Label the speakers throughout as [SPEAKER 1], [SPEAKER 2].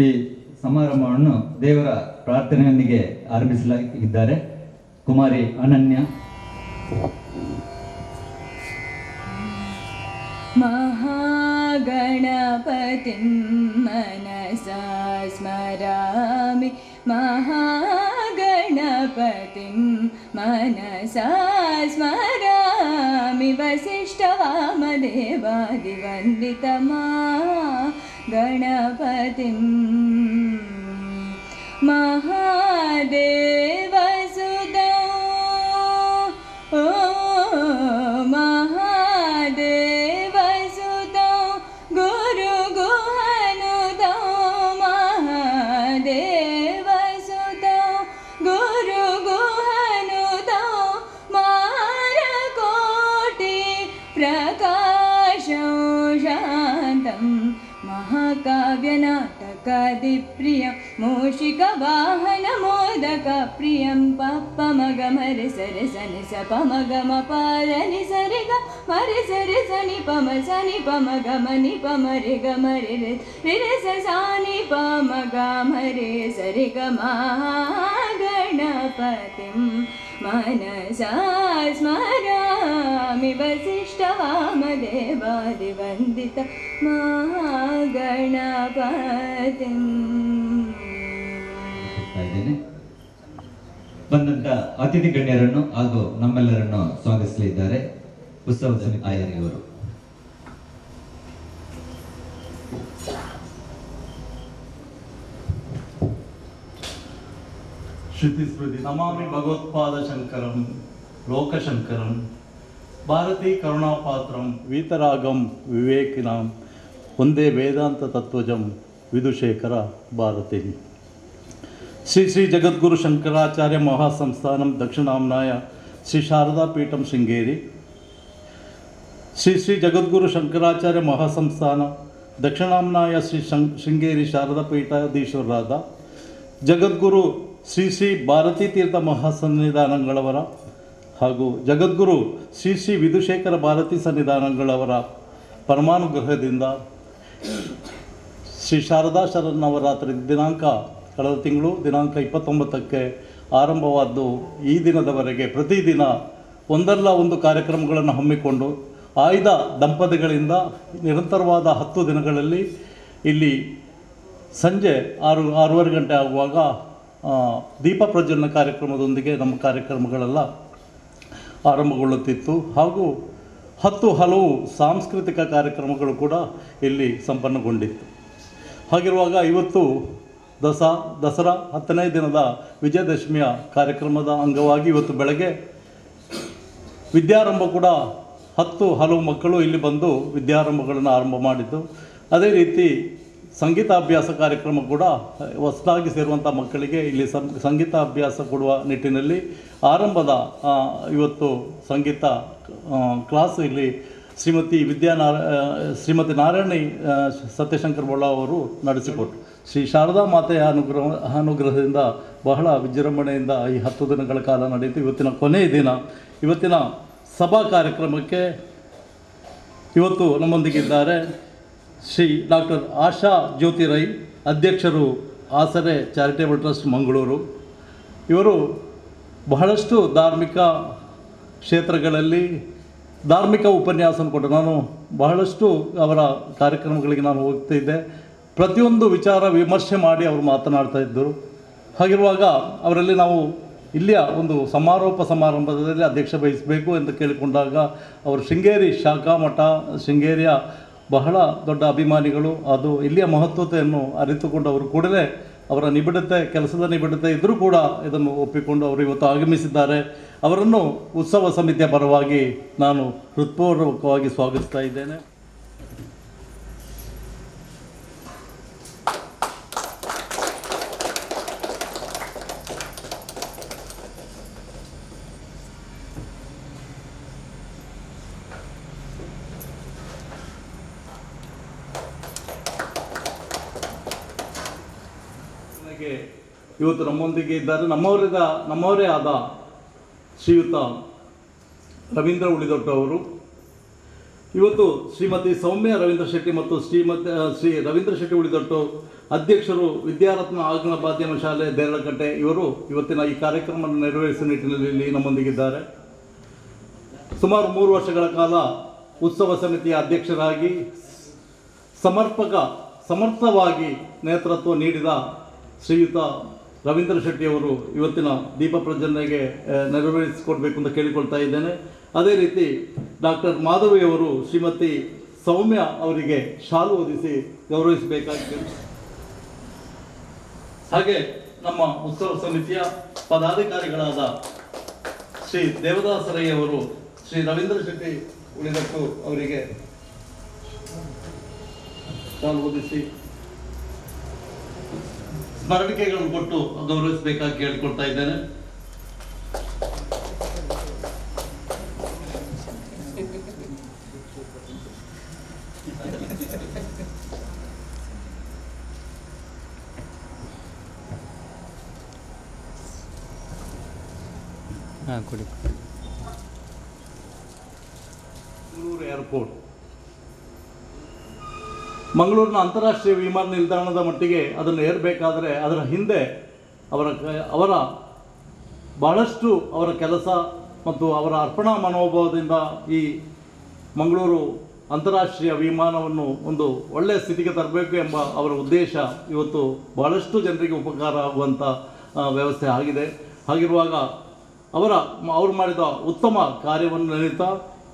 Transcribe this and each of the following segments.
[SPEAKER 1] ಈ ಸಮಾರಂಭವನ್ನು ದೇವರ ಪ್ರಾರ್ಥನೆಯೊಂದಿಗೆ ಆರಂಭಿಸಲಾಗಿದ್ದಾರೆ. ಕುಮಾರಿ ಅನನ್ಯ.
[SPEAKER 2] ಮಹಾಗಣಪತಿಂ ಮನಸಾ ಸ್ಮರಾಮಿ, ಮಹಾಗಣಪತಿಂ ಮನಸಾ ಸ್ಮರಾಮಿ, ವಸಿಷ್ಠವಾಮದೇವಾದಿವಂದಿತ ಗಣಪತಿಂ ಮಹಾದೇವಸುತೋ ಮಹಾದೇವಸುತೋ ಗುರು ಗುಹನುತೋ, ಮಹಾದೇವಸುತೋ ಗುರು ಗುಹನುತೋ, ಮಾರಕೋಟಿ ಪ್ರಕಾಶೋ ಶಾಂತಂ, ಮಹಾಕಾವ್ಯನಾಟಕಾದಿಪ್ರಿಯ ಮೂಷಿಕ ವಾಹನ ಮೋದಕ ಪ್ರಿಯಂ, ಪಪ್ಪ ಮಗ ಮರೆ ಸರೆ ಸನಿ ಸ ಪ ಮಗ ಮ ಪಾರನಿ ಸರಿ ಗ ಮರೆ ಸರಿ ಸನಿ ಪ ಮ ಸನಿ ಪ ಮಗ ಮನಿ ಪ ಮರೆ ಗ ಮರೆ ರೆ ರೆ ಸ ಸಾನಿ ಪ ಮಗ ಮರೆ ಸರಿ ಗ, ಮಹಾಗಣಪತಿಂ ಮನಸಾ ಸ್ಮರಾಮಿ, ವಸಿಷ್ಠವಾಮದೇವಾದಿವಂದಿತ ಮಹಾಗಣಪತಿಂ.
[SPEAKER 1] ಬಂದಂತ ಅತಿಥಿ ಗಣ್ಯರನ್ನು ಹಾಗೂ ನಮ್ಮೆಲ್ಲರನ್ನು ಸ್ವಾಗತಿಸಲಿದ್ದಾರೆ ಉತ್ಸವ ಸಮಿತಿ ಆಯಾರಿಯವರು.
[SPEAKER 3] ಶ್ರುತಿಸ್ಮೃತಿ ನಮಾಮಿ ಭಗವತ್ಪಾದ ಶಂಕರಂ ಲೋಕಶಂಕರಂ, ಭಾರತೀ ಕರುಣಾಪಾತ್ರಂ ವೀತರಾಗಂ ವಿವೇಕಿನಾಂ, ಒಂದೇ ವೇದಾಂತ ತತ್ವಜಂ ವಿದುಶೇಖರ ಭಾರತಿ. ಶ್ರೀ ಶ್ರೀ ಜಗದ್ಗುರು ಶಂಕರಾಚಾರ್ಯ ಮಹಾಸಂಸ್ಥಾನಂ ದಕ್ಷಿಣಾಮ್ನಾಯ ಶ್ರೀ ಶಾರದಾ ಪೀಠಂ ಶೃಂಗೇರಿ. ಶ್ರೀ ಶ್ರೀ ಜಗದ್ಗುರು ಶಂಕರಾಚಾರ್ಯ ಮಹಾಸಂಸ್ಥಾನ ದಕ್ಷಿಣಾಮ್ನಾಯ ಶ್ರೀ ಶೃಂಗೇರಿ ಶಾರದಾ ಪೀಠಾಧೀಶ್ವರರಾದ ಜಗದ್ಗುರು ಶ್ರೀ ಶ್ರೀ ಭಾರತೀ ತೀರ್ಥ ಮಹಾಸನ್ನಿಧಾನಗಳವರ ಹಾಗೂ ಜಗದ್ಗುರು ಶ್ರೀ ಶ್ರೀ ವಿಧುಶೇಖರ ಭಾರತೀ ಸನ್ನಿಧಾನಗಳವರ ಪರಮಾನುಗ್ರಹದಿಂದ ಶ್ರೀ ಶಾರದಾ ಶರನ್ನವರಾತ್ರಿ ದಿನಾಂಕ ಕಳೆದ ತಿಂಗಳು ದಿನಾಂಕ 29ಕ್ಕೆ ಆರಂಭವಾದ್ದು ಈ ದಿನದವರೆಗೆ ಪ್ರತಿದಿನ ಒಂದಲ್ಲ ಒಂದು ಕಾರ್ಯಕ್ರಮಗಳನ್ನು ಹಮ್ಮಿಕೊಂಡು ಆಯ್ದ ದಂಪತಿಗಳಿಂದ ನಿರಂತರವಾದ 10 ದಿನಗಳಲ್ಲಿ ಇಲ್ಲಿ ಸಂಜೆ 6:30 ಗಂಟೆ ಆಗುವಾಗ ದೀಪ ಪ್ರಜ್ವಲನ ಕಾರ್ಯಕ್ರಮದೊಂದಿಗೆ ನಮ್ಮ ಕಾರ್ಯಕ್ರಮಗಳೆಲ್ಲ ಆರಂಭಗೊಳ್ಳುತ್ತಿತ್ತು. ಹಾಗೂ 10 ಹಲವು ಸಾಂಸ್ಕೃತಿಕ ಕಾರ್ಯಕ್ರಮಗಳು ಕೂಡ ಇಲ್ಲಿ ಸಂಪನ್ನಗೊಂಡಿತ್ತು. ಹಾಗಿರುವಾಗ ಇವತ್ತು ದಸರಾ 10ನೇ ದಿನದ ವಿಜಯದಶಮಿಯ ಕಾರ್ಯಕ್ರಮದ ಅಂಗವಾಗಿ ಇವತ್ತು ಬೆಳಗ್ಗೆ ವಿದ್ಯಾರಂಭ ಕೂಡ 10 ಹಲವು ಮಕ್ಕಳು ಇಲ್ಲಿ ಬಂದು ವಿದ್ಯಾರಂಭಗಳನ್ನು ಆರಂಭ ಮಾಡಿದ್ದು. ಅದೇ ರೀತಿ ಸಂಗೀತಾಭ್ಯಾಸ ಕಾರ್ಯಕ್ರಮ ಕೂಡ ಹೊಸದಾಗಿ ಸೇರುವಂಥ ಮಕ್ಕಳಿಗೆ ಇಲ್ಲಿ ಸಂಗೀತಾಭ್ಯಾಸ ಕೊಡುವ ನಿಟ್ಟಿನಲ್ಲಿ ಆರಂಭದ ಇವತ್ತು ಸಂಗೀತ ಕ್ಲಾಸ್ ಇಲ್ಲಿ ಶ್ರೀಮತಿ ನಾರಾಯಣಿ ಸತ್ಯಶಂಕರ್ ಬೊಳ್ಳ ಅವರು ನಡೆಸಿಕೊಟ್ಟರು. ಶ್ರೀ ಶಾರದಾ ಮಾತೆಯ ಅನುಗ್ರಹದಿಂದ ಬಹಳ ವಿಜೃಂಭಣೆಯಿಂದ ಈ 10 ದಿನಗಳ ಕಾಲ ನಡೆಯಿತು. ಇವತ್ತಿನ ಕೊನೆಯ ದಿನ, ಇವತ್ತಿನ ಸಭಾ ಕಾರ್ಯಕ್ರಮಕ್ಕೆ ಇವತ್ತು ನಮ್ಮೊಂದಿಗಿದ್ದಾರೆ ಶ್ರೀ ಡಾಕ್ಟರ್ ಆಶಾ ಜ್ಯೋತಿ ರೈ, ಅಧ್ಯಕ್ಷರು ಆಸರೆ ಚಾರಿಟೇಬಲ್ ಟ್ರಸ್ಟ್ ಮಂಗಳೂರು. ಇವರು ಬಹಳಷ್ಟು ಧಾರ್ಮಿಕ ಕ್ಷೇತ್ರಗಳಲ್ಲಿ ಧಾರ್ಮಿಕ ಉಪನ್ಯಾಸ ಕೊಟ್ಟರು. ನಾನು ಬಹಳಷ್ಟು ಅವರ ಕಾರ್ಯಕ್ರಮಗಳಿಗೆ ನಾನು ಹೋಗ್ತಿದ್ದೆ. ಪ್ರತಿಯೊಂದು ವಿಚಾರ ವಿಮರ್ಶೆ ಮಾಡಿ ಅವರು ಮಾತನಾಡ್ತಾ ಇದ್ದರು. ಹಾಗಿರುವಾಗ ಅವರಲ್ಲಿ ನಾವು ಇಲ್ಲಿಯ ಒಂದು ಸಮಾರಂಭದಲ್ಲಿ ಅಧ್ಯಕ್ಷ ವಹಿಸಬೇಕು ಅಂತ ಕೇಳಿಕೊಂಡಾಗ ಅವರು ಶೃಂಗೇರಿ ಶಾಖಾ ಮಠ ಶೃಂಗೇರಿಯ ಬಹಳ ದೊಡ್ಡ ಅಭಿಮಾನಿಗಳು. ಅದು ಇಲ್ಲಿಯ ಮಹತ್ವತೆಯನ್ನು ಅರಿತುಕೊಂಡು ಅವರು ಕೂಡಲೇ ಅವರ ಕೆಲಸದ ನಿಬಿಡತೆ ಇದ್ದರೂ ಕೂಡ ಇದನ್ನು ಒಪ್ಪಿಕೊಂಡು ಅವರು ಇವತ್ತು ಆಗಮಿಸಿದ್ದಾರೆ. ಅವರನ್ನು ಉತ್ಸವ ಸಮಿತಿಯ ಪರವಾಗಿ ನಾನು ಹೃತ್ಪೂರ್ವಕವಾಗಿ ಸ್ವಾಗತಿಸ್ತಾ ಇದ್ದೇನೆ. ಇವತ್ತು ನಮ್ಮೊಂದಿಗೆ ಇದ್ದಾರೆ ನಮ್ಮವರೇ ಆದ ಶ್ರೀಯುತ ರವೀಂದ್ರ ಉಳಿದೊಟ್ಟವರು. ಇವತ್ತು ಶ್ರೀಮತಿ ಸೌಮ್ಯ ರವೀಂದ್ರ ಶೆಟ್ಟಿ ಮತ್ತು ಶ್ರೀ ರವೀಂದ್ರ ಶೆಟ್ಟಿ ಉಳಿದಟ್ಟು ಅಧ್ಯಕ್ಷರು ವಿದ್ಯಾರತ್ನ ಆಂಗ್ಲ ಮಾಧ್ಯಮ ಶಾಲೆ ದೇರಳಕಟ್ಟೆ ಇವರು ಇವತ್ತಿನ ಈ ಕಾರ್ಯಕ್ರಮವನ್ನು ನೆರವೇರಿಸುವ ನಿಟ್ಟಿನಲ್ಲಿ ನಮ್ಮೊಂದಿಗಿದ್ದಾರೆ. ಸುಮಾರು 3 ವರ್ಷಗಳ ಕಾಲ ಉತ್ಸವ ಸಮಿತಿಯ ಅಧ್ಯಕ್ಷರಾಗಿ ಸಮರ್ಥವಾಗಿ ನೇತೃತ್ವ ನೀಡಿದ ಶ್ರೀಯುತ ರವೀಂದ್ರ ಶೆಟ್ಟಿಯವರು ಇವತ್ತಿನ ದೀಪ ಪ್ರಜ್ವಲನೆಗೆ ನೆರವೇರಿಸಿಕೊಡ್ಬೇಕು ಅಂತ ಕೇಳಿಕೊಳ್ತಾ ಇದ್ದೇನೆ. ಅದೇ ರೀತಿ ಡಾಕ್ಟರ್ ಮಾಧವಿಯವರು ಶ್ರೀಮತಿ ಸೌಮ್ಯ ಅವರಿಗೆ ಶಾಲು ಹೊದಿಸಿ ಗೌರವಿಸಬೇಕಾಗಿದೆ. ಹಾಗೆ ನಮ್ಮ ಉತ್ಸವ ಸಮಿತಿಯ ಪದಾಧಿಕಾರಿಗಳಾದ ಶ್ರೀ ದೇವದಾಸರಯ್ಯವರು ಶ್ರೀ ರವೀಂದ್ರ ಶೆಟ್ಟಿ ಉಳಿದಟ್ಟು ಅವರಿಗೆ ಶಾಲು ಹೊದಿಸಿ ಸ್ಮರಣಿಕೆಗಳನ್ನು ಕೊಟ್ಟು ಗೌರವಿಸಬೇಕಾಗಿ ಕೇಳಿಕೊಳ್ತಾ ಇದ್ದೇನೆ.
[SPEAKER 4] ಕೊಡಿ.
[SPEAKER 3] ಮಂಗಳೂರು ಏರ್ಪೋರ್ಟ್, ಮಂಗಳೂರಿನ ಅಂತಾರಾಷ್ಟ್ರೀಯ ವಿಮಾನ ನಿಲ್ದಾಣದ ಮಟ್ಟಿಗೆ ಅದನ್ನು ಏರಬೇಕಾದರೆ ಅದರ ಹಿಂದೆ ಅವರ ಬಹಳಷ್ಟು ಅವರ ಕೆಲಸ ಮತ್ತು ಅವರ ಅರ್ಪಣಾ ಮನೋಭಾವದಿಂದ ಈ ಮಂಗಳೂರು ಅಂತಾರಾಷ್ಟ್ರೀಯ ವಿಮಾನವನ್ನು ಒಂದು ಒಳ್ಳೆಯ ಸ್ಥಿತಿಗೆ ತರಬೇಕು ಎಂಬ ಅವರ ಉದ್ದೇಶ ಇವತ್ತು ಬಹಳಷ್ಟು ಜನರಿಗೆ ಉಪಕಾರ ಆಗುವಂಥ ವ್ಯವಸ್ಥೆ ಆಗಿದೆ. ಹಾಗಿರುವಾಗ ಅವರು ಮಾಡಿದ ಉತ್ತಮ ಕಾರ್ಯವನ್ನು ನೆನೀತಾ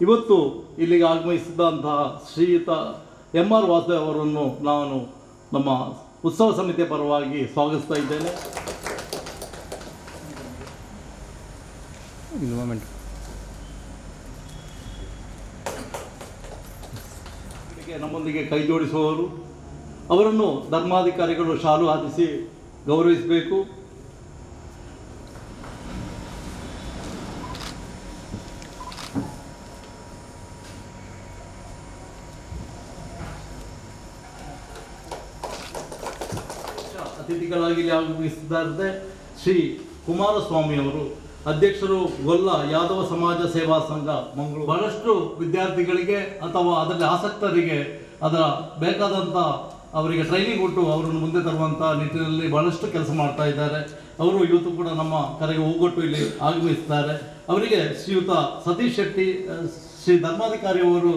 [SPEAKER 3] ಇವತ್ತು ಇಲ್ಲಿಗೆ ಆಗಮಿಸಿದಂತಹ ಶ್ರೀಯುತ MR ವಾಸುದೇವ್ ಅವರನ್ನು ನಾನು ನಮ್ಮ ಉತ್ಸವ ಸಮಿತಿಯ ಪರವಾಗಿ ಸ್ವಾಗತಿಸ್ತಾ ಇದ್ದೇನೆ. ನಮ್ಮೊಂದಿಗೆ ಕೈ ಜೋಡಿಸುವವರು ಅವರನ್ನು ಧರ್ಮಾಧಿಕಾರಿಗಳು ಶಾಲು ಹಾಕಿಸಿ ಗೌರವಿಸಬೇಕು. ಅತಿಥಿಗಳಾಗಿ ಆಗಮಿಸಿದ್ದಾರೆ ಶ್ರೀ ಕುಮಾರಸ್ವಾಮಿ ಅವರು, ಅಧ್ಯಕ್ಷರು ಗೊಲ್ಲ ಯಾದವ ಸಮಾಜ ಸೇವಾ ಸಂಘ ಮಂಗಳೂರು. ಬಹಳಷ್ಟು ವಿದ್ಯಾರ್ಥಿಗಳಿಗೆ ಅಥವಾ ಅದರಲ್ಲಿ ಆಸಕ್ತರಿಗೆ ಅದರ ಬೇಕಾದಂಥ ಅವರಿಗೆ ಟ್ರೈನಿಂಗ್ ಕೊಟ್ಟು ಅವರನ್ನು ಮುಂದೆ ತರುವಂಥ ನಿಟ್ಟಿನಲ್ಲಿ ಬಹಳಷ್ಟು ಕೆಲಸ ಮಾಡ್ತಾ ಇದ್ದಾರೆ. ಅವರು ಇವತ್ತು ಕೂಡ ನಮ್ಮ ಕರೆಗೆ ಹೋಗೊಟ್ಟು ಇಲ್ಲಿ ಆಗಮಿಸಿದ್ದಾರೆ. ಅವರಿಗೆ ಶ್ರೀಯುತ ಸತೀಶ್ ಶೆಟ್ಟಿ ಶ್ರೀ ಧರ್ಮಾಧಿಕಾರಿ ಅವರು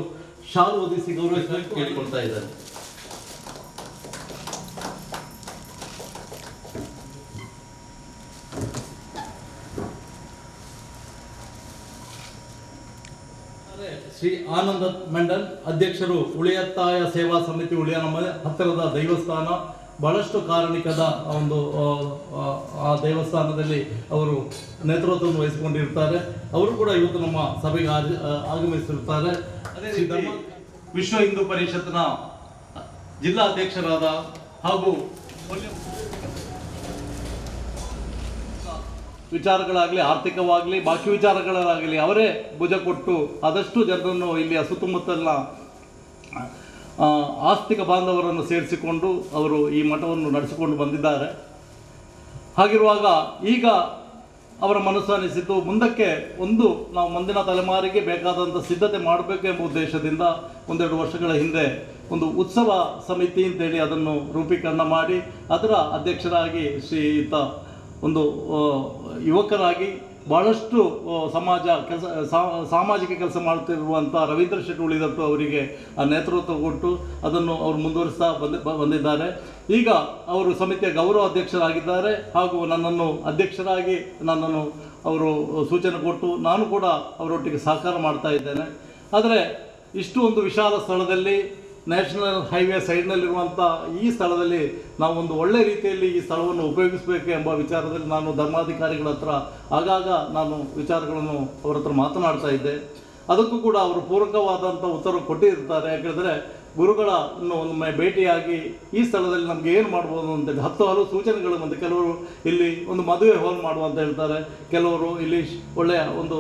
[SPEAKER 3] ಶಾಲು ಹೊದಿಸಿ ಗೌರವಿಸಬೇಕು ಕೇಳಿಕೊಳ್ತಾ ಇದ್ದಾರೆ. ಶ್ರೀ ಆನಂದ ಮಂಡಲ್, ಅಧ್ಯಕ್ಷರು ಉಳಿಯತ್ತಾಯ ಸೇವಾ ಸಮಿತಿ ಉಳಿಯ ನಮ್ಮ ಹತ್ತಿರದ ದೈವಸ್ಥಾನ, ಬಹಳಷ್ಟು ಕಾರಣಿಕದ ಒಂದು ಆ ದೇವಸ್ಥಾನದಲ್ಲಿ ಅವರು ನೇತೃತ್ವವನ್ನು ವಹಿಸಿಕೊಂಡಿರ್ತಾರೆ. ಅವರು ಕೂಡ ಇವತ್ತು ನಮ್ಮ ಸಭೆಗೆ ಆಗಮಿಸಿರುತ್ತಾರೆ. ಅದೇ ರೀತಿ ವಿಶ್ವ ಹಿಂದೂ ಪರಿಷತ್ನ ಜಿಲ್ಲಾ ಅಧ್ಯಕ್ಷರಾದ ಹಾಗೂ ವಿಚಾರಗಳಾಗಲಿ ಆರ್ಥಿಕವಾಗಲಿ ಬಾಕಿ ವಿಚಾರಗಳಾಗಲಿ ಅವರೇ ಭುಜ ಕೊಟ್ಟು ಆದಷ್ಟು ಜನರನ್ನು ಇಲ್ಲಿಯ ಸುತ್ತಮುತ್ತಲಿನ ಆಸ್ತಿಕ ಬಾಂಧವರನ್ನು ಸೇರಿಸಿಕೊಂಡು ಅವರು ಈ ಮಠವನ್ನು ನಡೆಸಿಕೊಂಡು ಬಂದಿದ್ದಾರೆ. ಹಾಗಿರುವಾಗ ಈಗ ಅವರ ಮನಸ್ಸು ಅನಿಸಿತು, ಮುಂದಕ್ಕೆ ನಾವು ಮುಂದಿನ ತಲೆಮಾರಿಗೆ ಬೇಕಾದಂಥ ಸಿದ್ಧತೆ ಮಾಡಬೇಕು ಎಂಬ ಉದ್ದೇಶದಿಂದ 1-2 ವರ್ಷಗಳ ಹಿಂದೆ ಒಂದು ಉತ್ಸವ ಸಮಿತಿ ಅಂತೇಳಿ ಅದನ್ನು ರೂಪೀಕರಣ ಮಾಡಿ ಅದರ ಅಧ್ಯಕ್ಷರಾಗಿ ಶ್ರೀಯುತ ಒಂದು ಯುವಕರಾಗಿ ಬಹಳಷ್ಟು ಸಾಮಾಜಿಕ ಕೆಲಸ ಮಾಡುತ್ತಿರುವಂಥ ರವೀಂದ್ರ ಶೆಟ್ಟಿ ಉಳಿದಟ್ಟು ಅವರಿಗೆ ಆ ನೇತೃತ್ವ ಕೊಟ್ಟು ಅದನ್ನು ಅವರು ಮುಂದುವರಿಸ್ತಾ ಬಂದಿದ್ದಾರೆ. ಈಗ ಅವರು ಸಮಿತಿಯ ಗೌರವ ಅಧ್ಯಕ್ಷರಾಗಿದ್ದಾರೆ ಹಾಗೂ ಅಧ್ಯಕ್ಷರಾಗಿ ನನ್ನನ್ನು ಅವರು ಸೂಚನೆ ಕೊಟ್ಟು ನಾನು ಕೂಡ ಅವರೊಟ್ಟಿಗೆ ಸಹಕಾರ ಮಾಡ್ತಾ ಇದ್ದೇನೆ. ಆದರೆ ಇಷ್ಟು ಒಂದು ವಿಶಾಲ ಸ್ಥಳದಲ್ಲಿ ನ್ಯಾಷನಲ್ ಹೈವೇ ಸೈಡ್ನಲ್ಲಿರುವಂಥ ಈ ಸ್ಥಳದಲ್ಲಿ ನಾವು ಒಂದು ಒಳ್ಳೆಯ ರೀತಿಯಲ್ಲಿ ಈ ಸ್ಥಳವನ್ನು ಉಪಯೋಗಿಸಬೇಕು ಎಂಬ ವಿಚಾರದಲ್ಲಿ ನಾನು ಧರ್ಮಾಧಿಕಾರಿಗಳ ಹತ್ರ ಆಗಾಗ ನಾನು ವಿಚಾರಗಳನ್ನು ಅವರ ಹತ್ರ ಮಾತನಾಡ್ತಾ ಇದ್ದೆ. ಅದಕ್ಕೂ ಕೂಡ ಅವರು ಪೂರಕವಾದಂಥ ಉತ್ತರ ಕೊಟ್ಟಿರ್ತಾರೆ. ಯಾಕೆಂದರೆ ಗುರುಗಳನ್ನು ಒಮ್ಮೆ ಭೇಟಿಯಾಗಿ ಈ ಸ್ಥಳದಲ್ಲಿ ನಮಗೆ ಏನು ಮಾಡ್ಬೋದು ಅಂತೇಳಿ 10 ಹಲವು ಸೂಚನೆಗಳು ಬಂದು ಕೆಲವರು ಇಲ್ಲಿ ಒಂದು ಮದುವೆ ಹಾಲ್ ಮಾಡುವಂತ ಹೇಳ್ತಾರೆ, ಕೆಲವರು ಇಲ್ಲಿ ಒಳ್ಳೆಯ ಒಂದು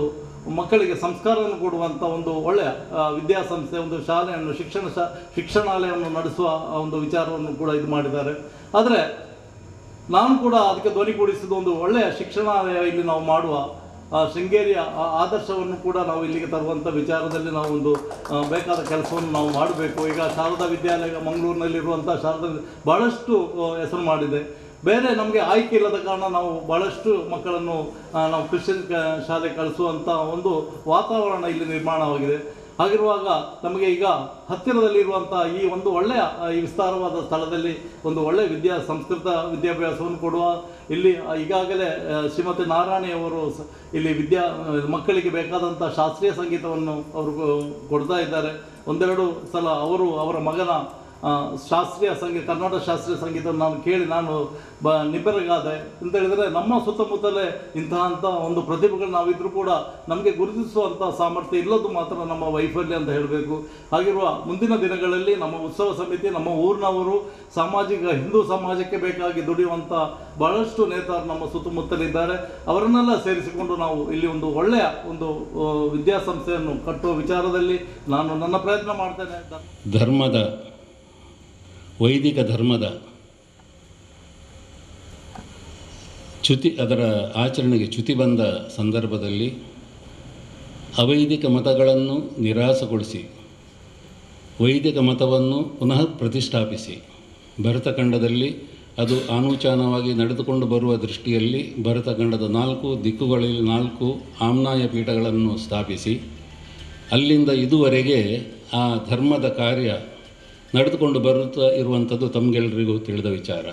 [SPEAKER 3] ಮಕ್ಕಳಿಗೆ ಸಂಸ್ಕಾರವನ್ನು ಕೊಡುವಂಥ ಒಂದು ಒಳ್ಳೆಯ ವಿದ್ಯಾಸಂಸ್ಥೆ, ಒಂದು ಶಾಲೆಯನ್ನು ಶಿಕ್ಷಣಾಲಯವನ್ನು ನಡೆಸುವ ಒಂದು ವಿಚಾರವನ್ನು ಕೂಡ ಇದು ಮಾಡಿದ್ದಾರೆ. ಆದರೆ ನಾನು ಕೂಡ ಅದಕ್ಕೆ ಧ್ವನಿಗೂಡಿಸಿದ ಒಂದು ಒಳ್ಳೆಯ ಶಿಕ್ಷಣಾಲಯ ಇಲ್ಲಿ ನಾವು ಮಾಡುವ, ಶೃಂಗೇರಿಯ ಆದರ್ಶವನ್ನು ಕೂಡ ನಾವು ಇಲ್ಲಿಗೆ ತರುವಂಥ ವಿಚಾರದಲ್ಲಿ ನಾವು ಒಂದು ಬೇಕಾದ ಕೆಲಸವನ್ನು ನಾವು ಮಾಡಬೇಕು. ಈಗ ಶಾರದಾ ವಿದ್ಯಾಲಯ ಮಂಗಳೂರಿನಲ್ಲಿರುವಂಥ ಶಾರದಾ ಭಾಳಷ್ಟು ಹೆಸರು ಮಾಡಿದೆ. ಬೇರೆ ನಮಗೆ ಆಯ್ಕೆ ಇಲ್ಲದ ಕಾರಣ ನಾವು ಭಾಳಷ್ಟು ಮಕ್ಕಳನ್ನು ನಾವು ಕ್ರಿಶ್ಚಿಯನ್ ಶಾಲೆ ಕಳಿಸುವಂಥ ಒಂದು ವಾತಾವರಣ ಇಲ್ಲಿ ನಿರ್ಮಾಣವಾಗಿದೆ. ಹಾಗಿರುವಾಗ ನಮಗೆ ಈಗ ಹತ್ತಿರದಲ್ಲಿರುವಂಥ ಈ ಒಂದು ಒಳ್ಳೆಯ ಈ ವಿಸ್ತಾರವಾದ ಸ್ಥಳದಲ್ಲಿ ಒಂದು ಒಳ್ಳೆಯ ಸಂಸ್ಕೃತ ವಿದ್ಯಾಭ್ಯಾಸವನ್ನು ಕೊಡುವ ಇಲ್ಲಿ ಈಗಾಗಲೇ ಶ್ರೀಮತಿ ನಾರಾಯಣಿಯವರು ಇಲ್ಲಿ ಮಕ್ಕಳಿಗೆ ಬೇಕಾದಂಥ ಶಾಸ್ತ್ರೀಯ ಸಂಗೀತವನ್ನು ಅವರು ಕೊಡ್ತಾ ಇದ್ದಾರೆ. ಒಂದೆರಡು ಸಲ ಅವರ ಮಗನ ಶಾಸ್ತ್ರೀಯ ಸಂಗೀತ ಕರ್ನಾಟಕ ಶಾಸ್ತ್ರೀಯ ಸಂಗೀತ ನಾನು ಕೇಳಿ ನಾನು ನಿಬ್ಬೆರಗಾದೆ. ಅಂತ ಹೇಳಿದರೆ ನಮ್ಮ ಸುತ್ತಮುತ್ತಲೇ ಇಂತಹ ಒಂದು ಪ್ರತಿಭೆಗಳು ನಾವಿದ್ರೂ ಕೂಡ ನಮಗೆ ಗುರುತಿಸುವಂಥ ಸಾಮರ್ಥ್ಯ ಇಲ್ಲದ್ದು ಮಾತ್ರ ನಮ್ಮ ವೈಫಲ್ಯ ಅಂತ ಹೇಳಬೇಕು. ಹಾಗಿರುವ ಮುಂದಿನ ದಿನಗಳಲ್ಲಿ ನಮ್ಮ ಉತ್ಸವ ಸಮಿತಿ, ನಮ್ಮ ಊರಿನವರು, ಹಿಂದೂ ಸಮಾಜಕ್ಕೆ ಬೇಕಾಗಿ ದುಡಿಯುವಂಥ ಬಹಳಷ್ಟು ನೇತಾರರು ನಮ್ಮ ಸುತ್ತಮುತ್ತಲಿದ್ದಾರೆ. ಅವರನ್ನೆಲ್ಲ ಸೇರಿಸಿಕೊಂಡು ನಾವು ಇಲ್ಲಿ ಒಂದು ಒಳ್ಳೆಯ ಒಂದು ವಿದ್ಯಾಸಂಸ್ಥೆಯನ್ನು ಕಟ್ಟುವ ವಿಚಾರದಲ್ಲಿ ನಾನು ನನ್ನ ಪ್ರಯತ್ನ ಮಾಡ್ತೇನೆ.
[SPEAKER 4] ವೈದಿಕ ಧರ್ಮದ ಅದರ ಆಚರಣೆಗೆ ಚ್ಯುತಿ ಬಂದ ಸಂದರ್ಭದಲ್ಲಿ ಅವೈದಿಕ ಮತಗಳನ್ನು ನಿರಾಸಗೊಳಿಸಿ ವೈದಿಕ ಮತವನ್ನು ಪುನಃ ಪ್ರತಿಷ್ಠಾಪಿಸಿ ಭರತಖಂಡದಲ್ಲಿ ಅದು ಆನೂಚಾನವಾಗಿ ನಡೆದುಕೊಂಡು ಬರುವ ದೃಷ್ಟಿಯಲ್ಲಿ ಭರತಖಂಡದ 4 ದಿಕ್ಕುಗಳಲ್ಲಿ 4 ಆಮ್ನಾಯ ಪೀಠಗಳನ್ನು ಸ್ಥಾಪಿಸಿ ಅಲ್ಲಿಂದ ಇದುವರೆಗೆ ಆ ಧರ್ಮದ ಕಾರ್ಯ ನಡೆದುಕೊಂಡು ಬರುತ್ತಾ ಇರುವಂಥದ್ದು ತಮಗೆಲ್ಲರಿಗೂ ತಿಳಿದ ವಿಚಾರ.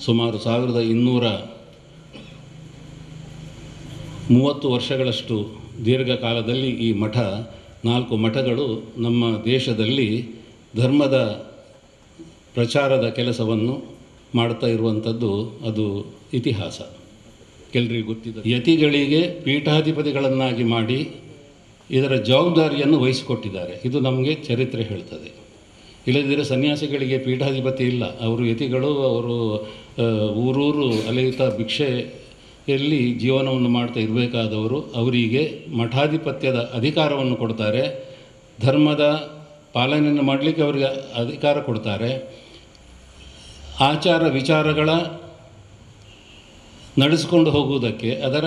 [SPEAKER 4] ಸುಮಾರು 1230 ವರ್ಷಗಳಷ್ಟು ದೀರ್ಘಕಾಲದಲ್ಲಿ ಈ 4 ಮಠಗಳು ನಮ್ಮ ದೇಶದಲ್ಲಿ ಧರ್ಮದ ಪ್ರಚಾರದ ಕೆಲಸವನ್ನು ಮಾಡ್ತಾ ಇರುವಂಥದ್ದು ಅದು ಇತಿಹಾಸ ಎಲ್ಲರಿಗೂ ಗೊತ್ತಿದೆ. ಯತಿಗಳಿಗೆ ಪೀಠಾಧಿಪತಿಗಳನ್ನಾಗಿ ಮಾಡಿ ಇದರ ಜವಾಬ್ದಾರಿಯನ್ನು ವಹಿಸಿಕೊಟ್ಟಿದ್ದಾರೆ. ಇದು ನಮಗೆ ಚರಿತ್ರೆ ಹೇಳ್ತದೆ. ಇಲ್ಲದಿದ್ದರೆ ಸನ್ಯಾಸಿಗಳಿಗೆ ಪೀಠಾಧಿಪತಿ ಇಲ್ಲ. ಅವರು ಯತಿಗಳು, ಅವರು ಊರೂರು ಅಲೆಯುತ್ತಾ ಭಿಕ್ಷೆಯಲ್ಲಿ ಜೀವನವನ್ನು ಮಾಡ್ತಾ ಇರಬೇಕಾದವರು. ಅವರಿಗೆ ಮಠಾಧಿಪತ್ಯದ ಅಧಿಕಾರವನ್ನು ಕೊಡ್ತಾರೆ, ಧರ್ಮದ ಪಾಲನೆಯನ್ನು ಮಾಡಲಿಕ್ಕೆ ಅವರಿಗೆ ಅಧಿಕಾರ ಕೊಡ್ತಾರೆ. ಆಚಾರ ವಿಚಾರಗಳ ನಡೆಸಿಕೊಂಡು ಹೋಗುವುದಕ್ಕೆ, ಅದರ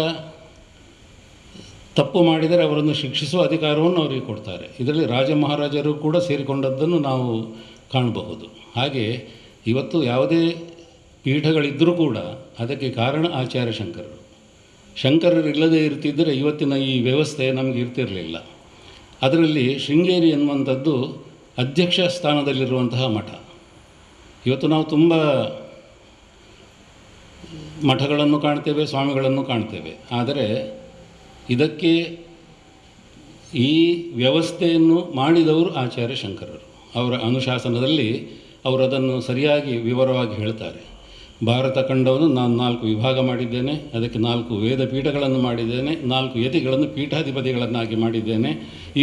[SPEAKER 4] ತಪ್ಪು ಮಾಡಿದರೆ ಅವರನ್ನು ಶಿಕ್ಷಿಸುವ ಅಧಿಕಾರವನ್ನು ಅವರಿಗೆ ಕೊಡ್ತಾರೆ. ಇದರಲ್ಲಿ ರಾಜ ಮಹಾರಾಜರು ಕೂಡ ಸೇರಿಕೊಂಡದ್ದನ್ನು ನಾವು ಕಾಣಬಹುದು. ಹಾಗೆ ಇವತ್ತು ಯಾವುದೇ ಪೀಠಗಳಿದ್ದರೂ ಕೂಡ ಅದಕ್ಕೆ ಕಾರಣ ಆಚಾರ್ಯ ಶಂಕರರು ಇಲ್ಲದೇ ಇರ್ತಿದ್ದರೆ ಇವತ್ತಿನ ಈ ವ್ಯವಸ್ಥೆ ನಮಗೆ ಇರ್ತಿರಲಿಲ್ಲ. ಅದರಲ್ಲಿ ಶೃಂಗೇರಿ ಎನ್ನುವಂಥದ್ದು ಅಧ್ಯಕ್ಷ ಸ್ಥಾನದಲ್ಲಿರುವಂತಹ ಮಠ. ಇವತ್ತು ನಾವು ತುಂಬ ಮಠಗಳನ್ನು ಕಾಣ್ತೇವೆ, ಸ್ವಾಮಿಗಳನ್ನು ಕಾಣ್ತೇವೆ. ಆದರೆ ಇದಕ್ಕೆ ಈ ವ್ಯವಸ್ಥೆಯನ್ನು ಮಾಡಿದವರು ಆಚಾರ್ಯ ಶಂಕರರು. ಅವರ ಅನುಶಾಸನದಲ್ಲಿ ಅವರು ಅದನ್ನು ಸರಿಯಾಗಿ ವಿವರವಾಗಿ ಹೇಳ್ತಾರೆ. ಭಾರತ ಖಂಡವನ್ನು ನಾನು 4 ವಿಭಾಗ ಮಾಡಿದ್ದೇನೆ, ಅದಕ್ಕೆ 4 ವೇದ ಪೀಠಗಳನ್ನು ಮಾಡಿದ್ದೇನೆ, 4 ಯತಿಗಳನ್ನು ಪೀಠಾಧಿಪತಿಗಳನ್ನಾಗಿ ಮಾಡಿದ್ದೇನೆ.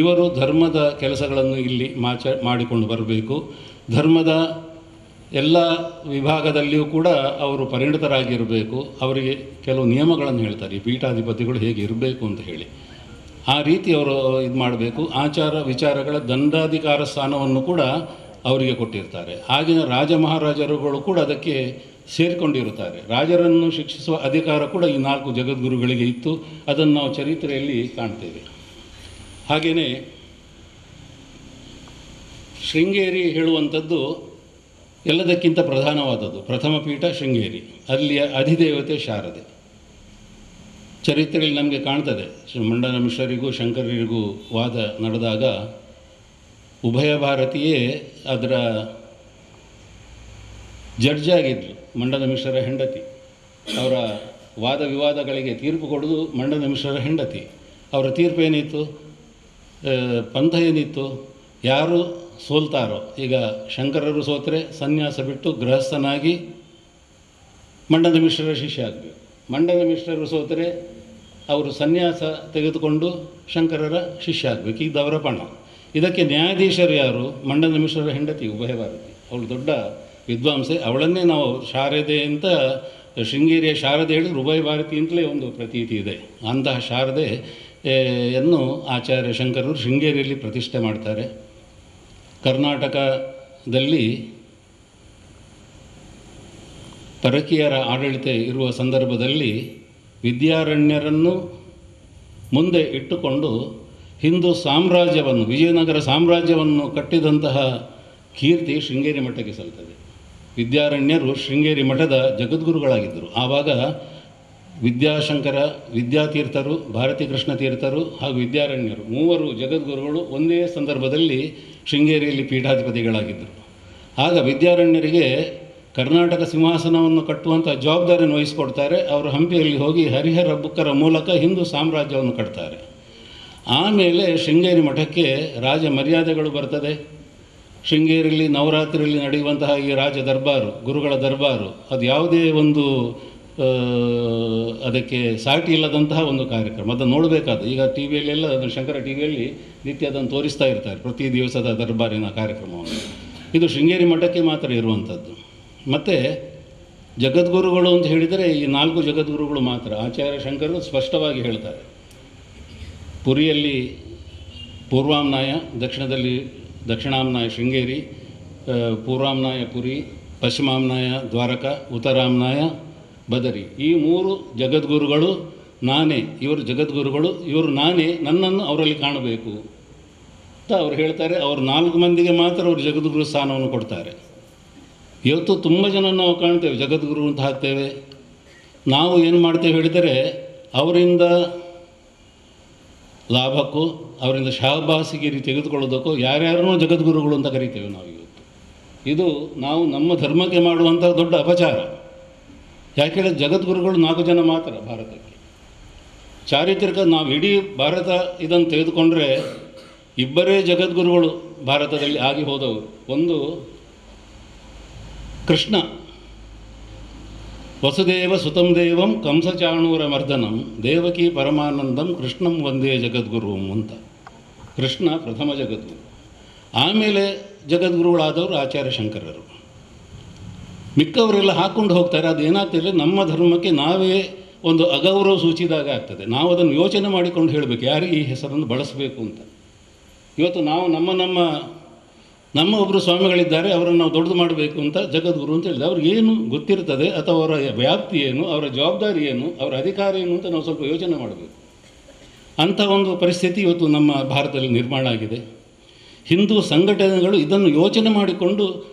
[SPEAKER 4] ಇವರು ಧರ್ಮದ ಕೆಲಸಗಳನ್ನು ಇಲ್ಲಿ ಮಾಡಿಕೊಂಡು ಬರಬೇಕು. ಧರ್ಮದ ಎಲ್ಲ ವಿಭಾಗದಲ್ಲಿಯೂ ಕೂಡ ಅವರು ಪರಿಣಿತರಾಗಿರಬೇಕು. ಅವರಿಗೆ ಕೆಲವು ನಿಯಮಗಳನ್ನು ಹೇಳ್ತಾರೆ, ಈ ಪೀಠಾಧಿಪತಿಗಳು ಹೇಗೆ ಇರಬೇಕು ಅಂತ ಹೇಳಿ. ಆ ರೀತಿ ಅವರು ಇದು ಮಾಡಬೇಕು. ಆಚಾರ ವಿಚಾರಗಳ ದಂಡಾಧಿಕಾರ ಸ್ಥಾನವನ್ನು ಕೂಡ ಅವರಿಗೆ ಕೊಟ್ಟಿರ್ತಾರೆ. ಆಗಿನ ರಾಜ ಮಹಾರಾಜರುಗಳು ಕೂಡ ಅದಕ್ಕೆ ಸೇರಿಕೊಂಡಿರುತ್ತಾರೆ. ರಾಜರನ್ನು ಶಿಕ್ಷಿಸುವ ಅಧಿಕಾರ ಕೂಡ ಈ 4 ಜಗದ್ಗುರುಗಳಿಗೆ ಇತ್ತು. ಅದನ್ನು ನಾವು ಚರಿತ್ರೆಯಲ್ಲಿ ಕಾಣ್ತೇವೆ. ಹಾಗೆಯೇ ಶೃಂಗೇರಿ ಹೇಳುವಂಥದ್ದು ಎಲ್ಲದಕ್ಕಿಂತ ಪ್ರಧಾನವಾದದ್ದು. ಪ್ರಥಮ ಪೀಠ ಶೃಂಗೇರಿ, ಅಲ್ಲಿಯ ಅಧಿದೇವತೆ ಶಾರದೆ. ಚರಿತ್ರೆಯಲ್ಲಿ ನಮಗೆ ಕಾಣ್ತದೆ, ಮಂಡನ ಮಿಶ್ರರಿಗೂ ಶಂಕರರಿಗೂ ವಾದ ನಡೆದಾಗ ಉಭಯ ಭಾರತೀಯೇ ಅದರ ಜಡ್ಜ್ ಆಗಿದ್ದರು. ಮಂಡನ ಮಿಶ್ರರ ಹೆಂಡತಿ, ಅವರ ವಾದ ವಿವಾದಗಳಿಗೆ ತೀರ್ಪು ಕೊಡೋದು ಮಂಡನ ಮಿಶ್ರರ ಹೆಂಡತಿ. ಅವರ ತೀರ್ಪು ಏನಿತ್ತು, ಪಂಥ ಏನಿತ್ತು, ಯಾರು ಸೋಲ್ತಾರೋ, ಈಗ ಶಂಕರರು ಸೋತರೆ ಸನ್ಯಾಸ ಬಿಟ್ಟು ಗೃಹಸ್ಥನಾಗಿ ಮಂಡನ ಮಿಶ್ರರ ಶಿಷ್ಯ ಆಗಬೇಕು. ಮಂಡನ ಮಿಶ್ರರು ಸೋತರೆ ಅವರು ಸನ್ಯಾಸ ತೆಗೆದುಕೊಂಡು ಶಂಕರರ ಶಿಷ್ಯ ಆಗಬೇಕು. ಇದು ಅವರ ಪಣ. ಇದಕ್ಕೆ ನ್ಯಾಯಾಧೀಶರು ಯಾರು? ಮಂಡನ ಮಿಶ್ರರ ಹೆಂಡತಿ ಉಭಯ ಭಾರತಿ. ಅವಳು ದೊಡ್ಡ ವಿದ್ವಾಂಸೆ. ಅವಳನ್ನೇ ನಾವು ಶಾರದೆ ಅಂತ, ಶೃಂಗೇರಿಯ ಶಾರದೆ ಹೇಳಿದ್ರೆ ಉಭಯ ಭಾರತಿ ಅಂತಲೇ ಒಂದು ಪ್ರತೀತಿ ಇದೆ. ಅಂತಹ ಶಾರದೆಯನ್ನು ಆಚಾರ್ಯ ಶಂಕರರು ಶೃಂಗೇರಿಯಲ್ಲಿ ಪ್ರತಿಷ್ಠೆ ಮಾಡ್ತಾರೆ. ಕರ್ನಾಟಕದಲ್ಲಿ ಪರಕೀಯರ ಆಡಳಿತ ಇರುವ ಸಂದರ್ಭದಲ್ಲಿ ವಿದ್ಯಾರಣ್ಯರನ್ನು ಮುಂದೆ ಇಟ್ಟುಕೊಂಡು ಹಿಂದೂ ಸಾಮ್ರಾಜ್ಯವನ್ನು, ವಿಜಯನಗರ ಸಾಮ್ರಾಜ್ಯವನ್ನು ಕಟ್ಟಿದಂತಹ ಕೀರ್ತಿ ಶೃಂಗೇರಿ ಮಠಕ್ಕೆ ಸಲ್ತದೆ. ವಿದ್ಯಾರಣ್ಯರು ಶೃಂಗೇರಿ ಮಠದ ಜಗದ್ಗುರುಗಳಾಗಿದ್ದರು. ಆವಾಗ ವಿದ್ಯಾಶಂಕರ, ವಿದ್ಯಾತೀರ್ಥರು, ಭಾರತೀ ಕೃಷ್ಣ ತೀರ್ಥರು ಹಾಗೂ ವಿದ್ಯಾರಣ್ಯರು ಮೂವರು ಜಗದ್ಗುರುಗಳು ಒಂದೇ ಸಂದರ್ಭದಲ್ಲಿ ಶೃಂಗೇರಿಯಲ್ಲಿ ಪೀಠಾಧಿಪತಿಗಳಾಗಿದ್ದರು. ಆಗ ವಿದ್ಯಾರಣ್ಯರಿಗೆ ಕರ್ನಾಟಕ ಸಿಂಹಾಸನವನ್ನು ಕಟ್ಟುವಂಥ ಜವಾಬ್ದಾರಿಯನ್ನು ವಹಿಸಿಕೊಡ್ತಾರೆ. ಅವರು ಹಂಪಿಯಲ್ಲಿ ಹೋಗಿ ಹರಿಹರ ಬುಕ್ಕರ ಮೂಲಕ ಹಿಂದೂ ಸಾಮ್ರಾಜ್ಯವನ್ನು ಕಟ್ತಾರೆ. ಆಮೇಲೆ ಶೃಂಗೇರಿ ಮಠಕ್ಕೆ ರಾಜ ಮರ್ಯಾದೆಗಳು ಬರ್ತದೆ. ಶೃಂಗೇರಿಯಲ್ಲಿ ನವರಾತ್ರಿಯಲ್ಲಿ ನಡೆಯುವಂತಹ ಈ ರಾಜ ದರ್ಬಾರು, ಗುರುಗಳ ದರ್ಬಾರು, ಅದು ಯಾವುದೇ ಒಂದು ಅದಕ್ಕೆ ಸಾಟಿ ಇಲ್ಲದಂತಹ ಒಂದು ಕಾರ್ಯಕ್ರಮ. ಅದನ್ನು ನೋಡಬೇಕಾದ ಈಗ ಟಿ ವಿಯಲ್ಲೆಲ್ಲ ಅದನ್ನು ಶಂಕರ ಟಿ ವಿಯಲ್ಲಿ ನಿತ್ಯ ಅದನ್ನು ತೋರಿಸ್ತಾ ಇರ್ತಾರೆ, ಪ್ರತಿ ದಿವಸದ ದರ್ಬಾರಿನ ಕಾರ್ಯಕ್ರಮವನ್ನು. ಇದು ಶೃಂಗೇರಿ ಮಠಕ್ಕೆ ಮಾತ್ರ ಇರುವಂಥದ್ದು. ಮತ್ತು ಜಗದ್ಗುರುಗಳು ಅಂತ ಹೇಳಿದರೆ ಈ 4 ಜಗದ್ಗುರುಗಳು ಮಾತ್ರ. ಆಚಾರ್ಯ ಶಂಕರರು ಸ್ಪಷ್ಟವಾಗಿ ಹೇಳ್ತಾರೆ, ಪುರಿಯಲ್ಲಿ ಪೂರ್ವಾಮ್ನಾಯ, ದಕ್ಷಿಣದಲ್ಲಿ ದಕ್ಷಿಣಾಮ್ನಾಯ ಶೃಂಗೇರಿ, ಪೂರ್ವಾಮ್ನಾಯ ಪುರಿ, ಪಶ್ಚಿಮಾಮ್ನಾಯ ದ್ವಾರಕ, ಉತ್ತರಾಮ್ನಾಯ ಬದರಿ. ಈ 3 ಜಗದ್ಗುರುಗಳು ನಾನೇ, ಇವರು ಜಗದ್ಗುರುಗಳು, ಇವರು ನಾನೇ, ನನ್ನನ್ನು ಅವರಲ್ಲಿ ಕಾಣಬೇಕು ಅಂತ ಅವ್ರು ಹೇಳ್ತಾರೆ. ಅವರು 4 ಮಂದಿಗೆ ಮಾತ್ರ ಅವರು ಜಗದ್ಗುರು ಸ್ಥಾನವನ್ನು ಕೊಡ್ತಾರೆ. ಇವತ್ತು ತುಂಬ ಜನ ನಾವು ಕಾಣ್ತೇವೆ, ಜಗದ್ಗುರು ಅಂತ ಹಾಕ್ತೇವೆ. ನಾವು ಏನು ಮಾಡ್ತೇವೆ ಹೇಳಿದರೆ, ಅವರಿಂದ ಲಾಭಕ್ಕೂ ಅವರಿಂದ ಶಾಬಾಸಿಗಿರಿ ತೆಗೆದುಕೊಳ್ಳೋದಕ್ಕೂ ಯಾರ್ಯಾರನ್ನೂ ಜಗದ್ಗುರುಗಳು ಅಂತ ಕರಿತೇವೆ ನಾವು ಇವತ್ತು. ಇದು ನಾವು ನಮ್ಮ ಧರ್ಮಕ್ಕೆ ಮಾಡುವಂಥ ದೊಡ್ಡ ಅಪಚಾರ. ಯಾಕೆ ಹೇಳಿದ್ರೆ ಜಗದ್ಗುರುಗಳು 4 ಜನ ಮಾತ್ರ ಭಾರತಕ್ಕೆ. ಚಾರಿತ್ರಿಕ ನಾವು ಇಡೀ ಭಾರತ ಇದನ್ನು ತೆಗೆದುಕೊಂಡ್ರೆ ಇಬ್ಬರೇ ಜಗದ್ಗುರುಗಳು ಭಾರತದಲ್ಲಿ ಆಗಿ ಹೋದವರು. ಒಂದು ಕೃಷ್ಣ, ವಸುದೇವ ಸುತಂ ದೇವಂ ಕಂಸಚಾಣೂರ ಮರ್ದನಂ ದೇವಕಿ ಪರಮಾನಂದಂ ಕೃಷ್ಣಂ ವಂದೇ ಜಗದ್ಗುರುಂ ಅಂತ. ಕೃಷ್ಣ ಪ್ರಥಮ ಜಗದ್ಗುರು. ಆಮೇಲೆ ಜಗದ್ಗುರುಗಳಾದವರು ಆಚಾರ್ಯ ಶಂಕರರು. ಮಿಕ್ಕವರೆಲ್ಲ ಹಾಕ್ಕೊಂಡು ಹೋಗ್ತಾರೆ. ಅದು ಏನಾಗ್ತಿಲ್ಲ, ನಮ್ಮ ಧರ್ಮಕ್ಕೆ ನಾವೇ ಒಂದು ಅಗೌರವ ಸೂಚಿದಾಗ ಆಗ್ತದೆ. ನಾವು ಅದನ್ನು ಯೋಚನೆ ಮಾಡಿಕೊಂಡು ಹೇಳಬೇಕು, ಯಾರಿಗೆ ಈ ಹೆಸರನ್ನು ಬಳಸಬೇಕು ಅಂತ. ಇವತ್ತು ನಾವು ನಮ್ಮ ಒಬ್ಬರು ಸ್ವಾಮಿಗಳಿದ್ದಾರೆ, ಅವರನ್ನು ನಾವು ದೊಡ್ಡದು ಮಾಡಬೇಕು ಅಂತ ಜಗದ್ಗುರು ಅಂತ ಹೇಳಿದೆ. ಅವ್ರಿಗೆ ಏನು ಗೊತ್ತಿರ್ತದೆ, ಅಥವಾ ಅವರ ವ್ಯಾಪ್ತಿ ಏನು, ಅವರ ಜವಾಬ್ದಾರಿ ಏನು, ಅವರ ಅಧಿಕಾರ ಏನು ಅಂತ ನಾವು ಸ್ವಲ್ಪ ಯೋಚನೆ ಮಾಡಬೇಕು. ಅಂಥ ಒಂದು ಪರಿಸ್ಥಿತಿ ಇವತ್ತು ನಮ್ಮ ಭಾರತದಲ್ಲಿ ನಿರ್ಮಾಣ ಆಗಿದೆ. ಹಿಂದೂ ಸಂಘಟನೆಗಳು ಇದನ್ನು ಯೋಚನೆ ಮಾಡಿಕೊಂಡು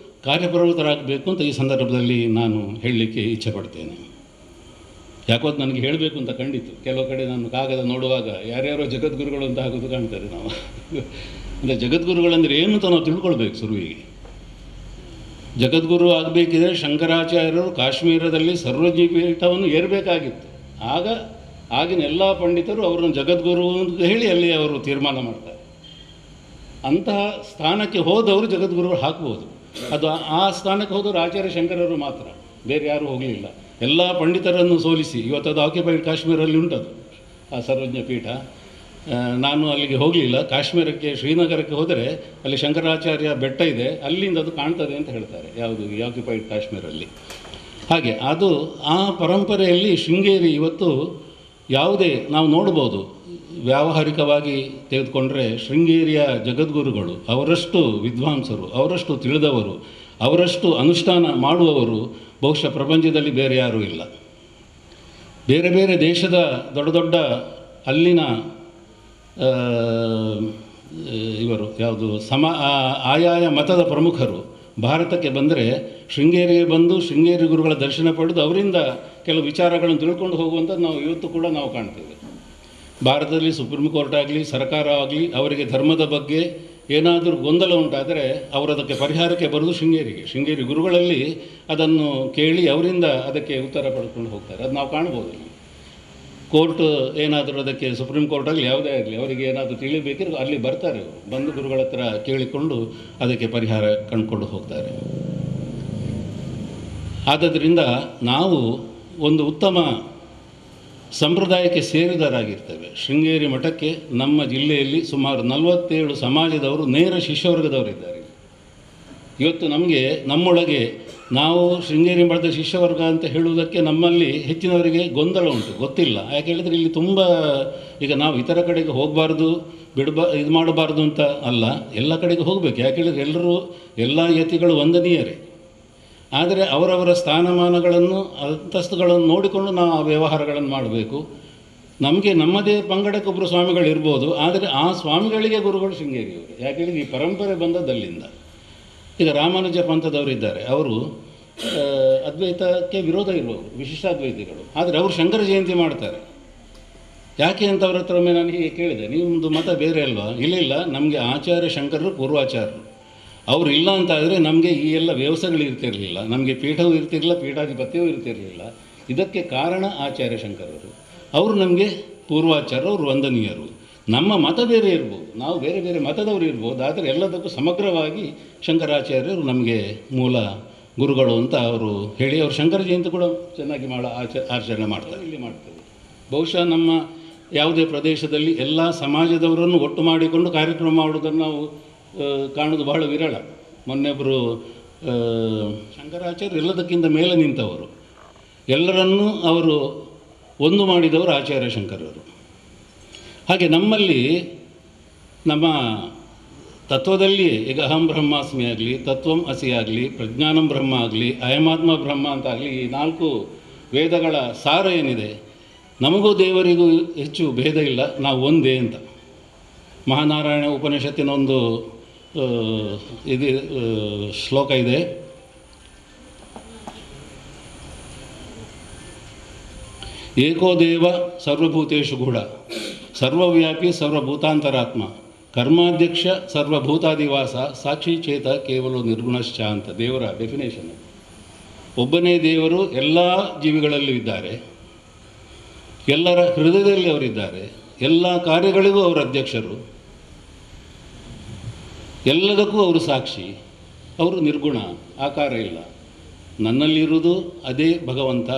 [SPEAKER 4] ಕಾರ್ಯಪ್ರವೃತ್ತರಾಗಬೇಕು ಅಂತ ಈ ಸಂದರ್ಭದಲ್ಲಿ ನಾನು ಹೇಳಲಿಕ್ಕೆ ಇಚ್ಛೆ ಪಡ್ತೇನೆ. ಯಾಕೋ ನನಗೆ ಹೇಳಬೇಕು ಅಂತ ಕಂಡಿತು. ಕೆಲವು ಕಡೆ ನಾನು ಕಾಗದ ನೋಡುವಾಗ ಯಾರ್ಯಾರೋ ಜಗದ್ಗುರುಗಳು ಅಂತ ಆಗೋದು ಕಾಣ್ತಾರೆ. ನಾವು ಅಂದರೆ ಜಗದ್ಗುರುಗಳಂದರೆ ಏನು ಅಂತ ನಾವು ತಿಳ್ಕೊಳ್ಬೇಕು. ಶುರುವಿಗೆ ಜಗದ್ಗುರು ಆಗಬೇಕಿದ್ರೆ ಶಂಕರಾಚಾರ್ಯರು ಕಾಶ್ಮೀರದಲ್ಲಿ ಸರ್ವಜ್ಞ ಪೀಠವನ್ನು ಏರಬೇಕಾಗಿತ್ತು. ಆಗಿನ ಎಲ್ಲ ಪಂಡಿತರು ಅವರನ್ನು ಜಗದ್ಗುರು ಅಂತ ಹೇಳಿ ಅಲ್ಲಿ ಅವರು ತೀರ್ಮಾನ ಮಾಡ್ತಾರೆ. ಅಂತಹ ಸ್ಥಾನಕ್ಕೆ ಹೋದವರು ಜಗದ್ಗುರುಗಳು ಹಾಕ್ಬೋದು. ಅದು ಆ ಸ್ಥಾನಕ್ಕೆ ಹೋದವರು ಆಚಾರ್ಯ ಶಂಕರರು ಮಾತ್ರ, ಬೇರೆ ಯಾರೂ ಹೋಗಲಿಲ್ಲ. ಎಲ್ಲ ಪಂಡಿತರನ್ನು ಸೋಲಿಸಿ ಇವತ್ತು ಅದು ಆಕ್ಯುಪೈಡ್ ಕಾಶ್ಮೀರಲ್ಲಿ ಉಂಟದು ಆ ಸರ್ವಜ್ಞ ಪೀಠ. ನಾನು ಅಲ್ಲಿಗೆ ಹೋಗಲಿಲ್ಲ. ಕಾಶ್ಮೀರಕ್ಕೆ, ಶ್ರೀನಗರಕ್ಕೆ ಹೋದರೆ ಅಲ್ಲಿ ಶಂಕರಾಚಾರ್ಯ ಬೆಟ್ಟ ಇದೆ, ಅಲ್ಲಿಂದ ಅದು ಕಾಣ್ತದೆ ಅಂತ ಹೇಳ್ತಾರೆ, ಯಾವುದು ಆಕ್ಯುಪೈಡ್ ಕಾಶ್ಮೀರಲ್ಲಿ. ಹಾಗೆ ಅದು ಆ ಪರಂಪರೆಯಲ್ಲಿ ಶೃಂಗೇರಿ ಇವತ್ತು ಯಾವುದೇ ನಾವು ನೋಡ್ಬೋದು. ವ್ಯಾವಹಾರಿಕವಾಗಿ ತೆಗೆದುಕೊಂಡ್ರೆ ಶೃಂಗೇರಿಯ ಜಗದ್ಗುರುಗಳು ಅವರಷ್ಟು ವಿದ್ವಾಂಸರು, ಅವರಷ್ಟು ತಿಳಿದವರು, ಅವರಷ್ಟು ಅನುಷ್ಠಾನ ಮಾಡುವವರು ಬಹುಶಃ ಪ್ರಪಂಚದಲ್ಲಿ ಬೇರೆ ಯಾರೂ ಇಲ್ಲ. ಬೇರೆ ಬೇರೆ ದೇಶದ ದೊಡ್ಡ ದೊಡ್ಡ ಅಲ್ಲಿನ ಇವರು ಯಾವುದು ಆಯಾಯ ಮತದ ಪ್ರಮುಖರು ಭಾರತಕ್ಕೆ ಬಂದರೆ ಶೃಂಗೇರಿಗೆ ಬಂದು ಶೃಂಗೇರಿ ಗುರುಗಳ ದರ್ಶನ ಪಡೆದು ಅವರಿಂದ ಕೆಲವು ವಿಚಾರಗಳನ್ನು ತಿಳ್ಕೊಂಡು ಹೋಗುವಂಥದ್ದು ನಾವು ಇವತ್ತು ಕೂಡ ನಾವು ಕಾಣ್ತೇವೆ. ಭಾರತದಲ್ಲಿ ಸುಪ್ರೀಂ ಕೋರ್ಟ್ ಆಗಲಿ, ಸರ್ಕಾರ ಆಗಲಿ, ಅವರಿಗೆ ಧರ್ಮದ ಬಗ್ಗೆ ಏನಾದರೂ ಗೊಂದಲ ಉಂಟಾದರೆ ಅವರದಕ್ಕೆ ಪರಿಹಾರಕ್ಕೆ ಬರೋದು ಶೃಂಗೇರಿ ಗುರುಗಳಲ್ಲಿ ಅದನ್ನು ಕೇಳಿ ಅವರಿಂದ ಅದಕ್ಕೆ ಉತ್ತರ ಪಡ್ಕೊಂಡು ಹೋಗ್ತಾರೆ. ಅದು ನಾವು ಕಾಣ್ಬೋದು. ಕೋರ್ಟ್ ಏನಾದರೂ ಅದಕ್ಕೆ ಸುಪ್ರೀಂ ಕೋರ್ಟಾಗಲಿ ಯಾವುದೇ ಆಗಲಿ ಅವರಿಗೆ ಏನಾದರೂ ತಿಳಿಬೇಕಿದ್ರೆ ಅಲ್ಲಿ ಬರ್ತಾರೆ. ಅವರು ಬಂದು ಗುರುಗಳ ಹತ್ರ ಕೇಳಿಕೊಂಡು ಅದಕ್ಕೆ ಪರಿಹಾರ ಕಂಡುಕೊಂಡು ಹೋಗ್ತಾರೆ. ಆದ್ದರಿಂದ ನಾವು ಒಂದು ಉತ್ತಮ ಸಂಪ್ರದಾಯಕ್ಕೆ ಸೇರಿದರಾಗಿರ್ತೇವೆ. ಶೃಂಗೇರಿ ಮಠಕ್ಕೆ ನಮ್ಮ ಜಿಲ್ಲೆಯಲ್ಲಿ ಸುಮಾರು 47 ಸಮಾಜದವರು ನೇರ ಶಿಷ್ಯವರ್ಗದವರಿದ್ದಾರೆ. ಇವತ್ತು ನಮ್ಮೊಳಗೆ ನಾವು ಶೃಂಗೇರಿ ಮಠದ ಶಿಷ್ಯವರ್ಗ ಅಂತ ಹೇಳುವುದಕ್ಕೆ ನಮ್ಮಲ್ಲಿ ಹೆಚ್ಚಿನವರಿಗೆ ಗೊಂದಲ ಉಂಟು, ಗೊತ್ತಿಲ್ಲ. ಯಾಕೆ ಹೇಳಿದರೆ ಇಲ್ಲಿ ತುಂಬ ಈಗ ನಾವು ಇತರ ಕಡೆಗೆ ಹೋಗಬಾರ್ದು, ಇದು ಮಾಡಬಾರ್ದು ಅಂತ ಅಲ್ಲ, ಎಲ್ಲ ಕಡೆಗೆ ಹೋಗಬೇಕು. ಯಾಕೆ ಹೇಳಿದರೆ ಎಲ್ಲರೂ ಎಲ್ಲ ಯತಿಗಳು ವಂದನೀಯರೇ. ಆದರೆ ಅವರವರ ಸ್ಥಾನಮಾನಗಳನ್ನು ಅಂತಸ್ತುಗಳನ್ನು ನೋಡಿಕೊಂಡು ನಾವು ಆ ವ್ಯವಹಾರಗಳನ್ನು ಮಾಡಬೇಕು. ನಮಗೆ ನಮ್ಮದೇ ಪಂಗಡಕ್ಕೊಬ್ಬರು ಸ್ವಾಮಿಗಳು ಇರ್ಬೋದು, ಆದರೆ ಆ ಸ್ವಾಮಿಗಳಿಗೆ ಗುರುಗಳು ಶೃಂಗೇರಿಯವರು. ಯಾಕೆಂದರೆ ಈ ಪರಂಪರೆ ಬಂದದ್ದಲ್ಲಿಂದ. ಈಗ ರಾಮಾನುಜ ಪಂಥದವರು ಇದ್ದಾರೆ, ಅವರು ಅದ್ವೈತಕ್ಕೆ ವಿರೋಧ ಇರುವವರು, ವಿಶಿಷ್ಟಾದ್ವೈತಿಗಳು. ಆದರೆ ಅವರು ಶಂಕರ ಜಯಂತಿ ಮಾಡ್ತಾರೆ. ಯಾಕೆ ಅಂತ ಅವ್ರ ಹತ್ರ ಒಮ್ಮೆ ನಾನು ಹೀಗೆ ಕೇಳಿದೆ, ನಿಮ್ಮದು ಮತ ಬೇರೆ ಅಲ್ವಾ? ಇಲ್ಲ, ನಮಗೆ ಆಚಾರ್ಯ ಶಂಕರರು ಪೂರ್ವಾಚಾರ್ಯರು, ಅವರು ಇಲ್ಲ ಅಂತ ಆದರೆ ನಮಗೆ ಈ ಎಲ್ಲ ವ್ಯವಸ್ಥೆಗಳು ಇರ್ತಿರಲಿಲ್ಲ, ನಮಗೆ ಪೀಠವೂ ಇರ್ತಿರಲಿಲ್ಲ, ಪೀಠಾಧಿಪತ್ಯವೂ ಇರ್ತಿರಲಿಲ್ಲ. ಇದಕ್ಕೆ ಕಾರಣ ಆಚಾರ್ಯ ಶಂಕರರು. ಅವರು ನಮಗೆ ಪೂರ್ವಾಚಾರ್ಯರು, ಅವರು ವಂದನೀಯರು. ನಮ್ಮ ಮತ ಬೇರೆ ಇರ್ಬೋದು, ನಾವು ಬೇರೆ ಬೇರೆ ಮತದವರು ಇರ್ಬೋದು, ಆದರೆ ಎಲ್ಲದಕ್ಕೂ ಸಮಗ್ರವಾಗಿ ಶಂಕರಾಚಾರ್ಯರು ನಮಗೆ ಮೂಲ ಗುರುಗಳು ಅಂತ ಅವರು ಹೇಳಿ, ಅವರು ಶಂಕರ ಜಯಂತಿ ಕೂಡ ಚೆನ್ನಾಗಿ ಆಚರಣೆ ಮಾಡ್ತಾರೆ. ಇಲ್ಲಿ ಮಾಡ್ತೇವೆ. ಬಹುಶಃ ನಮ್ಮ ಯಾವುದೇ ಪ್ರದೇಶದಲ್ಲಿ ಎಲ್ಲ ಸಮಾಜದವರನ್ನು ಒಟ್ಟು ಮಾಡಿಕೊಂಡು ಕಾರ್ಯಕ್ರಮ ಮಾಡುವುದನ್ನು ನಾವು ಕಾಣೋದು ಬಹಳ ವಿರಳ. ಮೊನ್ನೆಬ್ಬರು ಶಂಕರಾಚಾರ್ಯರು ಎಲ್ಲದಕ್ಕಿಂತ ಮೇಲೆ ನಿಂತವರು, ಎಲ್ಲರನ್ನೂ ಅವರು ಒಂದು ಮಾಡಿದವರು ಆಚಾರ್ಯ ಶಂಕರರು. ಹಾಗೆ ನಮ್ಮಲ್ಲಿ ನಮ್ಮ ತತ್ವದಲ್ಲಿ ಈಗ ಅಹಂ ಬ್ರಹ್ಮಾಸ್ಮಿ ಆಗಲಿ, ತತ್ವಂ ಅಸಿ ಆಗಲಿ, ಪ್ರಜ್ಞಾನಂ ಬ್ರಹ್ಮ ಆಗಲಿ, ಅಯಮಾತ್ಮ ಬ್ರಹ್ಮ ಅಂತ ಆಗಲಿ, ಈ 4 ವೇದಗಳ ಸಾರ ಏನಿದೆ, ನಮಗೂ ದೇವರಿಗೂ ಹೆಚ್ಚು ಭೇದ ಇಲ್ಲ, ನಾವು ಒಂದೇ ಅಂತ. ಮಹಾನಾರಾಯಣ ಉಪನಿಷತ್ತಿನ ಒಂದು ಇದು ಶ್ಲೋಕ ಇದೆ, ಏಕೋ ದೇವ ಸರ್ವಭೂತೇಷು ಗೂಢ, ಸರ್ವವ್ಯಾಪಿ ಸರ್ವಭೂತಾಂತರಾತ್ಮ, ಕರ್ಮಾಧ್ಯಕ್ಷ ಸರ್ವಭೂತಾದಿವಾಸ, ಸಾಕ್ಷಿ ಚೇತ ಕೇವಲ ನಿರ್ಗುಣಶ್ಚ ಅಂತ ದೇವರ ಡೆಫಿನೇಷನ್. ಒಬ್ಬನೇ ದೇವರು ಎಲ್ಲ ಜೀವಿಗಳಲ್ಲೂ ಇದ್ದಾರೆ, ಎಲ್ಲರ ಹೃದಯದಲ್ಲಿ ಅವರಿದ್ದಾರೆ, ಎಲ್ಲ ಕಾರ್ಯಗಳಿಗೂ ಅವರು ಅಧ್ಯಕ್ಷರು, ಎಲ್ಲದಕ್ಕೂ ಅವರು ಸಾಕ್ಷಿ, ಅವರು ನಿರ್ಗುಣ, ಆಕಾರ ಇಲ್ಲ. ನನ್ನಲ್ಲಿರುವುದು ಅದೇ ಭಗವಂತ,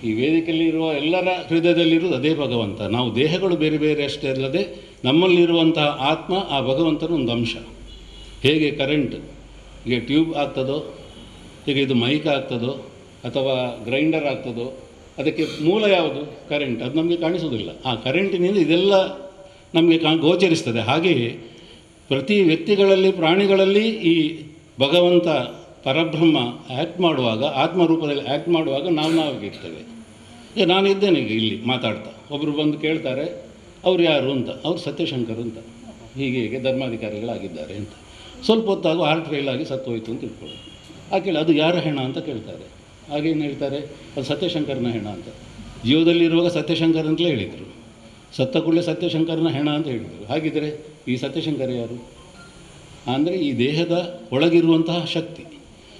[SPEAKER 4] ಈ ವೇದಿಕೆಯಲ್ಲಿರುವ ಎಲ್ಲರ ಹೃದಯದಲ್ಲಿರುವುದು ಅದೇ ಭಗವಂತ. ನಾವು ದೇಹಗಳು ಬೇರೆ ಬೇರೆ ಅಷ್ಟೇ ಅಲ್ಲದೆ ನಮ್ಮಲ್ಲಿರುವಂತಹ ಆತ್ಮ ಆ ಭಗವಂತನ ಒಂದು ಅಂಶ. ಹೇಗೆ ಕರೆಂಟ್ ಈಗ ಟ್ಯೂಬ್ ಆಗ್ತದೋ, ಈಗ ಇದು ಮೈಕ್ ಆಗ್ತದೋ ಅಥವಾ ಗ್ರೈಂಡರ್ ಆಗ್ತದೋ, ಅದಕ್ಕೆ ಮೂಲ ಯಾವುದು? ಕರೆಂಟ್. ಅದು ನಮಗೆ ಕಾಣಿಸೋದಿಲ್ಲ. ಆ ಕರೆಂಟಿನಿಂದ ಇದೆಲ್ಲ ನಮಗೆ ಗೋಚರಿಸ್ತದೆ. ಹಾಗೆಯೇ ಪ್ರತಿ ವ್ಯಕ್ತಿಗಳಲ್ಲಿ, ಪ್ರಾಣಿಗಳಲ್ಲಿ ಈ ಭಗವಂತ ಪರಬ್ರಹ್ಮ ಆ್ಯಕ್ಟ್ ಮಾಡುವಾಗ, ಆತ್ಮರೂಪದಲ್ಲಿ ಆ್ಯಕ್ಟ್ ಮಾಡುವಾಗ ನಾವಾಗಿರ್ತೇವೆ. ಈಗ ನಾನಿದ್ದೇನೆ ಈಗ ಇಲ್ಲಿ ಮಾತಾಡ್ತಾ, ಒಬ್ಬರು ಬಂದು ಕೇಳ್ತಾರೆ ಅವ್ರು ಯಾರು ಅಂತ, ಅವ್ರು ಸತ್ಯಶಂಕರ್ ಅಂತ, ಹೀಗೆ ಧರ್ಮಾಧಿಕಾರಿಗಳಾಗಿದ್ದಾರೆ ಅಂತ. ಸ್ವಲ್ಪ ಹೊತ್ತಾಗೂ ಹಾರ್ಟ್ ಫೇಲ್ ಆಗಿ ಸತ್ತು ಹೋಯಿತು ಅಂತ ಇಟ್ಕೊಳ್ಳಿ. ಆ ಕೇಳಿ ಅದು ಯಾರ ಹೆಣ ಅಂತ ಕೇಳ್ತಾರೆ. ಹಾಗೇನು ಹೇಳ್ತಾರೆ, ಅದು ಸತ್ಯಶಂಕರನ ಹೆಣ ಅಂತ. ಜೀವದಲ್ಲಿರುವಾಗ ಸತ್ಯಶಂಕರ್ ಅಂತಲೇ ಹೇಳಿದರು, ಸತ್ತ ಕೂಡಲೇ ಸತ್ಯಶಂಕರನ ಹೆಣ ಅಂತ ಹೇಳಿದರು. ಹಾಗಿದ್ದರೆ ಈ ಸತ್ಯಶಂಕರ ಯಾರು? ಅಂದರೆ ಈ ದೇಹದ ಒಳಗಿರುವಂತಹ ಶಕ್ತಿ,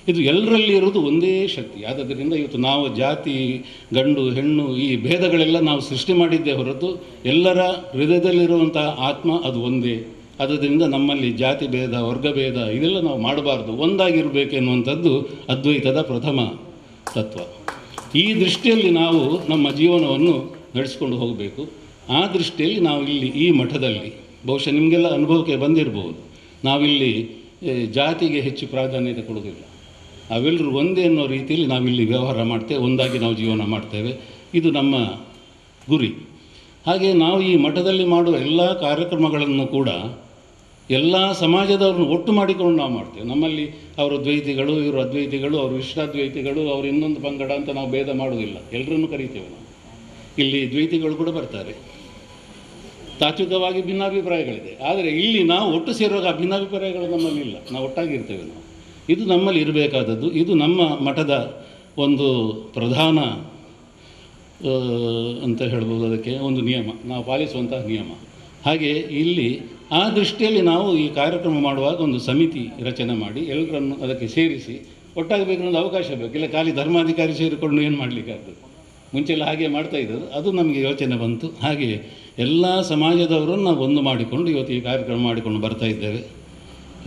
[SPEAKER 4] ಇದು ಎಲ್ಲರಲ್ಲಿ ಇರುವುದು ಒಂದೇ ಶಕ್ತಿ. ಆದ್ದರಿಂದ ಇವತ್ತು ನಾವು ಜಾತಿ, ಗಂಡು ಹೆಣ್ಣು, ಈ ಭೇದಗಳೆಲ್ಲ ನಾವು ಸೃಷ್ಟಿ ಮಾಡಿದ್ದೇ ಹೊರತು ಎಲ್ಲರ ಹೃದಯದಲ್ಲಿರುವಂತಹ ಆತ್ಮ ಅದು ಒಂದೇ. ಆದ್ದರಿಂದ ನಮ್ಮಲ್ಲಿ ಜಾತಿ ಭೇದ, ವರ್ಗಭೇದ ಇದೆಲ್ಲ ನಾವು ಮಾಡಬಾರ್ದು, ಒಂದಾಗಿರಬೇಕೆನ್ನುವಂಥದ್ದು ಅದ್ವೈತದ ಪ್ರಥಮ ತತ್ವ. ಈ ದೃಷ್ಟಿಯಲ್ಲಿ ನಾವು ನಮ್ಮ ಜೀವನವನ್ನು ನಡೆಸಿಕೊಂಡು ಹೋಗಬೇಕು. ಆ ದೃಷ್ಟಿಯಲ್ಲಿ ನಾವು ಇಲ್ಲಿ ಈ ಮಠದಲ್ಲಿ ಬಹುಶಃ ನಿಮಗೆಲ್ಲ ಅನುಭವಕ್ಕೆ ಬಂದಿರಬಹುದು, ನಾವಿಲ್ಲಿ ಜಾತಿಗೆ ಹೆಚ್ಚು ಪ್ರಾಧಾನ್ಯತೆ ಕೊಡೋದಿಲ್ಲ. ಅವೆಲ್ಲರೂ ಒಂದೇ ಅನ್ನೋ ರೀತಿಯಲ್ಲಿ ನಾವಿಲ್ಲಿ ವ್ಯವಹಾರ ಮಾಡ್ತೇವೆ, ಒಂದಾಗಿ ನಾವು ಜೀವನ ಮಾಡ್ತೇವೆ. ಇದು ನಮ್ಮ ಗುರಿ. ಹಾಗೆ ನಾವು ಈ ಮಠದಲ್ಲಿ ಮಾಡುವ ಎಲ್ಲ ಕಾರ್ಯಕ್ರಮಗಳನ್ನು ಕೂಡ ಎಲ್ಲ ಸಮಾಜದವ್ರನ್ನ ಒಟ್ಟು ಮಾಡಿಕೊಂಡು ನಾವು ಮಾಡ್ತೇವೆ. ನಮ್ಮಲ್ಲಿ ಅವರು ದ್ವೈತಿಗಳು, ಇವರು ಅದ್ವೈತಿಗಳು, ಅವರು ವಿಶಿಷ್ಟಾದ್ವೈತಿಗಳು, ಅವರು ಇನ್ನೊಂದು ಪಂಗಡ ಅಂತ ನಾವು ಭೇದ ಮಾಡೋದಿಲ್ಲ, ಎಲ್ಲರನ್ನೂ ಕರೀತೇವೆ ನಾವು. ಇಲ್ಲಿ ದ್ವೈತಿಗಳು ಕೂಡ ಬರ್ತಾರೆ, ತಾತ್ವಿಕವಾಗಿ ಭಿನ್ನಾಭಿಪ್ರಾಯಗಳಿದೆ. ಆದರೆ ಇಲ್ಲಿ ನಾವು ಒಟ್ಟು ಸೇರುವಾಗ ಆ ಭಿನ್ನಾಭಿಪ್ರಾಯಗಳು ನಮ್ಮಲ್ಲಿ ಇಲ್ಲ, ನಾವು ಒಟ್ಟಾಗಿರ್ತೇವೆ ನಾವು. ಇದು ನಮ್ಮಲ್ಲಿ ಇರಬೇಕಾದದ್ದು. ಇದು ನಮ್ಮ ಮಠದ ಒಂದು ಪ್ರಧಾನ ಅಂತ ಹೇಳ್ಬೋದು, ಅದಕ್ಕೆ ಒಂದು ನಿಯಮ, ನಾವು ಪಾಲಿಸುವಂತಹ ನಿಯಮ. ಹಾಗೆ ಇಲ್ಲಿ ಆ ದೃಷ್ಟಿಯಲ್ಲಿ ನಾವು ಈ ಕಾರ್ಯಕ್ರಮ ಮಾಡುವಾಗ ಒಂದು ಸಮಿತಿ ರಚನೆ ಮಾಡಿ ಎಲ್ಲರನ್ನು ಅದಕ್ಕೆ ಸೇರಿಸಿ ಒಟ್ಟಾಗಬೇಕು ಅನ್ನೋದು ಅವಕಾಶ ಬೇಕು. ಇಲ್ಲ ಖಾಲಿ ಧರ್ಮಾಧಿಕಾರಿ ಸೇರಿಕೊಂಡು ಏನು ಮಾಡಲಿಕ್ಕಾಗ್ತದೆ. ಮುಂಚೆಲ್ಲ ಹಾಗೆ ಮಾಡ್ತಾ ಇದ್ದದ್ದು, ಅದು ನಮಗೆ ಯೋಚನೆ ಬಂತು. ಹಾಗೆ ಎಲ್ಲ ಸಮಾಜದವರನ್ನು ನಾವು ಒಂದು ಮಾಡಿಕೊಂಡು ಇವತ್ತು ಈ ಕಾರ್ಯಕ್ರಮ ಮಾಡಿಕೊಂಡು ಬರ್ತಾ ಇದ್ದೇವೆ.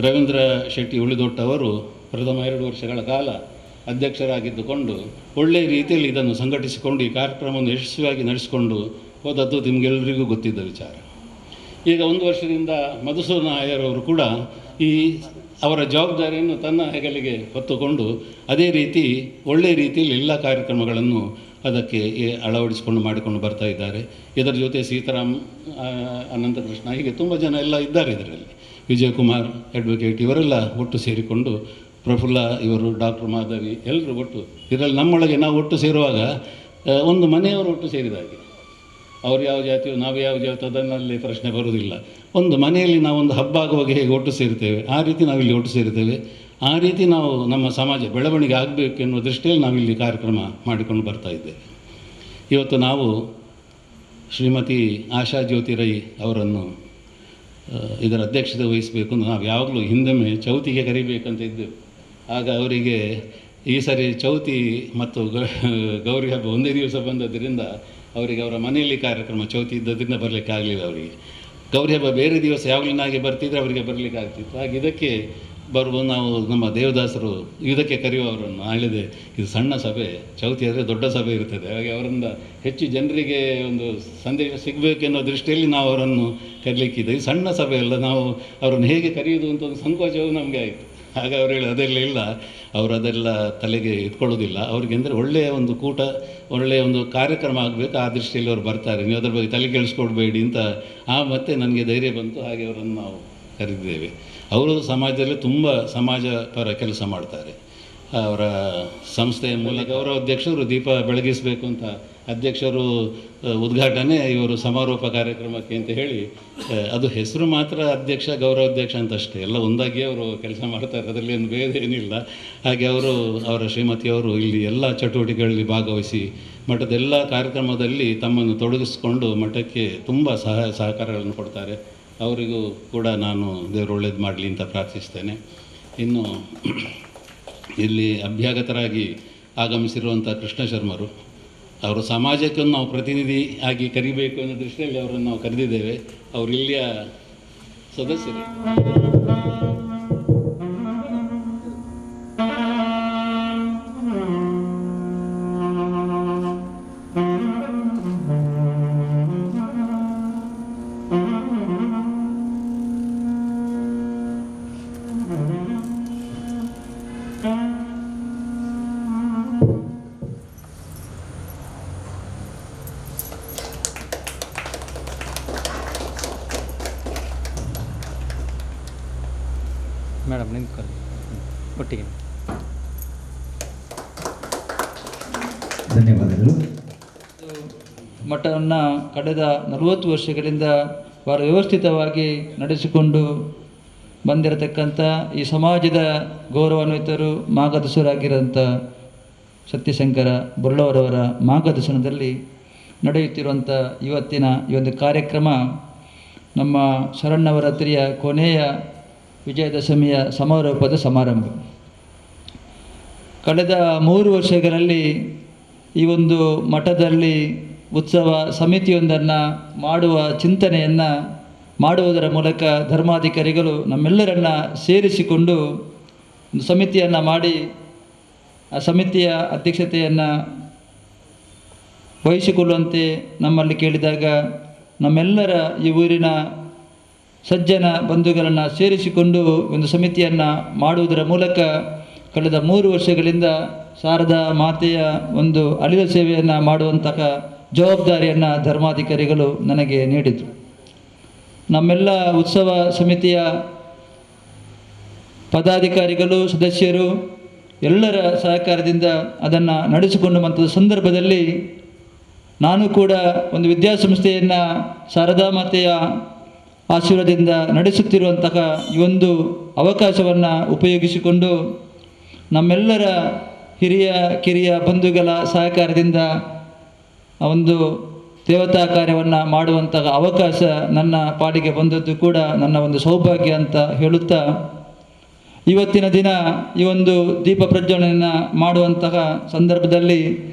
[SPEAKER 4] ರವೀಂದ್ರ ಶೆಟ್ಟಿ ಉಳಿದೊಟ್ಟವರು ಪ್ರಥಮ 2 ವರ್ಷಗಳ ಕಾಲ ಅಧ್ಯಕ್ಷರಾಗಿದ್ದುಕೊಂಡು ಒಳ್ಳೆಯ ರೀತಿಯಲ್ಲಿ ಇದನ್ನು ಸಂಘಟಿಸಿಕೊಂಡು ಈ ಕಾರ್ಯಕ್ರಮವನ್ನು ಯಶಸ್ವಿಯಾಗಿ ನಡೆಸಿಕೊಂಡು ಹೋದದ್ದು ನಿಮಗೆಲ್ಲರಿಗೂ ಗೊತ್ತಿದ್ದ ವಿಚಾರ. ಈಗ 1 ವರ್ಷದಿಂದ ಮಧುಸೂದನ ಆಯರವರು ಕೂಡ ಈ ಅವರ ಜವಾಬ್ದಾರಿಯನ್ನು ತನ್ನ ಹೆಗಲಿಗೆ ಹೊತ್ತುಕೊಂಡು ಅದೇ ರೀತಿ ಒಳ್ಳೆಯ ರೀತಿಯಲ್ಲಿ ಎಲ್ಲ ಕಾರ್ಯಕ್ರಮಗಳನ್ನು ಅದಕ್ಕೆ ಅಳವಡಿಸಿಕೊಂಡು ಮಾಡಿಕೊಂಡು ಬರ್ತಾ ಇದ್ದಾರೆ. ಇದರ ಜೊತೆ ಸೀತಾರಾಮ್, ಅನಂತಕೃಷ್ಣ, ಹೀಗೆ ತುಂಬ ಜನ ಎಲ್ಲ ಇದ್ದಾರೆ ಇದರಲ್ಲಿ. ವಿಜಯಕುಮಾರ್ ಅಡ್ವೊಕೇಟ್ ಇವರೆಲ್ಲ ಒಟ್ಟು ಸೇರಿಕೊಂಡು, ಪ್ರಫುಲ್ಲ ಇವರು, ಡಾಕ್ಟರ್ ಮಾಧವಿ, ಎಲ್ಲರೂ ಒಟ್ಟು ಇದರಲ್ಲಿ ನಮ್ಮೊಳಗೆ ನಾವು ಒಟ್ಟು ಸೇರುವಾಗ ಒಂದು ಮನೆಯವರು ಒಟ್ಟು ಸೇರಿದ ಹಾಗೆ. ಅವ್ರು ಯಾವ ಜಾತಿಯೋ ನಾವು ಯಾವ ಜಾತಿ ಅದನ್ನಲ್ಲಿ ಪ್ರಶ್ನೆ ಬರುವುದಿಲ್ಲ. ಒಂದು ಮನೆಯಲ್ಲಿ ನಾವೊಂದು ಹಬ್ಬ ಆಗುವಾಗ ಹೇಗೆ ಒಟ್ಟು ಸೇರ್ತೇವೆ ಆ ರೀತಿ ನಾವಿಲ್ಲಿ ಒಟ್ಟು ಸೇರ್ತೇವೆ. ಆ ರೀತಿ ನಾವು ನಮ್ಮ ಸಮಾಜ ಬೆಳವಣಿಗೆ ಆಗಬೇಕು ಎನ್ನುವ ದೃಷ್ಟಿಯಲ್ಲಿ ನಾವಿಲ್ಲಿ ಕಾರ್ಯಕ್ರಮ ಮಾಡಿಕೊಂಡು ಬರ್ತಾ ಇದ್ದೇವೆ. ಇವತ್ತು ನಾವು ಶ್ರೀಮತಿ ಆಶಾ ಜ್ಯೋತಿ ರೈ ಅವರನ್ನು ಇದರ ಅಧ್ಯಕ್ಷತೆ ವಹಿಸಬೇಕು. ನಾವು ಯಾವಾಗಲೂ ಹಿಂದೊಮ್ಮೆ ಚೌತಿಗೆ ಕರಿಬೇಕಂತ ಇದ್ದೆವು. ಆಗ ಅವರಿಗೆ ಈ ಸರಿ ಚೌತಿ ಮತ್ತು ಗೌರಿ ಹಬ್ಬ ಒಂದೇ ದಿವಸ ಬಂದದ್ದರಿಂದ ಅವರಿಗೆ ಅವರ ಮನೆಯಲ್ಲಿ ಕಾರ್ಯಕ್ರಮ ಚೌತಿ ಇದ್ದದ್ರಿಂದ ಬರಲಿಕ್ಕೆ ಆಗಲಿಲ್ಲ. ಅವರಿಗೆ ಗೌರಿ ಹಬ್ಬ ಬೇರೆ ದಿವಸ ಯಾವಾಗಲಿನಾಗೆ ಬರ್ತಿದ್ರೆ ಅವರಿಗೆ ಬರಲಿಕ್ಕೆ ಆಗ್ತಿತ್ತು. ಹಾಗೆ ಇದಕ್ಕೆ ಬರುವ ನಾವು ನಮ್ಮ ದೇವದಾಸರು ಇದಕ್ಕೆ ಕರೆಯುವವರನ್ನು ಹೇಳಿದೆ, ಇದು ಸಣ್ಣ ಸಭೆ, ಚೌತಿ ಆದರೆ ದೊಡ್ಡ ಸಭೆ ಇರ್ತದೆ, ಹಾಗೆ ಅವರಿಂದ ಹೆಚ್ಚು ಜನರಿಗೆ ಒಂದು ಸಂದೇಶ ಸಿಗಬೇಕೆನ್ನೋ ದೃಷ್ಟಿಯಲ್ಲಿ ನಾವು ಅವರನ್ನು ಕರೀಲಿಕ್ಕಿದೆ. ಇದು ಸಣ್ಣ ಸಭೆ ಅಲ್ಲ, ನಾವು ಅವರನ್ನು ಹೇಗೆ ಕರೆಯುವುದು ಅಂತ ಒಂದು ಸಂಕೋಚವು ನಮಗೆ ಆಯಿತು. ಆಗ ಅವರು ಹೇಳಿ ಅದೆಲ್ಲ ಇಲ್ಲ, ಅವರು ಅದೆಲ್ಲ ತಲೆಗೆ ಇಟ್ಕೊಳ್ಳೋದಿಲ್ಲ. ಅವ್ರಿಗೆ ಅಂದರೆ ಒಳ್ಳೆಯ ಒಂದು ಕೂಟ, ಒಳ್ಳೆಯ ಒಂದು ಕಾರ್ಯಕ್ರಮ ಆಗಬೇಕು, ಆ ದೃಷ್ಟಿಯಲ್ಲಿ ಅವರು ಬರ್ತಾರೆ, ನೀವು ಅದ್ರ ಬಗ್ಗೆ ತಲೆ ಕೆಡಿಸ್ಕೊಡ್ಬೇಡಿ ಅಂತ. ಮತ್ತೆ ನನಗೆ ಧೈರ್ಯ ಬಂತು, ಹಾಗೆ ಅವರನ್ನು ನಾವು ಕರೆದಿದ್ದೇವೆ. ಅವರು ಸಮಾಜದಲ್ಲಿ ತುಂಬ ಸಮಾಜ ಪರ ಕೆಲಸ ಮಾಡ್ತಾರೆ. ಅವರ ಸಂಸ್ಥೆಯ ಮೂಲಕ ಅವರ ಅಧ್ಯಕ್ಷರು ದೀಪ ಬೆಳಗಿಸಬೇಕು ಅಂತ ಅಧ್ಯಕ್ಷರು ಉದ್ಘಾಟನೆ, ಇವರು ಸಮಾರೋಪ ಕಾರ್ಯಕ್ರಮಕ್ಕೆ ಅಂತ ಹೇಳಿ, ಅದು ಹೆಸರು ಮಾತ್ರ ಅಧ್ಯಕ್ಷ ಗೌರವಾಧ್ಯಕ್ಷ ಅಂತಷ್ಟೇ, ಎಲ್ಲ ಒಂದಾಗಿ ಅವರು ಕೆಲಸ ಮಾಡ್ತಾರೆ, ಅದರಲ್ಲಿ ಏನು ಭೇದ ಏನಿಲ್ಲ. ಹಾಗೆ ಅವರು ಅವರ ಶ್ರೀಮತಿಯವರು ಇಲ್ಲಿ ಎಲ್ಲ ಚಟುವಟಿಕೆಗಳಲ್ಲಿ ಭಾಗವಹಿಸಿ ಮಠದ ಎಲ್ಲ ಕಾರ್ಯಕ್ರಮದಲ್ಲಿ ತಮ್ಮನ್ನು ತೊಡಗಿಸಿಕೊಂಡು ಮಠಕ್ಕೆ ತುಂಬ ಸಹಕಾರಗಳನ್ನು ಕೊಡ್ತಾರೆ. ಅವರಿಗೂ ಕೂಡ ನಾನು ದೇವರು ಒಳ್ಳೇದು ಮಾಡಲಿ ಅಂತ ಪ್ರಾರ್ಥಿಸ್ತೇನೆ. ಇನ್ನು ಇಲ್ಲಿ ಅಭ್ಯಾಗತರಾಗಿ ಆಗಮಿಸಿರುವಂಥ ಕೃಷ್ಣ ಶರ್ಮರು, ಅವರು ಸಮಾಜಕ್ಕೆ ನಾವು ಪ್ರತಿನಿಧಿ ಆಗಿ ಕರಿಬೇಕು ಅನ್ನೋ ದೃಷ್ಟಿಯಲ್ಲಿ ಅವರನ್ನು ನಾವು ಕರೆದಿದ್ದೇವೆ. ಅವರು ಇಲ್ಲಿಯ ಸದಸ್ಯರೇ.
[SPEAKER 5] ಮೇಡಮ್ ನಿಂತ್ಕೊಳ್ಳಿ ಒಟ್ಟಿಗೆ.
[SPEAKER 1] ಧನ್ಯವಾದಗಳು.
[SPEAKER 6] ಮಠವನ್ನು ಕಳೆದ 40 ವರ್ಷಗಳಿಂದ ಬಹಳ ವ್ಯವಸ್ಥಿತವಾಗಿ ನಡೆಸಿಕೊಂಡು ಬಂದಿರತಕ್ಕಂಥ ಈ ಸಮಾಜದ ಗೌರವಾನ್ವಿತರು ಮಾರ್ಗದರ್ಶಕರಾಗಿರೋಂಥ ಸತ್ಯಶಂಕರ ಬೊಳ್ಳವರವರ ಮಾರ್ಗದರ್ಶನದಲ್ಲಿ ನಡೆಯುತ್ತಿರುವಂಥ ಇವತ್ತಿನ ಈ ಒಂದು ಕಾರ್ಯಕ್ರಮ ನಮ್ಮ ಶರಣ್ಣವರಾತ್ರಿಯ ಕೊನೆಯ ವಿಜಯದಶಮಿಯ ಸಮಾರೋಪದ ಸಮಾರಂಭ. ಕಳೆದ 3 ವರ್ಷಗಳಲ್ಲಿ ಈ ಒಂದು ಮಠದಲ್ಲಿ ಉತ್ಸವ ಸಮಿತಿಯೊಂದನ್ನು ಮಾಡುವ ಚಿಂತನೆಯನ್ನು ಮಾಡುವುದರ ಮೂಲಕ ಧರ್ಮಾಧಿಕಾರಿಗಳು ನಮ್ಮೆಲ್ಲರನ್ನು ಸೇರಿಸಿಕೊಂಡು ಒಂದು ಸಮಿತಿಯನ್ನು ಮಾಡಿ ಆ ಸಮಿತಿಯ ಅಧ್ಯಕ್ಷತೆಯನ್ನು ವಹಿಸಿಕೊಳ್ಳುವಂತೆ ನಮ್ಮಲ್ಲಿ ಕೇಳಿದಾಗ ನಮ್ಮೆಲ್ಲರ ಈ ಊರಿನ ಸಜ್ಜನ ಬಂಧುಗಳನ್ನು ಸೇರಿಸಿಕೊಂಡು ಒಂದು ಸಮಿತಿಯನ್ನು ಮಾಡುವುದರ ಮೂಲಕ ಕಳೆದ 3 ವರ್ಷಗಳಿಂದ ಶಾರದಾ ಮಾತೆಯ ಒಂದು ಅಳಿಲ ಸೇವೆಯನ್ನು ಮಾಡುವಂತಹ ಜವಾಬ್ದಾರಿಯನ್ನು ಧರ್ಮಾಧಿಕಾರಿಗಳು ನನಗೆ ನೀಡಿದರು. ನಮ್ಮೆಲ್ಲ ಉತ್ಸವ ಸಮಿತಿಯ ಪದಾಧಿಕಾರಿಗಳು ಸದಸ್ಯರು ಎಲ್ಲರ ಸಹಕಾರದಿಂದ ಅದನ್ನು ನಡೆಸಿಕೊಂಡು ಬಂದ ಸಂದರ್ಭದಲ್ಲಿ ನಾನು ಕೂಡ ಒಂದು ವಿದ್ಯಾಸಂಸ್ಥೆಯನ್ನು ಶಾರದಾ ಮಾತೆಯ ಆಶೀರ್ವಾದದಿಂದ ನಡೆಸುತ್ತಿರುವಂತಹ ಈ ಒಂದು ಅವಕಾಶವನ್ನು ಉಪಯೋಗಿಸಿಕೊಂಡು ನಮ್ಮೆಲ್ಲರ ಹಿರಿಯ ಕಿರಿಯ ಬಂಧುಗಳ ಸಹಕಾರದಿಂದ ಆ ಒಂದು ದೇವತಾ ಕಾರ್ಯವನ್ನು ಮಾಡುವಂತಹ ಅವಕಾಶ ನನ್ನ ಪಾಲಿಗೆ ಬಂದದ್ದು ಕೂಡ ನನ್ನ ಒಂದು ಸೌಭಾಗ್ಯ ಅಂತ ಹೇಳುತ್ತಾ, ಇವತ್ತಿನ ದಿನ ಈ ಒಂದು ದೀಪ ಪ್ರಜ್ವಲನೆಯನ್ನು ಮಾಡುವಂತಹ ಸಂದರ್ಭದಲ್ಲಿ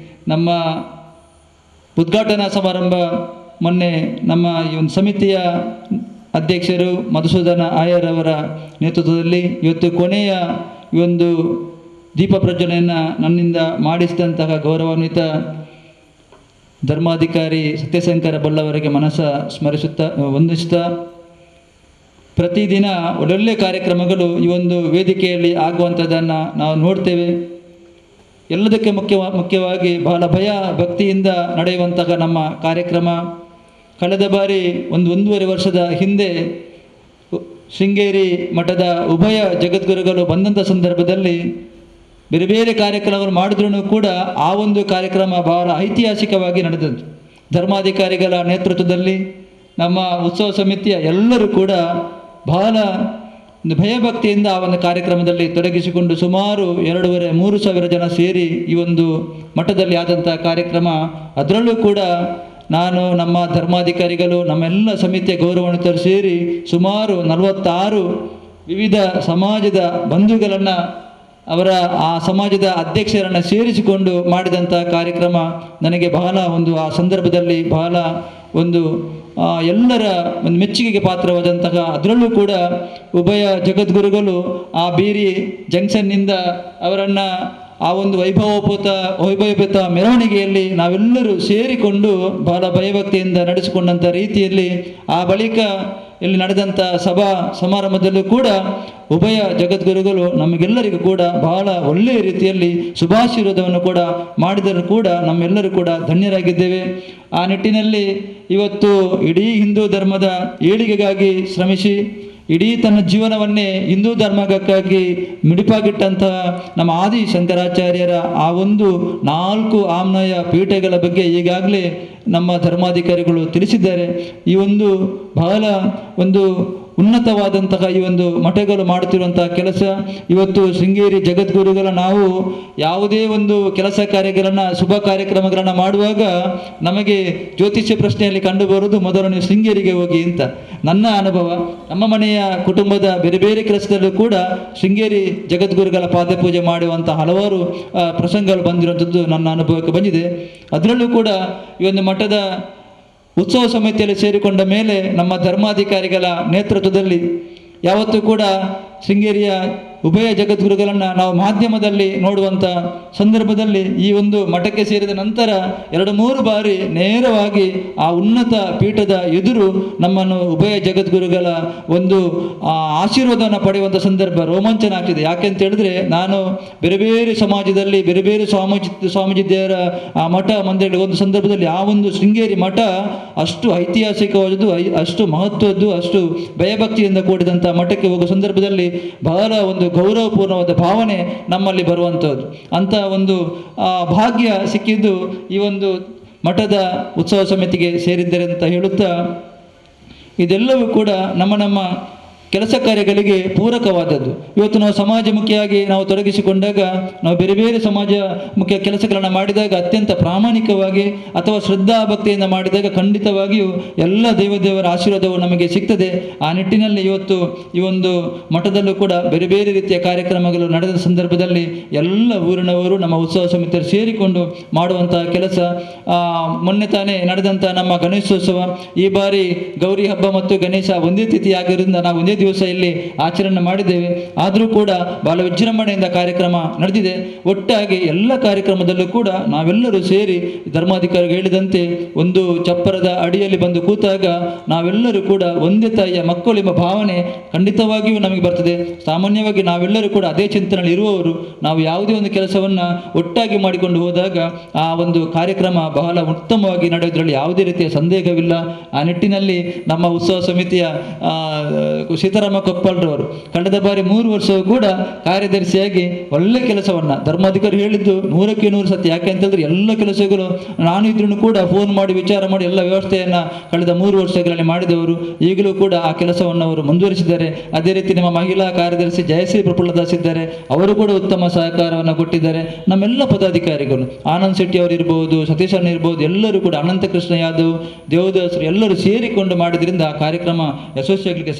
[SPEAKER 6] ನಮ್ಮ ಉದ್ಘಾಟನಾ ಸಮಾರಂಭ ಮೊನ್ನೆ ನಮ್ಮ ಈ ಒಂದು ಸಮಿತಿಯ ಅಧ್ಯಕ್ಷರು ಮಧುಸೂದನ ಆಯರ್ ಅವರ ನೇತೃತ್ವದಲ್ಲಿ ಇವತ್ತು ಕೊನೆಯ ಈ ಒಂದು ದೀಪ ಪ್ರಜ್ವಲನೆಯನ್ನು ನನ್ನಿಂದ ಮಾಡಿಸಿದಂತಹ ಗೌರವಾನ್ವಿತ ಧರ್ಮಾಧಿಕಾರಿ ಸತ್ಯಶಂಕರ ಬೊಳ್ಳವರಿಗೆ ಮನಸ್ಸ ಸ್ಮರಿಸುತ್ತಾ ವಂದಿಸುತ್ತಾ, ಪ್ರತಿದಿನ ಒಳ್ಳೊಳ್ಳೆ ಕಾರ್ಯಕ್ರಮಗಳು ಈ ಒಂದು ವೇದಿಕೆಯಲ್ಲಿ ಆಗುವಂಥದ್ದನ್ನು ನಾವು ನೋಡ್ತೇವೆ. ಎಲ್ಲದಕ್ಕೆ ಮುಖ್ಯವಾಗಿ ಬಹಳ ಭಯ ಭಕ್ತಿಯಿಂದ ನಡೆಯುವಂತಹ ನಮ್ಮ ಕಾರ್ಯಕ್ರಮ ಕಳೆದ ಬಾರಿ 1.5 ವರ್ಷದ ಹಿಂದೆ ಶೃಂಗೇರಿ ಮಠದ ಉಭಯ ಜಗದ್ಗುರುಗಳು ಬಂದಂಥ ಸಂದರ್ಭದಲ್ಲಿ ಬೇರೆ ಬೇರೆ ಕಾರ್ಯಕ್ರಮಗಳು ಮಾಡಿದ್ರೂ ಕೂಡ ಆ ಒಂದು ಕಾರ್ಯಕ್ರಮ ಬಹಳ ಐತಿಹಾಸಿಕವಾಗಿ ನಡೆದದ್ದು. ಧರ್ಮಾಧಿಕಾರಿಗಳ ನೇತೃತ್ವದಲ್ಲಿ ನಮ್ಮ ಉತ್ಸವ ಸಮಿತಿಯ ಎಲ್ಲರೂ ಕೂಡ ಬಹಳ ಒಂದು ಭಯಭಕ್ತಿಯಿಂದ ಆ ಒಂದು ಕಾರ್ಯಕ್ರಮದಲ್ಲಿ ತೊಡಗಿಸಿಕೊಂಡು ಸುಮಾರು 2,500-3,000 ಜನ ಸೇರಿ ಈ ಒಂದು ಮಠದಲ್ಲಿ ಆದಂಥ ಕಾರ್ಯಕ್ರಮ. ಅದರಲ್ಲೂ ಕೂಡ ನಾನು, ನಮ್ಮ ಧರ್ಮಾಧಿಕಾರಿಗಳು, ನಮ್ಮೆಲ್ಲ ಸಮಿತಿಯ ಗೌರವಾನ್ವಿತರು ಸೇರಿ ಸುಮಾರು 46 ವಿವಿಧ ಸಮಾಜದ ಬಂಧುಗಳನ್ನು, ಅವರ ಆ ಸಮಾಜದ ಅಧ್ಯಕ್ಷರನ್ನು ಸೇರಿಸಿಕೊಂಡು ಮಾಡಿದಂಥ ಕಾರ್ಯಕ್ರಮ ನನಗೆ ಬಹಳ ಒಂದು ಆ ಸಂದರ್ಭದಲ್ಲಿ ಬಹಳ ಒಂದು ಎಲ್ಲರ ಒಂದು ಮೆಚ್ಚುಗೆಗೆ ಪಾತ್ರವಾದಂತಹ. ಅದರಲ್ಲೂ ಕೂಡ ಉಭಯ ಜಗದ್ಗುರುಗಳು ಆ ಬೀರಿ ಜಂಕ್ಷನ್ನಿಂದ ಅವರನ್ನು ಆ ಒಂದು ವೈಭವೋಪೇತ ಮೆರವಣಿಗೆಯಲ್ಲಿ ನಾವೆಲ್ಲರೂ ಸೇರಿಕೊಂಡು ಬಹಳ ಭಯಭಕ್ತಿಯಿಂದ ನಡೆಸಿಕೊಂಡಂಥ ರೀತಿಯಲ್ಲಿ ಆ ಬಳಿಕ ಇಲ್ಲಿ ನಡೆದಂಥ ಸಭಾ ಸಮಾರಂಭದಲ್ಲೂ ಕೂಡ ಉಭಯ ಜಗದ್ಗುರುಗಳು ನಮಗೆಲ್ಲರಿಗೂ ಕೂಡ ಬಹಳ ಒಳ್ಳೆಯ ರೀತಿಯಲ್ಲಿ ಶುಭಾಶೀರ್ವಾದವನ್ನು ಕೂಡ ಮಾಡಿದರೂ ಕೂಡ ನಮ್ಮೆಲ್ಲರೂ ಕೂಡ ಧನ್ಯರಾಗಿದ್ದೇವೆ. ಆ ನಿಟ್ಟಿನಲ್ಲಿ ಇವತ್ತು ಇಡೀ ಹಿಂದೂ ಧರ್ಮದ ಏಳಿಗೆಗಾಗಿ ಶ್ರಮಿಸಿ ಇಡೀ ತನ್ನ ಜೀವನವನ್ನೇ ಹಿಂದೂ ಧರ್ಮಕ್ಕಾಗಿ ಮಿಡಿಪಾಗಿಟ್ಟಂತಹ ನಮ್ಮ ಆದಿ ಶಂಕರಾಚಾರ್ಯರ ಆ ಒಂದು 4 ಆಮ್ನಾಯ ಪೀಠಗಳ ಬಗ್ಗೆ ಈಗಾಗಲೇ ನಮ್ಮ ಧರ್ಮಾಧಿಕಾರಿಗಳು ತಿಳಿಸಿದ್ದಾರೆ. ಈ ಒಂದು ಬಹಳ ಒಂದು ಉನ್ನತವಾದಂತಹ ಈ ಒಂದು ಮಠಗಳು ಮಾಡುತ್ತಿರುವಂತಹ ಕೆಲಸ. ಇವತ್ತು ಶೃಂಗೇರಿ ಜಗದ್ಗುರುಗಳ ನಾವು ಯಾವುದೇ ಒಂದು ಕೆಲಸ ಕಾರ್ಯಗಳನ್ನು, ಶುಭ ಕಾರ್ಯಕ್ರಮಗಳನ್ನು ಮಾಡುವಾಗ ನಮಗೆ ಜ್ಯೋತಿಷ್ಯ ಪ್ರಶ್ನೆಯಲ್ಲಿ ಕಂಡುಬರುವುದು ಮೊದಲು ನೀವು ಶೃಂಗೇರಿಗೆ ಹೋಗಿ ಅಂತ ನನ್ನ ಅನುಭವ. ನಮ್ಮ ಮನೆಯ ಕುಟುಂಬದ ಬೇರೆ ಬೇರೆ ಕೆಲಸದಲ್ಲೂ ಕೂಡ ಶೃಂಗೇರಿ ಜಗದ್ಗುರುಗಳ ಪಾದಪೂಜೆ ಮಾಡುವಂಥ ಹಲವಾರು ಪ್ರಸಂಗಗಳು ಬಂದಿರುವಂಥದ್ದು ನನ್ನ ಅನುಭವಕ್ಕೆ ಬಂದಿದೆ. ಅದರಲ್ಲೂ ಕೂಡ ಈ ಒಂದು ಮಠದ ಉತ್ಸವ ಸಮಿತಿಯಲ್ಲಿ ಸೇರಿಕೊಂಡ ಮೇಲೆ ನಮ್ಮ ಧರ್ಮಾಧಿಕಾರಿಗಳ ನೇತೃತ್ವದಲ್ಲಿ ಯಾವತ್ತೂ ಕೂಡ ಶೃಂಗೇರಿಯ ಉಭಯ ಜಗದ್ಗುರುಗಳನ್ನು ನಾವು ಮಾಧ್ಯಮದಲ್ಲಿ ನೋಡುವಂಥ ಸಂದರ್ಭದಲ್ಲಿ ಈ ಒಂದು ಮಠಕ್ಕೆ ಸೇರಿದ ನಂತರ 2-3 ಬಾರಿ ನೇರವಾಗಿ ಆ ಉನ್ನತ ಪೀಠದ ಎದುರು ನಮ್ಮನ್ನು ಉಭಯ ಜಗದ್ಗುರುಗಳ ಒಂದು ಆಶೀರ್ವಾದವನ್ನು ಪಡೆಯುವಂಥ ಸಂದರ್ಭ ರೋಮಾಂಚನ ಆಗ್ತಿದೆ. ಯಾಕೆಂತ ಹೇಳಿದ್ರೆ ನಾನು ಬೇರೆ ಬೇರೆ ಸಮಾಜದಲ್ಲಿ ಬೇರೆ ಬೇರೆ ಸ್ವಾಮೀಜಿಯವರ ಆ ಮಠ ಮಂದಿರಗಳ ಒಂದು ಸಂದರ್ಭದಲ್ಲಿ ಆ ಒಂದು ಶೃಂಗೇರಿ ಮಠ ಅಷ್ಟು ಐತಿಹಾಸಿಕವಾದದ್ದು, ಅಷ್ಟು ಮಹತ್ವದ್ದು, ಅಷ್ಟು ಭಯಭಕ್ತಿಯಿಂದ ಕೂಡಿದಂಥ ಮಠಕ್ಕೆ ಹೋಗುವ ಸಂದರ್ಭದಲ್ಲಿ ಬಹಳ ಒಂದು ಗೌರವಪೂರ್ಣವಾದ ಭಾವನೆ ನಮ್ಮಲ್ಲಿ ಬರುವಂಥದ್ದು. ಅಂಥ ಒಂದು ಭಾಗ್ಯ ಸಿಕ್ಕಿದ್ದು ಈ ಒಂದು ಮಠದ ಉತ್ಸವ ಸಮಿತಿಗೆ ಸೇರಿದ್ದಾರೆ ಅಂತ ಹೇಳುತ್ತಾ, ಇದೆಲ್ಲವೂ ಕೂಡ ನಮ್ಮ ಕೆಲಸ ಕಾರ್ಯಗಳಿಗೆ ಪೂರಕವಾದದ್ದು. ಇವತ್ತು ನಾವು ಸಮಾಜಮುಖಿಯಾಗಿ ನಾವು ತೊಡಗಿಸಿಕೊಂಡಾಗ, ನಾವು ಬೇರೆ ಬೇರೆ ಸಮಾಜ ಮುಖ್ಯ ಕೆಲಸಗಳನ್ನು ಮಾಡಿದಾಗ ಅತ್ಯಂತ ಪ್ರಾಮಾಣಿಕವಾಗಿ ಅಥವಾ ಶ್ರದ್ಧಾ ಭಕ್ತಿಯಿಂದ ಮಾಡಿದಾಗ ಖಂಡಿತವಾಗಿಯೂ ಎಲ್ಲ ದೇವದೇವರ ಆಶೀರ್ವಾದವು ನಮಗೆ ಸಿಗ್ತದೆ. ಆ ನಿಟ್ಟಿನಲ್ಲಿ ಇವತ್ತು ಈ ಒಂದು ಮಠದಲ್ಲೂ ಕೂಡ ಬೇರೆ ಬೇರೆ ರೀತಿಯ ಕಾರ್ಯಕ್ರಮಗಳು ನಡೆದ ಸಂದರ್ಭದಲ್ಲಿ ಎಲ್ಲ ಊರಿನವರು ನಮ್ಮ ಉತ್ಸವ ಸಮಿತಿಯರು ಸೇರಿಕೊಂಡು ಮಾಡುವಂತಹ ಕೆಲಸ. ಮೊನ್ನೆ ತಾನೇ ನಡೆದಂಥ ನಮ್ಮ ಗಣೇಶೋತ್ಸವ, ಈ ಬಾರಿ ಗೌರಿ ಹಬ್ಬ ಮತ್ತು ಗಣೇಶ ಒಂದೇ ತಿಥಿ ಆಗಿರೋದ್ರಿಂದ ನಾವು ಒಂದೇ ದಿವಸ ಇಲ್ಲಿ ಆಚರಣೆ ಮಾಡಿದ್ದೇವೆ. ಆದರೂ ಕೂಡ ಬಹಳ ವಿಜೃಂಭಣೆಯಿಂದ ಕಾರ್ಯಕ್ರಮ ನಡೆದಿದೆ. ಒಟ್ಟಾಗಿ ಎಲ್ಲ ಕಾರ್ಯಕ್ರಮದಲ್ಲೂ ಕೂಡ ನಾವೆಲ್ಲರೂ ಸೇರಿ ಧರ್ಮಾಧಿಕಾರಿಗಳು ಹೇಳಿದಂತೆ ಒಂದು ಚಪ್ಪರದ ಅಡಿಯಲ್ಲಿ ಬಂದು ಕೂತಾಗ ನಾವೆಲ್ಲರೂ ಕೂಡ ಒಂದೇ ತಾಯಿಯ ಮಕ್ಕಳು ಎಂಬ ಭಾವನೆ ಖಂಡಿತವಾಗಿಯೂ ನಮಗೆ ಬರ್ತದೆ. ಸಾಮಾನ್ಯವಾಗಿ ನಾವೆಲ್ಲರೂ ಕೂಡ ಅದೇ ಚಿಂತನೆಯಲ್ಲಿ ಇರುವವರು. ನಾವು ಯಾವುದೇ ಒಂದು ಕೆಲಸವನ್ನು ಒಟ್ಟಾಗಿ ಮಾಡಿಕೊಂಡು ಹೋದಾಗ ಆ ಒಂದು ಕಾರ್ಯಕ್ರಮ ಬಹಳ ಉತ್ತಮವಾಗಿ ನಡೆಯೋದ್ರಲ್ಲಿ ಯಾವುದೇ ರೀತಿಯ ಸಂದೇಹವಿಲ್ಲ. ಆ ನಿಟ್ಟಿನಲ್ಲಿ ನಮ್ಮ ಉತ್ಸವ ಸಮಿತಿಯ ಸೀತಾರಾಮ ಕೊಪ್ಪಲ್ರವರು ಕಳೆದ ಬಾರಿ 3 ವರ್ಷವೂ ಕೂಡ ಕಾರ್ಯದರ್ಶಿಯಾಗಿ ಒಳ್ಳೆ ಕೆಲಸವನ್ನು ಧರ್ಮಾಧಿಕಾರಿ ಹೇಳಿದ್ದು 100ಕ್ಕೆ 100 ಸತ್ಯ. ಯಾಕೆ ಅಂತಂದ್ರೆ ಎಲ್ಲ ಕೆಲಸಗಳು ನಾನು ಇದ್ರೂ ಕೂಡ ಫೋನ್ ಮಾಡಿ ವಿಚಾರ ಮಾಡಿ ಎಲ್ಲ ವ್ಯವಸ್ಥೆಯನ್ನು ಕಳೆದ 3 ವರ್ಷಗಳಲ್ಲಿ ಮಾಡಿದವರು. ಈಗಲೂ ಕೂಡ ಆ ಕೆಲಸವನ್ನು ಅವರು ಮುಂದುವರಿಸಿದ್ದಾರೆ. ಅದೇ ರೀತಿ ನಮ್ಮ ಮಹಿಳಾ ಕಾರ್ಯದರ್ಶಿ ಜಯಶ್ರೀ ಪ್ರಫುಲ್ಲದಾಸ್ ಇದ್ದಾರೆ, ಅವರು ಕೂಡ ಉತ್ತಮ ಸಹಕಾರವನ್ನು ಕೊಟ್ಟಿದ್ದಾರೆ. ನಮ್ಮೆಲ್ಲ ಪದಾಧಿಕಾರಿಗಳು ಆನಂದ್ ಶೆಟ್ಟಿ ಅವರು ಇರ್ಬೋದು, ಸತೀಶ್ ಅಣ್ಣ ಇರ್ಬೋದು, ಎಲ್ಲರೂ ಕೂಡ ಅನಂತಕೃಷ್ಣ ಯಾದವ್, ದೇವದಾಸರು ಎಲ್ಲರೂ ಸೇರಿಕೊಂಡು ಮಾಡಿದ್ರಿಂದ ಆ ಕಾರ್ಯಕ್ರಮ ಯಶಸ್ವಿಯಾಗಲಿಕ್ಕೆ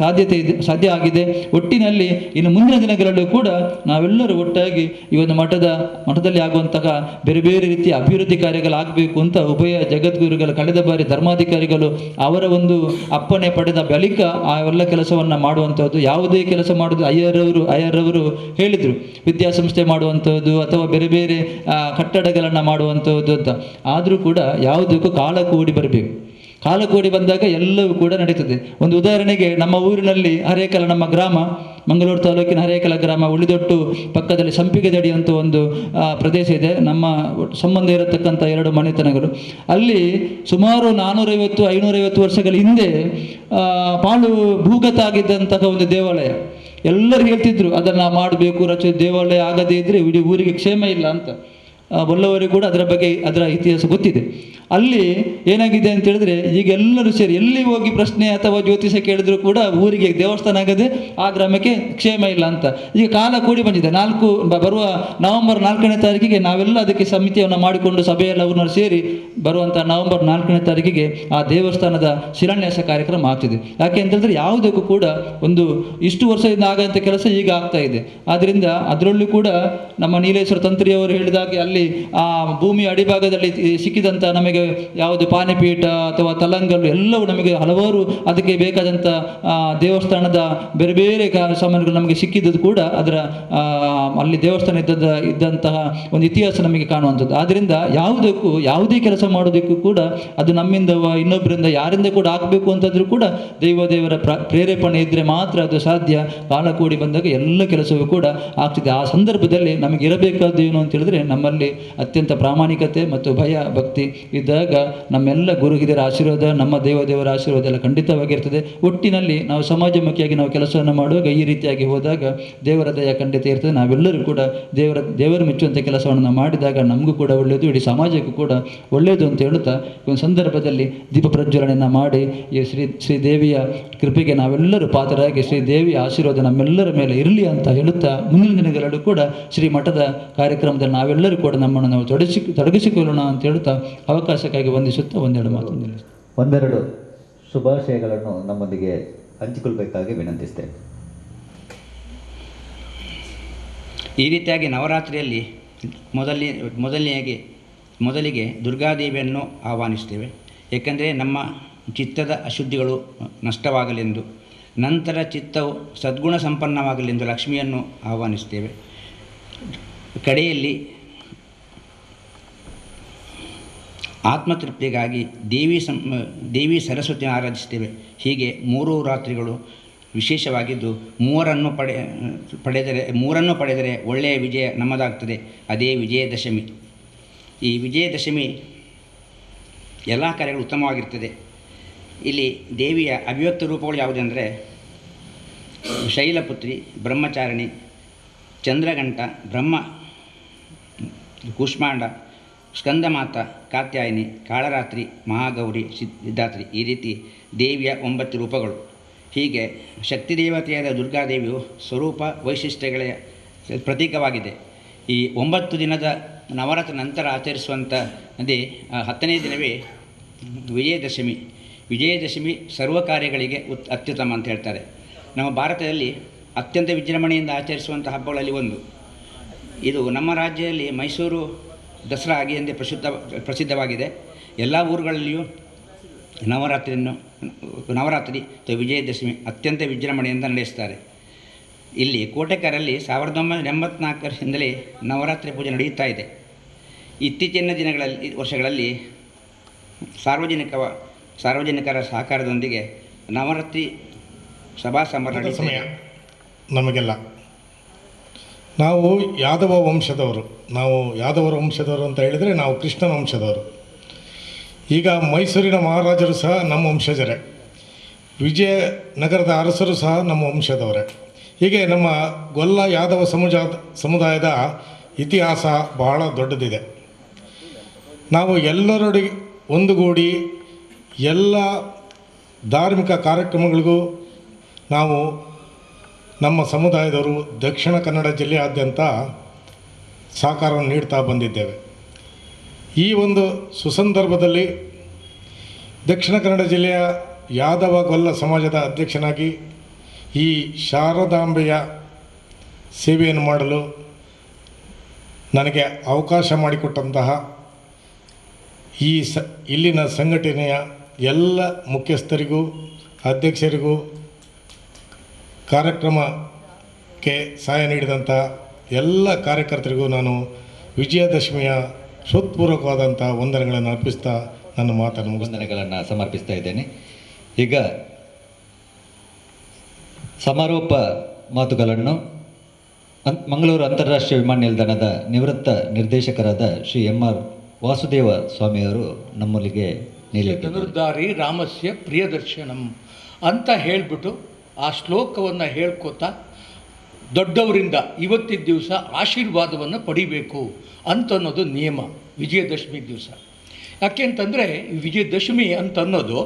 [SPEAKER 6] ಸಾಧ್ಯ ಆಗಿದೆ. ಒಟ್ಟಿನಲ್ಲಿ ಇನ್ನು ಮುಂದಿನ ದಿನಗಳಲ್ಲೂ ಕೂಡ ನಾವೆಲ್ಲರೂ ಒಟ್ಟಾಗಿ ಈ ಒಂದು ಮಠದಲ್ಲಿ ಆಗುವಂತಹ ಬೇರೆ ಬೇರೆ ರೀತಿಯ ಅಭಿವೃದ್ಧಿ ಕಾರ್ಯಗಳಾಗಬೇಕು ಅಂತ ಉಭಯ ಜಗದ್ಗುರುಗಳ ಕಳೆದ ಬಾರಿ ಧರ್ಮಾಧಿಕಾರಿಗಳು ಅವರ ಒಂದು ಅಪ್ಪಣೆ ಪಡೆದ ಬಳಿಕ ಆ ಎಲ್ಲ ಕೆಲಸವನ್ನು ಮಾಡುವಂಥದ್ದು. ಯಾವುದೇ ಕೆಲಸ ಮಾಡೋದು ಅಯ್ಯರವರು ಹೇಳಿದರು, ವಿದ್ಯಾಸಂಸ್ಥೆ ಮಾಡುವಂಥದ್ದು ಅಥವಾ ಬೇರೆ ಬೇರೆ ಕಟ್ಟಡಗಳನ್ನು ಮಾಡುವಂಥದ್ದು ಅಂತ. ಆದರೂ ಕೂಡ ಯಾವುದಕ್ಕೂ ಕಾಲ ಕೂಡಿ ಬರಬೇಕು. ಕಾಲ ಕೂಡಿ ಬಂದಾಗ ಎಲ್ಲವೂ ಕೂಡ ನಡೀತದೆ. ಒಂದು ಉದಾಹರಣೆಗೆ ನಮ್ಮ ಊರಿನಲ್ಲಿ ಹರೇಕಲ, ನಮ್ಮ ಗ್ರಾಮ ಮಂಗಳೂರು ತಾಲೂಕಿನ ಹರೇಕಲ ಗ್ರಾಮ, ಉಳಿದೊಟ್ಟು ಪಕ್ಕದಲ್ಲಿ ಸಂಪಿಗೆದಡಿ ಅಂತ ಒಂದು ಪ್ರದೇಶ ಇದೆ. ನಮ್ಮ ಸಂಬಂಧ ಇರತಕ್ಕಂಥ 2 ಮನೆತನಗಳು. ಅಲ್ಲಿ ಸುಮಾರು 450-550 ವರ್ಷಗಳ ಹಿಂದೆ ಪಾಳು ಭೂಗತ ಆಗಿದ್ದಂತಹ ಒಂದು ದೇವಾಲಯ. ಎಲ್ಲರೂ ಹೇಳ್ತಿದ್ರು ಅದನ್ನು ಮಾಡಬೇಕು, ದೇವಾಲಯ ಆಗದೇ ಇದ್ದರೆ ಇಡೀ ಊರಿಗೆ ಕ್ಷೇಮ ಇಲ್ಲ ಅಂತ. ಬಲ್ಲವರಿಗೂ ಕೂಡ ಅದರ ಬಗ್ಗೆ ಅದರ ಇತಿಹಾಸ ಗೊತ್ತಿದೆ. ಅಲ್ಲಿ ಏನಾಗಿದೆ ಅಂತ ಹೇಳಿದ್ರೆ, ಈಗ ಎಲ್ಲರೂ ಸೇರಿ ಎಲ್ಲಿ ಹೋಗಿ ಪ್ರಶ್ನೆ ಅಥವಾ ಜ್ಯೋತಿಷ ಕೇಳಿದ್ರು ಕೂಡ ಊರಿಗೆ ದೇವಸ್ಥಾನ ಆಗದೆ ಆ ಗ್ರಾಮಕ್ಕೆ ಕ್ಷೇಮ ಇಲ್ಲ ಅಂತ. ಈಗ ಕಾಲ ಕೂಡಿ ಬಂದಿದೆ. ಬರುವ ನವೆಂಬರ್ 4ನೇ ತಾರೀಕಿಗೆ ನಾವೆಲ್ಲ ಅದಕ್ಕೆ ಸಮಿತಿಯನ್ನು ಮಾಡಿಕೊಂಡು ಸಭೆಯೆಲ್ಲವನ್ನೂ ಸೇರಿ ಬರುವಂಥ ನವೆಂಬರ್ 4ನೇ ತಾರೀಕಿಗೆ ಆ ದೇವಸ್ಥಾನದ ಶಿಲಾನ್ಯಾಸ ಕಾರ್ಯಕ್ರಮ ಆಗ್ತಿದೆ. ಯಾಕೆ ಅಂತ ಹೇಳಿದ್ರೆ ಯಾವುದಕ್ಕೂ ಕೂಡ ಒಂದು ಇಷ್ಟು ವರ್ಷದಿಂದ ಆಗಂಥ ಕೆಲಸ ಈಗ ಆಗ್ತಾ ಇದೆ. ಆದ್ದರಿಂದ ಅದರಲ್ಲೂ ಕೂಡ ನಮ್ಮ ನೀಲೇಶ್ವರ ತಂತ್ರಿಯವರು ಹೇಳಿದಾಗೆ ಅಲ್ಲಿ ಆ ಭೂಮಿ ಅಡಿಭಾಗದಲ್ಲಿ ಸಿಕ್ಕಿದಂಥ ನಮಗೆ ಯಾವುದು ಪಾನಿಪೀಠ ಅಥವಾ ತಲಂಗಲ್ಲು ಎಲ್ಲವೂ ನಮಗೆ ಹಲವಾರು ಅದಕ್ಕೆ ಬೇಕಾದಂಥ ದೇವಸ್ಥಾನದ ಬೇರೆ ಬೇರೆ ಸಾಮಾನುಗಳು ನಮಗೆ ಸಿಕ್ಕಿದ್ದು ಕೂಡ ಅದರ ಅಲ್ಲಿ ದೇವಸ್ಥಾನ ಇದ್ದಂತಹ ಒಂದು ಇತಿಹಾಸ ನಮಗೆ ಕಾಣುವಂಥದ್ದು. ಆದ್ದರಿಂದ ಯಾವುದೇ ಕೆಲಸ ಮಾಡೋದಕ್ಕೂ ಕೂಡ ಅದು ನಮ್ಮಿಂದ ಇನ್ನೊಬ್ಬರಿಂದ ಯಾರಿಂದ ಕೂಡ ಆಗಬೇಕು ಅಂತಂದ್ರೂ ಕೂಡ ದೇವರ ಪ್ರೇರೇಪಣೆ ಇದ್ದರೆ ಮಾತ್ರ ಅದು ಸಾಧ್ಯ. ಕಾಲ ಕೂಡಿ ಬಂದಾಗ ಎಲ್ಲ ಕೆಲಸವೂ ಕೂಡ ಆಗ್ತಿದೆ. ಆ ಸಂದರ್ಭದಲ್ಲಿ ನಮಗೆ ಇರಬೇಕಾದ್ದು ಏನು ಅಂತ ಹೇಳಿದ್ರೆ, ನಮ್ಮಲ್ಲಿ ಅತ್ಯಂತ ಪ್ರಾಮಾಣಿಕತೆ ಮತ್ತು ಭಯ ಭಕ್ತಿ ಇದ್ದಾಗ ನಮ್ಮೆಲ್ಲ ಗುರು ಹಿರಿಯರ ಆಶೀರ್ವಾದ, ನಮ್ಮ ದೇವರ ಆಶೀರ್ವಾದ ಎಲ್ಲ ಖಂಡಿತವಾಗಿರ್ತದೆ. ಒಟ್ಟಿನಲ್ಲಿ ನಾವು ಸಮಾಜಮುಖಿಯಾಗಿ ನಾವು ಕೆಲಸವನ್ನು ಮಾಡುವಾಗ ಈ ರೀತಿಯಾಗಿ ಹೋದಾಗ ದೇವರ ದಯ ಖಂಡಿತ ಇರ್ತದೆ. ನಾವೆಲ್ಲರೂ ಕೂಡ ದೇವರು ಮೆಚ್ಚುವಂಥ ಕೆಲಸವನ್ನು ನಾವು ಮಾಡಿದಾಗ ನಮಗೂ ಕೂಡ ಒಳ್ಳೆಯದು, ಇಡೀ ಸಮಾಜಕ್ಕೂ ಕೂಡ ಒಳ್ಳೆಯದು ಅಂತ ಹೇಳುತ್ತಾ ಒಂದು ಸಂದರ್ಭದಲ್ಲಿ ದೀಪ ಪ್ರಜ್ವಲನೆಯನ್ನು ಮಾಡಿ ಈ ಶ್ರೀದೇವಿಯ ಕೃಪೆಗೆ ನಾವೆಲ್ಲರೂ ಪಾತ್ರರಾಗಿ ಶ್ರೀದೇವಿಯ ಆಶೀರ್ವಾದ ನಮ್ಮೆಲ್ಲರ ಮೇಲೆ ಇರಲಿ ಅಂತ ಹೇಳುತ್ತಾ, ಮುಂದಿನ ದಿನಗಳಲ್ಲೂ ಕೂಡ ಶ್ರೀ ಮಠದ ಕಾರ್ಯಕ್ರಮದಲ್ಲಿ ನಾವೆಲ್ಲರೂ ಕೂಡ ನಮ್ಮನ್ನು ನಾವು ತೊಡಗಿಸಿಕೊಳ್ಳೋಣ ಅಂತ ಹೇಳುತ್ತಾ ಅವಕಾಶಕ್ಕಾಗಿ ವಂದಿಸುತ್ತಾ ಒಂದೆರಡು ಮಾತು
[SPEAKER 1] ಒಂದೆರಡು ಶುಭಾಶಯಗಳನ್ನು ನಮ್ಮೊಂದಿಗೆ ಹಂಚಿಕೊಳ್ಬೇಕಾಗಿ ವಿನಂತಿಸ್ತೇವೆ.
[SPEAKER 5] ಈ ರೀತಿಯಾಗಿ ನವರಾತ್ರಿಯಲ್ಲಿ ಮೊದಲಿಗೆ ದುರ್ಗಾದೇವಿಯನ್ನು ಆಹ್ವಾನಿಸ್ತೇವೆ. ಏಕೆಂದರೆ ನಮ್ಮ ಚಿತ್ತದ ಅಶುದ್ಧಿಗಳು ನಷ್ಟವಾಗಲೆಂದು, ನಂತರ ಚಿತ್ತವು ಸದ್ಗುಣ ಸಂಪನ್ನವಾಗಲೆಂದು ಲಕ್ಷ್ಮಿಯನ್ನು ಆಹ್ವಾನಿಸ್ತೇವೆ. ಕಡೆಯಲ್ಲಿ ಆತ್ಮತೃಪ್ತಿಗಾಗಿ ದೇವಿ ಸರಸ್ವತಿಯನ್ನು ಆರಾಧಿಸ್ತೇವೆ. ಹೀಗೆ 3 ರಾತ್ರಿಗಳು ವಿಶೇಷವಾಗಿದ್ದು, ಮೂರನ್ನು ಪಡೆದರೆ ಒಳ್ಳೆಯ ವಿಜಯ ನಮ್ಮದಾಗ್ತದೆ. ಅದೇ ವಿಜಯದಶಮಿ. ಈ ವಿಜಯದಶಮಿ ಎಲ್ಲ ಕಾರ್ಯಗಳು ಉತ್ತಮವಾಗಿರ್ತದೆ. ಇಲ್ಲಿ ದೇವಿಯ ಅಭಿವ್ಯಕ್ತ ರೂಪಗಳು ಯಾವುದೆಂದರೆ ಶೈಲಪುತ್ರಿ, ಬ್ರಹ್ಮಚಾರಿಣಿ, ಚಂದ್ರಘಂಟ, ಬ್ರಹ್ಮ ಕೂಷ್ಮಾಂಡ, ಸ್ಕಂದಮಾತ, ಕಾತ್ಯಾಯಿನಿ, ಕಾಳರಾತ್ರಿ, ಮಹಾಗೌರಿ, ಸಿದ್ಧಾತ್ರಿ. ಈ ರೀತಿ ದೇವಿಯ 9 ರೂಪಗಳು. ಹೀಗೆ ಶಕ್ತಿ ದೇವತೆಯಾದ ದುರ್ಗಾದೇವಿಯು ಸ್ವರೂಪ ವೈಶಿಷ್ಟ್ಯಗಳ ಪ್ರತೀಕವಾಗಿದೆ. ಈ 9 ದಿನದ ನವರಾತ್ರಿ ನಂತರ ಆಚರಿಸುವಂಥ ಅದೇ 10ನೇ ದಿನವೇ ವಿಜಯದಶಮಿ. ವಿಜಯದಶಮಿ ಸರ್ವ ಕಾರ್ಯಗಳಿಗೆ ಅತ್ಯುತ್ತಮ ಅಂತ ಹೇಳ್ತಾರೆ. ನಮ್ಮ ಭಾರತದಲ್ಲಿ ಅತ್ಯಂತ ವಿಜೃಂಭಣೆಯಿಂದ ಆಚರಿಸುವಂಥ ಹಬ್ಬಗಳಲ್ಲಿ ಒಂದು ಇದು. ನಮ್ಮ ರಾಜ್ಯದಲ್ಲಿ ಮೈಸೂರು ದಸರಾ ಆಗಿ ಎಂದೇ ಪ್ರಸಿದ್ಧವಾಗಿದೆ. ಎಲ್ಲ ಊರುಗಳಲ್ಲಿಯೂ ನವರಾತ್ರಿ ವಿಜಯದಶಮಿ ಅತ್ಯಂತ ವಿಜೃಂಭಣೆಯಿಂದ ನಡೆಸ್ತಾರೆ. ಇಲ್ಲಿ ಕೋಟೆಕರಲ್ಲಿ 1984ರಿಂದಲೇ ನವರಾತ್ರಿ ಪೂಜೆ ನಡೆಯುತ್ತಾ ಇದೆ. ಇತ್ತೀಚಿನ ವರ್ಷಗಳಲ್ಲಿ ಸಾರ್ವಜನಿಕರ ಸಹಕಾರದೊಂದಿಗೆ ನವರಾತ್ರಿ ಸಭಾ ಸಮಾರಂಭ
[SPEAKER 7] ಸಮಯ ನಮಗೆಲ್ಲ. ನಾವು ಯಾದವ ವಂಶದವರು ಅಂತ ಹೇಳಿದರೆ ನಾವು ಕೃಷ್ಣನ ವಂಶದವರು. ಈಗ ಮೈಸೂರಿನ ಮಹಾರಾಜರು ಸಹ ನಮ್ಮ ವಂಶಜರೇ, ವಿಜಯನಗರದ ಅರಸರು ಸಹ ನಮ್ಮ ವಂಶದವರೇ. ಹೀಗೆ ನಮ್ಮ ಗೊಲ್ಲ ಯಾದವ ಸಮುದಾಯದ ಇತಿಹಾಸ ಬಹಳ ದೊಡ್ಡದಿದೆ. ನಾವು ಎಲ್ಲರೊಡಗೆ ಒಂದುಗೂಡಿ ಎಲ್ಲ ಧಾರ್ಮಿಕ ಕಾರ್ಯಕ್ರಮಗಳಿಗೂ ನಾವು ನಮ್ಮ ಸಮುದಾಯದವರು ದಕ್ಷಿಣ ಕನ್ನಡ ಜಿಲ್ಲೆಯಾದ್ಯಂತ ಸಹಕಾರವನ್ನು ನೀಡ್ತಾ ಬಂದಿದ್ದೇವೆ. ಈ ಒಂದು ಸುಸಂದರ್ಭದಲ್ಲಿ ದಕ್ಷಿಣ ಕನ್ನಡ ಜಿಲ್ಲೆಯ ಯಾದವ ಗೊಲ್ಲ ಸಮಾಜದ ಅಧ್ಯಕ್ಷನಾಗಿ ಈ ಶಾರದಾಂಬೆಯ ಸೇವೆಯನ್ನು ಮಾಡಲು ನನಗೆ ಅವಕಾಶ ಮಾಡಿಕೊಟ್ಟಂತಹ ಇಲ್ಲಿನ ಸಂಘಟನೆಯ ಎಲ್ಲ ಮುಖ್ಯಸ್ಥರಿಗೂ, ಅಧ್ಯಕ್ಷರಿಗೂ, ಕಾರ್ಯಕ್ರಮಕ್ಕೆ ಸಹಾಯ ನೀಡಿದಂಥ ಎಲ್ಲ ಕಾರ್ಯಕರ್ತರಿಗೂ ನಾನು ವಿಜಯದಶಮಿಯ ಹೃತ್ಪೂರ್ವಕವಾದಂಥ ವಂದನೆಗಳನ್ನು ಅರ್ಪಿಸ್ತಾ ನನ್ನ ಮಾತನ್ನು
[SPEAKER 1] ವಂದನೆಗಳನ್ನು ಸಮರ್ಪಿಸ್ತಾ ಇದ್ದೇನೆ. ಈಗ ಸಮಾರೋಪ ಮಾತುಗಳನ್ನು ಮಂಗಳೂರು ಅಂತಾರಾಷ್ಟ್ರೀಯ ವಿಮಾನ ನಿಲ್ದಾಣದ ನಿವೃತ್ತ ನಿರ್ದೇಶಕರಾದ ಶ್ರೀ MR ವಾಸುದೇವ ಸ್ವಾಮಿಯವರು ನಮ್ಮಲ್ಲಿಗೆ
[SPEAKER 8] ಧನುರ್ಧಾರಿ ರಾಮಸ್ಯ ಪ್ರಿಯದರ್ಶನಂ ಅಂತ ಹೇಳಿಬಿಟ್ಟು ಆ ಶ್ಲೋಕವನ್ನು ಹೇಳ್ಕೊತಾ ದೊಡ್ಡವರಿಂದ ಇವತ್ತಿನ ದಿವಸ ಆಶೀರ್ವಾದವನ್ನು ಪಡಿಬೇಕು ಅಂತನ್ನೋದು ನಿಯಮ ವಿಜಯದಶಮಿ ದಿವಸ. ಯಾಕೆ ಅಂತಂದರೆ ವಿಜಯದಶಮಿ ಅಂತನ್ನೋದು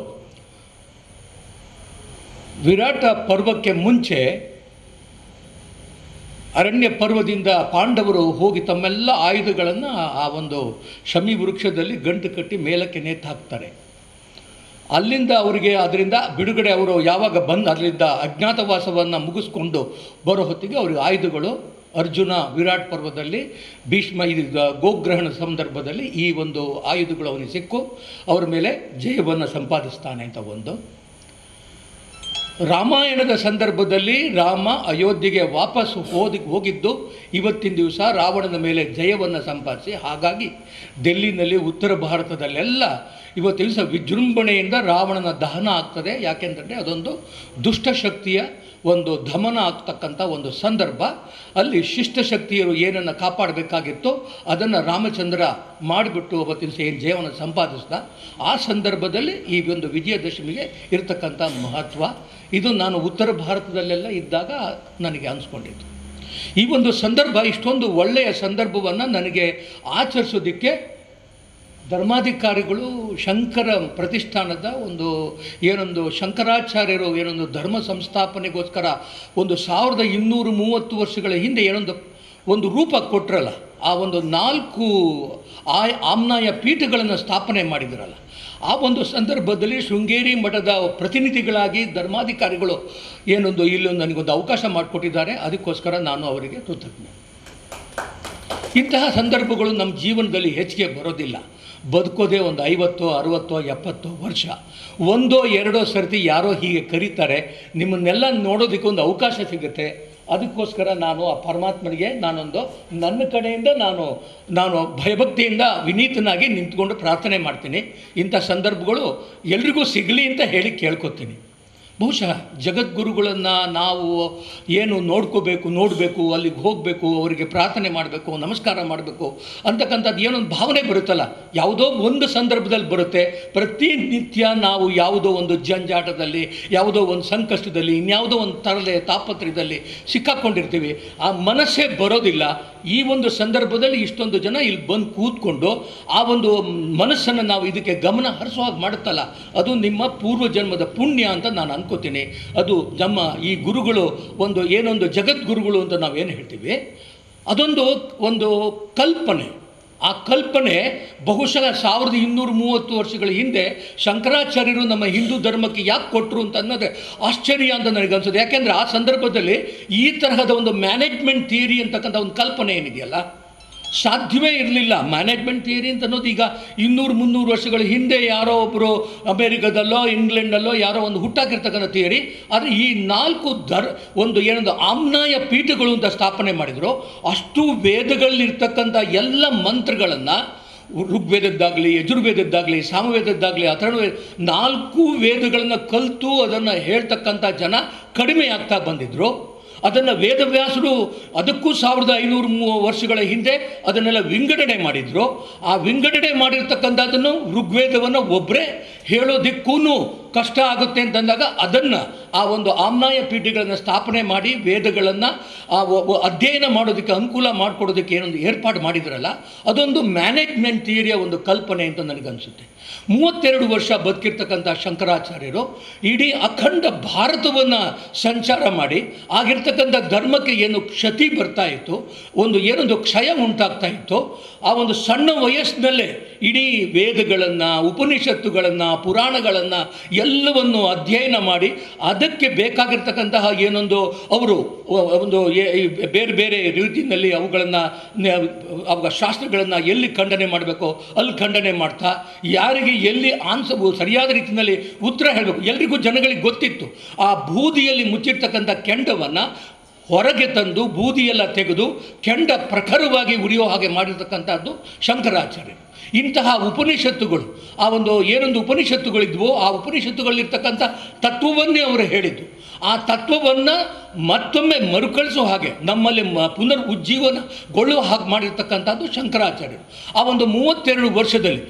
[SPEAKER 8] ವಿರಾಟ ಪರ್ವಕ್ಕೆ ಮುಂಚೆ ಅರಣ್ಯ ಪರ್ವದಿಂದ ಪಾಂಡವರು ಹೋಗಿ ತಮ್ಮೆಲ್ಲ ಆಯುಧಗಳನ್ನು ಆ ಒಂದು ಶಮಿ ವೃಕ್ಷದಲ್ಲಿ ಗಂಟು ಕಟ್ಟಿ ಮೇಲಕ್ಕೆ ನೇತು ಹಾಕ್ತಾರೆ. ಅಲ್ಲಿಂದ ಅವರಿಗೆ ಅದರಿಂದ ಬಿಡುಗಡೆ ಅವರು ಯಾವಾಗ ಬಂದು ಅದರಿಂದ ಅಜ್ಞಾತವಾಸವನ್ನು ಮುಗಿಸ್ಕೊಂಡು ಬರೋ ಹೊತ್ತಿಗೆ ಅವ್ರಿಗೆ ಆಯುಧಗಳು ಅರ್ಜುನ ವಿರಾಟ್ ಪರ್ವದಲ್ಲಿ ಭೀಷ್ಮ ಇದು ಗೋಗ್ರಹಣ ಸಂದರ್ಭದಲ್ಲಿ ಈ ಒಂದು ಆಯುಧಗಳು ಅವನಿಗೆ ಸಿಕ್ಕು ಅವರ ಮೇಲೆ ಜಯವನ್ನು ಸಂಪಾದಿಸ್ತಾನೆ ಅಂತ ಒಂದು. ರಾಮಾಯಣದ ಸಂದರ್ಭದಲ್ಲಿ ರಾಮ ಅಯೋಧ್ಯೆಗೆ ವಾಪಸ್ ಹೋಗಿದ್ದು ಇವತ್ತಿನ ದಿವಸ ರಾವಣನ ಮೇಲೆ ಜಯವನ್ನು ಸಂಪಾದಿಸಿ, ಹಾಗಾಗಿ ಡೆಲ್ಲಿನಲ್ಲಿ ಉತ್ತರ ಭಾರತದಲ್ಲೆಲ್ಲ ಇವತ್ತಿನ ದಿವಸ ವಿಜೃಂಭಣೆಯಿಂದ ರಾವಣನ ದಹನ ಆಗ್ತದೆ. ಯಾಕೆಂದರೆ ಅದೊಂದು ದುಷ್ಟಶಕ್ತಿಯ ಒಂದು ದಮನ ಆಗ್ತಕ್ಕಂಥ ಒಂದು ಸಂದರ್ಭ. ಅಲ್ಲಿ ಶಿಷ್ಟಶಕ್ತಿಯರು ಏನನ್ನು ಕಾಪಾಡಬೇಕಾಗಿತ್ತೋ ಅದನ್ನು ರಾಮಚಂದ್ರ ಮಾಡಿಬಿಟ್ಟು ಅವತ್ತಿನ ಏನು ಜಯವನ್ನು ಸಂಪಾದಿಸಿದ. ಆ ಸಂದರ್ಭದಲ್ಲಿ ಈ ಒಂದು ವಿಜಯದಶಮಿಗೆ ಇರತಕ್ಕಂಥ ಮಹತ್ವ ಇದು ನಾನು ಉತ್ತರ ಭಾರತದಲ್ಲೆಲ್ಲ ಇದ್ದಾಗ ನನಗೆ ಅನಿಸ್ಕೊಂಡಿದ್ದು. ಈ ಒಂದು ಸಂದರ್ಭ ಇಷ್ಟೊಂದು ಒಳ್ಳೆಯ ಸಂದರ್ಭವನ್ನು ನನಗೆ ಆಚರಿಸೋದಕ್ಕೆ ಧರ್ಮಾಧಿಕಾರಿಗಳು ಶಂಕರ ಪ್ರತಿಷ್ಠಾನದ ಏನೊಂದು ಶಂಕರಾಚಾರ್ಯರು ಏನೊಂದು ಧರ್ಮ ಸಂಸ್ಥಾಪನೆಗೋಸ್ಕರ 1230 ವರ್ಷಗಳ ಹಿಂದೆ ಒಂದು ರೂಪ ಕೊಟ್ಟರಲ್ಲ, ಆ ಒಂದು 4 ಆಮ್ನಾಯ ಪೀಠಗಳನ್ನು ಸ್ಥಾಪನೆ ಮಾಡಿದ್ರಲ್ಲ, ಆ ಒಂದು ಸಂದರ್ಭದಲ್ಲಿ ಶೃಂಗೇರಿ ಮಠದ ಪ್ರತಿನಿಧಿಗಳಾಗಿ ಧರ್ಮಾಧಿಕಾರಿಗಳು ಇಲ್ಲೊಂದು ನನಗೊಂದು ಅವಕಾಶ ಮಾಡಿಕೊಟ್ಟಿದ್ದಾರೆ. ಅದಕ್ಕೋಸ್ಕರ ನಾನು ಅವರಿಗೆ ಕೃತಜ್ಞ. ಇಂತಹ ಸಂದರ್ಭಗಳು ನಮ್ಮ ಜೀವನದಲ್ಲಿ ಹೆಚ್ಚಿಗೆ ಬರೋದಿಲ್ಲ. ಬದುಕೋದೇ ಒಂದು 50, 60, 70 ವರ್ಷ. 1, 2 ಸರ್ತಿ ಯಾರೋ ಹೀಗೆ ಕರೀತಾರೆ, ನಿಮ್ಮನ್ನೆಲ್ಲ ನೋಡೋದಕ್ಕೆ ಒಂದು ಅವಕಾಶ ಸಿಗುತ್ತೆ. ಅದಕ್ಕೋಸ್ಕರ ನಾನು ಆ ಪರಮಾತ್ಮನಿಗೆ ನನ್ನ ಕಡೆಯಿಂದ ನಾನು ಭಯಭಕ್ತಿಯಿಂದ ವಿನೀತನಾಗಿ ನಿಂತ್ಕೊಂಡು ಪ್ರಾರ್ಥನೆ ಮಾಡ್ತೀನಿ. ಇಂಥ ಸಂದರ್ಭಗಳು ಎಲ್ರಿಗೂ ಸಿಗಲಿ ಅಂತ ಹೇಳಿ ಕೇಳ್ಕೊತೀನಿ. ಬಹುಶಃ ಜಗದ್ಗುರುಗಳನ್ನು ನಾವು ಏನು ನೋಡಬೇಕು, ಅಲ್ಲಿಗೆ ಹೋಗಬೇಕು, ಅವರಿಗೆ ಪ್ರಾರ್ಥನೆ ಮಾಡಬೇಕು, ನಮಸ್ಕಾರ ಮಾಡಬೇಕು ಅಂತಕ್ಕಂಥದ್ದು ಏನೊಂದು ಭಾವನೆ ಬರುತ್ತಲ್ಲ, ಯಾವುದೋ ಒಂದು ಸಂದರ್ಭದಲ್ಲಿ ಬರುತ್ತೆ. ಪ್ರತಿನಿತ್ಯ ನಾವು ಯಾವುದೋ ಒಂದು ಜಂಜಾಟದಲ್ಲಿ, ಯಾವುದೋ ಒಂದು ಸಂಕಷ್ಟದಲ್ಲಿ, ಇನ್ಯಾವುದೋ ಒಂದು ತರಲೆ ತಾಪತ್ರಯದಲ್ಲಿ ಸಿಕ್ಕಾಕ್ಕೊಂಡಿರ್ತೀವಿ. ಆ ಮನಸ್ಸೇ ಬರೋದಿಲ್ಲ. ಈ ಒಂದು ಸಂದರ್ಭದಲ್ಲಿ ಇಷ್ಟೊಂದು ಜನ ಇಲ್ಲಿ ಬಂದು ಕೂತ್ಕೊಂಡು ಆ ಒಂದು ಮನಸ್ಸನ್ನು ನಾವು ಇದಕ್ಕೆ ಗಮನ ಹರಿಸೋ ಹಾಗೆ ಮಾಡುತ್ತಲ್ಲ, ಅದು ನಿಮ್ಮ ಪೂರ್ವಜನ್ಮದ ಪುಣ್ಯ ಅಂತ ನಾನು ಅನ್ಕೋತೀನಿ. ಅದು ನಮ್ಮ ಈ ಗುರುಗಳು ಏನೊಂದು ಜಗದ್ಗುರುಗಳು ಅಂತ ನಾವೇನು ಹೇಳ್ತೀವಿ, ಅದೊಂದು ಕಲ್ಪನೆ. ಆ ಕಲ್ಪನೆ ಬಹುಶಃ 1230 ವರ್ಷಗಳ ಹಿಂದೆ ಶಂಕರಾಚಾರ್ಯರು ನಮ್ಮ ಹಿಂದೂ ಧರ್ಮಕ್ಕೆ ಯಾಕೆ ಕೊಟ್ಟರು ಅಂತ ಅನ್ನೋದೇ ಆಶ್ಚರ್ಯ ಅಂತ ನನಗೆ ಅನ್ಸೋದು. ಯಾಕೆಂದರೆ ಆ ಸಂದರ್ಭದಲ್ಲಿ ಈ ತರಹದ ಒಂದು ಮ್ಯಾನೇಜ್ಮೆಂಟ್ ಥಿಯರಿ ಅಂತಕ್ಕಂಥ ಒಂದು ಕಲ್ಪನೆ ಏನಿದೆಯಲ್ಲ, ಸಾಧ್ಯವೇ ಇರಲಿಲ್ಲ. ಮ್ಯಾನೇಜ್ಮೆಂಟ್ ಥಿಯರಿ ಅಂತ ಅನ್ನೋದು ಈಗ 200-300 ವರ್ಷಗಳ ಹಿಂದೆ ಯಾರೋ ಒಬ್ಬರು ಅಮೇರಿಕಾದಲ್ಲೋ ಇಂಗ್ಲೆಂಡಲ್ಲೋ ಯಾರೋ ಒಂದು ಹುಟ್ಟಾಕಿರ್ತಕ್ಕಂಥ ಥಿಯರಿ. ಆದರೆ ಈ 4 ಆಮ್ನಾಯ ಪೀಠಗಳು ಅಂತ ಸ್ಥಾಪನೆ ಮಾಡಿದರು. ಅಷ್ಟು ವೇದಗಳಲ್ಲಿರ್ತಕ್ಕಂಥ ಎಲ್ಲ ಮಂತ್ರಗಳನ್ನು, ಋಗ್ವೇದದ್ದಾಗಲಿ, ಯಜುರ್ವೇದದ್ದಾಗಲಿ, ಸಾಮವೇದದ್ದಾಗಲಿ, ಅಥರ್ವವೇದ 4 ವೇದಗಳನ್ನು ಕಲಿತು ಅದನ್ನು ಹೇಳ್ತಕ್ಕಂಥ ಜನ ಕಡಿಮೆ ಆಗ್ತಾ ಬಂದಿದ್ದರು. ಅದನ್ನು ವೇದವ್ಯಾಸರು ಅದಕ್ಕೂ 1500 ವರ್ಷಗಳ ಹಿಂದೆ ಅದನ್ನೆಲ್ಲ ವಿಂಗಡಣೆ ಮಾಡಿದರು. ಆ ವಿಂಗಡಣೆ ಮಾಡಿರ್ತಕ್ಕಂಥದ್ದನ್ನು ಋಗ್ವೇದವನ್ನು ಒಬ್ಬರೇ ಹೇಳೋದಕ್ಕೂ ಕಷ್ಟ ಆಗುತ್ತೆ ಅಂತಂದಾಗ ಅದನ್ನು ಆ ಒಂದು ಆಮ್ನಾಯ ಪೀಠಗಳನ್ನು ಸ್ಥಾಪನೆ ಮಾಡಿ ವೇದಗಳನ್ನು ಅಧ್ಯಯನ ಮಾಡೋದಕ್ಕೆ ಅನುಕೂಲ ಮಾಡಿಕೊಡೋದಕ್ಕೆ ಏನೊಂದು ಏರ್ಪಾಡು ಮಾಡಿದ್ರಲ್ಲ, ಅದೊಂದು ಮ್ಯಾನೇಜ್ಮೆಂಟ್ ಥಿಯರಿಯ ಒಂದು ಕಲ್ಪನೆ ಅಂತ ನನಗನ್ಸುತ್ತೆ. 32 ವರ್ಷ ಬದುಕಿರ್ತಕ್ಕಂಥ ಶಂಕರಾಚಾರ್ಯರು ಇಡೀ ಅಖಂಡ ಭಾರತವನ್ನು ಸಂಚಾರ ಮಾಡಿ ಆಗಿರ್ತಕ್ಕಂಥ ಧರ್ಮಕ್ಕೆ ಏನು ಕ್ಷತಿ ಬರ್ತಾ ಇತ್ತು, ಏನೊಂದು ಕ್ಷಯ ಉಂಟಾಗ್ತಾ ಇತ್ತು, ಆ ಒಂದು ಸಣ್ಣ ವಯಸ್ಸಿನಲ್ಲೇ ಇಡೀ ವೇದಗಳನ್ನು, ಉಪನಿಷತ್ತುಗಳನ್ನು, ಪುರಾಣಗಳನ್ನು ಎಲ್ಲವನ್ನು ಅಧ್ಯಯನ ಮಾಡಿ ಅದಕ್ಕೆ ಬೇಕಾಗಿರ್ತಕ್ಕಂತಹ ಅವರು ಬೇರೆ ಬೇರೆ ರೀತಿಯಲ್ಲಿ ಅವುಗಳ ಶಾಸ್ತ್ರಗಳನ್ನು ಎಲ್ಲಿ ಖಂಡನೆ ಮಾಡಬೇಕೋ ಅಲ್ಲಿ ಖಂಡನೆ ಮಾಡ್ತಾ, ಯಾರಿಗೆ ಎಲ್ಲಿ ಸರಿಯಾದ ರೀತಿಯಲ್ಲಿ ಉತ್ತರ ಹೇಳಬೇಕು ಎಲ್ರಿಗೂ ಜನಗಳಿಗೆ ಗೊತ್ತಿತ್ತು. ಆ ಬೂದಿಯಲ್ಲಿ ಮುಚ್ಚಿರ್ತಕ್ಕಂಥ ಕೆಂಡವನ್ನು ಹೊರಗೆ ತಂದು ಬೂದಿಯೆಲ್ಲ ತೆಗೆದು ಕೆಂಡ ಪ್ರಖರವಾಗಿ ಉರಿಯೋ ಹಾಗೆ ಮಾಡಿರ್ತಕ್ಕಂಥದ್ದು ಶಂಕರಾಚಾರ್ಯರು. ಇಂತಹ ಉಪನಿಷತ್ತುಗಳು, ಆ ಒಂದು ಏನೊಂದು ಉಪನಿಷತ್ತುಗಳಿದ್ವೋ ಆ ಉಪನಿಷತ್ತುಗಳಲ್ಲಿರ್ತಕ್ಕಂಥ ತತ್ವವನ್ನೇ ಅವರು ಹೇಳಿದ್ದು. ಆ ತತ್ವವನ್ನು ಮತ್ತೊಮ್ಮೆ ಮರುಕಳಿಸೋ ಹಾಗೆ ನಮ್ಮಲ್ಲಿ ಪುನರ್ ಉಜ್ಜೀವನಗೊಳ್ಳುವ ಹಾಗೆ ಮಾಡಿರ್ತಕ್ಕಂಥದ್ದು ಶಂಕರಾಚಾರ್ಯರು. ಆ ಒಂದು 32 ವರ್ಷದಲ್ಲಿ